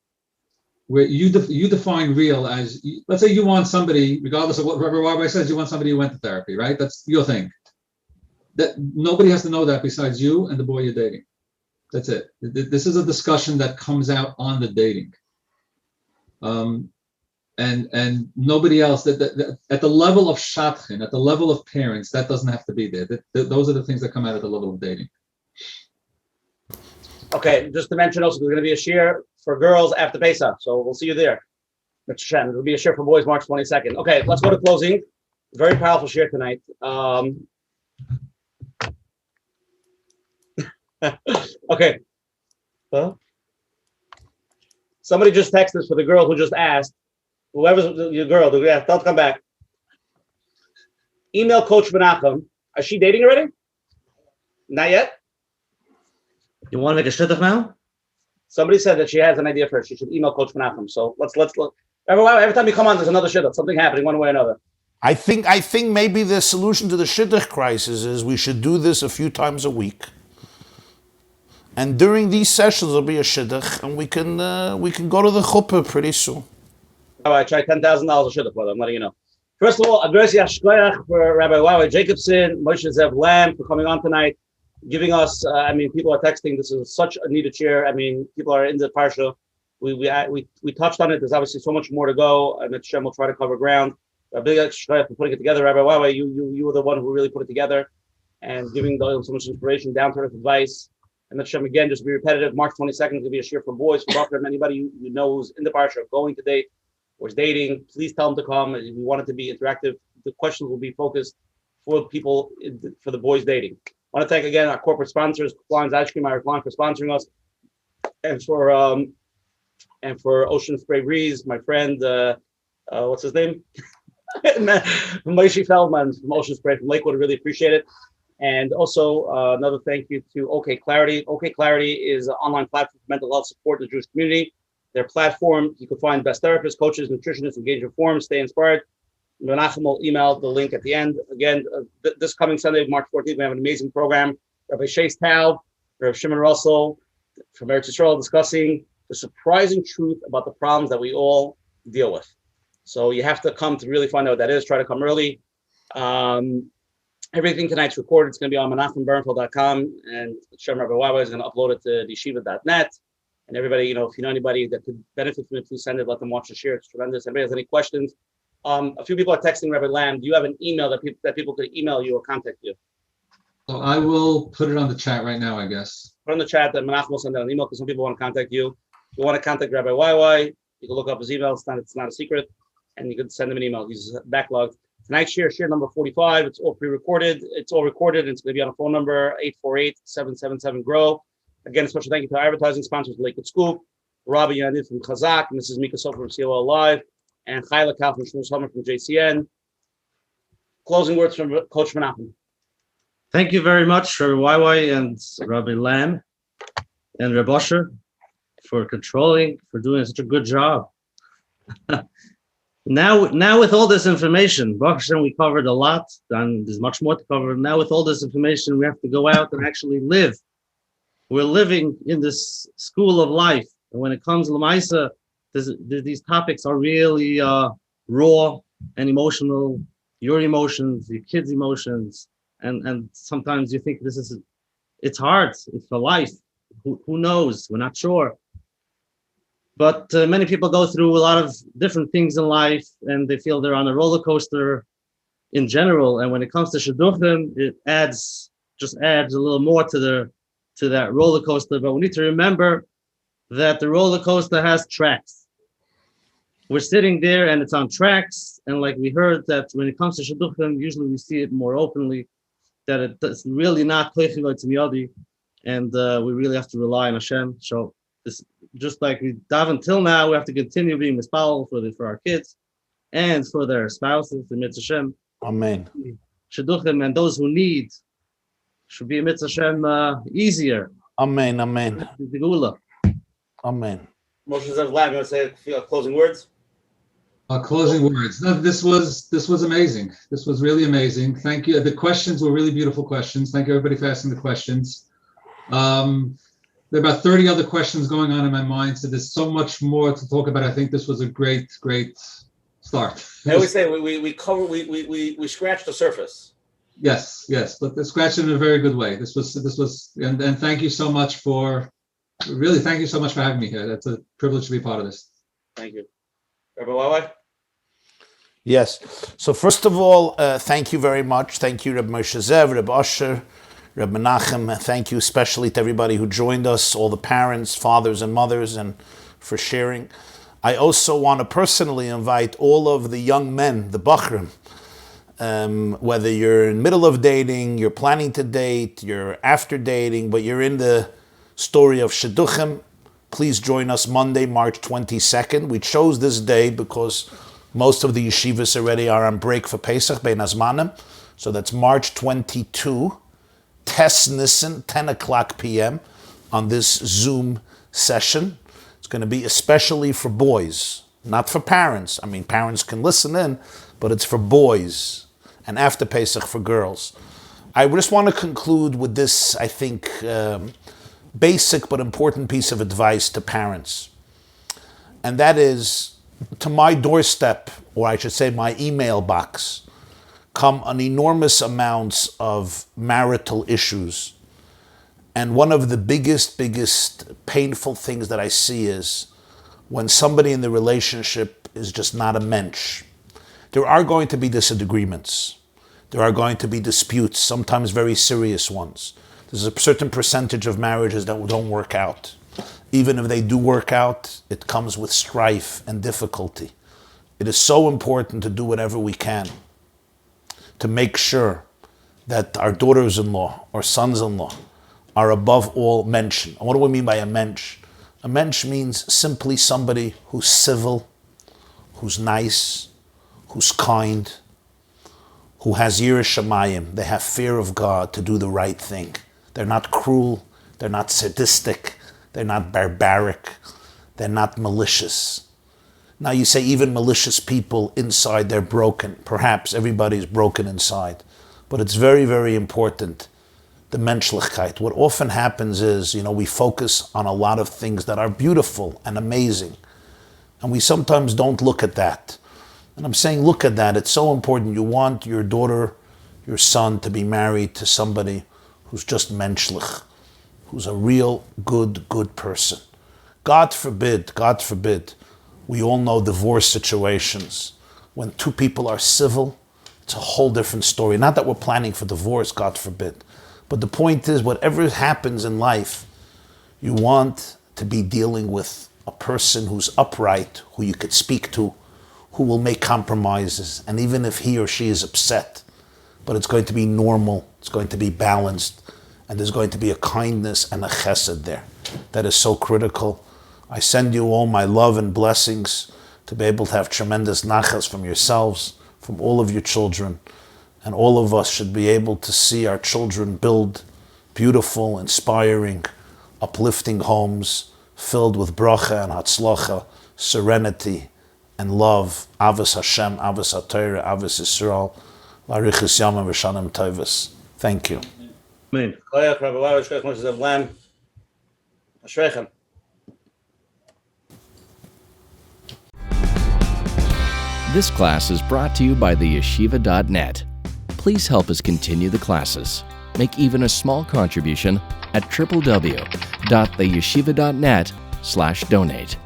where you define real as, let's say you want somebody, regardless of what Rabbi YY says, you want somebody who went to therapy, right? That's your thing. That nobody has to know that besides you and the boy you're dating. That's it. This is a discussion that comes out on the dating. And nobody else, at the level of shatchin, at the level of parents, that doesn't have to be there. Those are the things that come out at the level of dating. Okay, just to mention also, there's going to be a shir for girls after Pesach, so we'll see you there. There'll be a shir for boys March 22nd. Okay, let's go to closing. Very powerful shir tonight. Okay. Huh? Somebody just texted us for the girl who just asked. Whoever's your girl, don't come back. Email Coach Menachem. Is she dating already? Not yet? You want to make a shidduch now? Somebody said that she has an idea for it. She should email Coach Menachem. So let's look. Every time you come on, there's another shidduch. Something happening one way or another. I think maybe the solution to the shidduch crisis is we should do this a few times a week. And during these sessions, there'll be a shidduch, and we can go to the chuppah pretty soon. Oh, I tried $10,000 a shidduch, brother. I'm letting you know. First of all, Agres Yashkoyach for Rabbi YY Jacobson, Moshe Zev Lamm for coming on tonight, giving us. People are texting. This is such a needed share. People are in the parsha. We touched on it. There's obviously so much more to go, and Hashem will try to cover ground. Rabbi Yashkoyach for putting it together. Rabbi YY, you were the one who really put it together, and giving so much inspiration, down to earth advice. And Hashem again, just be repetitive. March 22nd is going to be a shir for boys, for Bachram. Anybody you know who's in the parsha, going to date, or is dating, please tell them to come. We want it to be interactive. The questions will be focused for people, for the boys dating. I want to thank again our corporate sponsors, Klein's Ice Cream, our client, for sponsoring us, and for Ocean Spray Breeze, my friend, what's his name? Moshe Feldman from Ocean Spray from Lakewood. Really appreciate it. And also another thank you to OK Clarity. OK Clarity is an online platform for mental health support in the Jewish community. Their platform, you can find best therapists, coaches, nutritionists, engage in forums, stay inspired. Menachem will email the link at the end. Again, this coming Sunday, March 14th, we have an amazing program. Rabbi Shais Tau, Rabbi Shimon Russell from Eretz Yisrael discussing the surprising truth about the problems that we all deal with. So you have to come to really find out what that is. Try to come early. Everything tonight's recorded. It's going to be on menachemberenfeld.com, and Shem Rabbi YY is going to upload it to yeshiva.net. And everybody, if you know anybody that could benefit from it, please send it. Let them watch the share. It's tremendous. Anybody has any questions? A few people are texting Rabbi Lamm. Do you have an email that people could email you or contact you? So I will put it on the chat right now, I guess. Put on the chat that Menachem will send out an email because some people want to contact you. If you want to contact Rabbi YY, you can look up his email. It's not a secret. And you can send him an email. He's backlogged. Tonight's share number 45. It's all pre-recorded. It's all recorded. And it's going to be on a phone number, 848-777-GROW. Again, a special thank you to our advertising sponsors, Lakewood Scoop, Rabbi YY from Chazak, Mrs. Mika Sofer from COL Live, and Chayla Kal from Shmuel Sommer from JCN. Closing words from Coach Menachem. Thank you very much, Rabbi YY and Rabbi Lamm and Rabbi Usher for doing such a good job. Now with all this information, Baruch Hashem, we covered a lot, and there's much more to cover. Now with all this information, we have to go out and actually live. We're living in this school of life. And when it comes to Lamaisa, these topics are really raw and emotional. Your emotions, your kids' emotions, and sometimes you think it's hard. It's for life. Who knows? We're not sure. But many people go through a lot of different things in life, and they feel they're on a roller coaster in general. And when it comes to shidduchim, it adds a little more to that roller coaster. But we need to remember that the roller coaster has tracks. We're sitting there and it's on tracks. And like we heard that when it comes to shidduchim, usually we see it more openly, that it's really not koichivot miyadi, and we really have to rely on Hashem. So this, just like we daven until now, we have to continue being mispal for our kids and for their spouses, the mitzvah Hashem. Amen. Shidduchim and those who need should be a mitzvah Hashem easier. Amen. Amen. The Gula. Amen. Moshe Zev Lamm, you want to say a few closing words? Closing words. No, this was amazing. This was really amazing. Thank you. The questions were really beautiful questions. Thank you, everybody, for asking the questions. There are about 30 other questions going on in my mind, so there's so much more to talk about. I think this was a great start. I always say we scratched the surface. Yes, but they scratched it in a very good way. This was, and thank you so much for having me here. That's a privilege to be part of this. Thank you. Rabbi YY? Yes. So first of all, thank you very much. Thank you, Rabbi Moshe Zev, Rabbi Usher, Rabbi Menachem. Thank you especially to everybody who joined us, all the parents, fathers and mothers, and for sharing. I also want to personally invite all of the young men, the Bachrim, whether you're in the middle of dating, you're planning to date, you're after dating, but you're in the story of Shidduchim, please join us Monday, March 22nd. We chose this day because most of the yeshivas already are on break for Pesach, Bein Hazmanim. So that's March 22, Tes Nissen, 10 o'clock p.m. on this Zoom session. It's going to be especially for boys, not for parents. I mean, parents can listen in, but it's for boys, and after Pesach for girls. I just want to conclude with this, I think, basic but important piece of advice to parents. And that is, to my doorstep, or I should say my email box, come an enormous amounts of marital issues. And one of the biggest painful things that I see is when somebody in the relationship is just not a mensch. There are going to be disagreements. There are going to be disputes, sometimes very serious ones. There's a certain percentage of marriages that don't work out. Even if they do work out, it comes with strife and difficulty. It is so important to do whatever we can to make sure that our daughters-in-law or sons-in-law are above all mensch. And what do we mean by a mensch? A mensch means simply somebody who's civil, who's nice, who's kind, who has yiras shamayim. They have fear of God to do the right thing. They're not cruel, they're not sadistic, they're not barbaric, they're not malicious. Now you say even malicious people inside, they're broken. Perhaps everybody's broken inside. But it's very, very important, the menschlichkeit. What often happens is, we focus on a lot of things that are beautiful and amazing. And we sometimes don't look at that. And I'm saying look at that. It's so important. You want your daughter, your son to be married to somebody who's just menschlich, who's a real good person. God forbid, we all know divorce situations. When two people are civil, it's a whole different story. Not that we're planning for divorce, God forbid. But the point is, whatever happens in life, you want to be dealing with a person who's upright, who you could speak to, who will make compromises. And even if he or she is upset, but it's going to be normal, it's going to be balanced, and there's going to be a kindness and a chesed there. That is so critical. I send you all my love and blessings to be able to have tremendous nachas from yourselves, from all of your children, and all of us should be able to see our children build beautiful, inspiring, uplifting homes filled with bracha and hatzlacha, serenity and love, avos Hashem, avos HaTorah, avos Yisrael, larichus yamim v'shanim tovos. Thank you. Amen. Rabbi YY Jacobson, Moshe Zev Lamm. Ashreichem. This class is brought to you by theyeshiva.net. Please help us continue the classes. Make even a small contribution at www.theyeshiva.net/donate.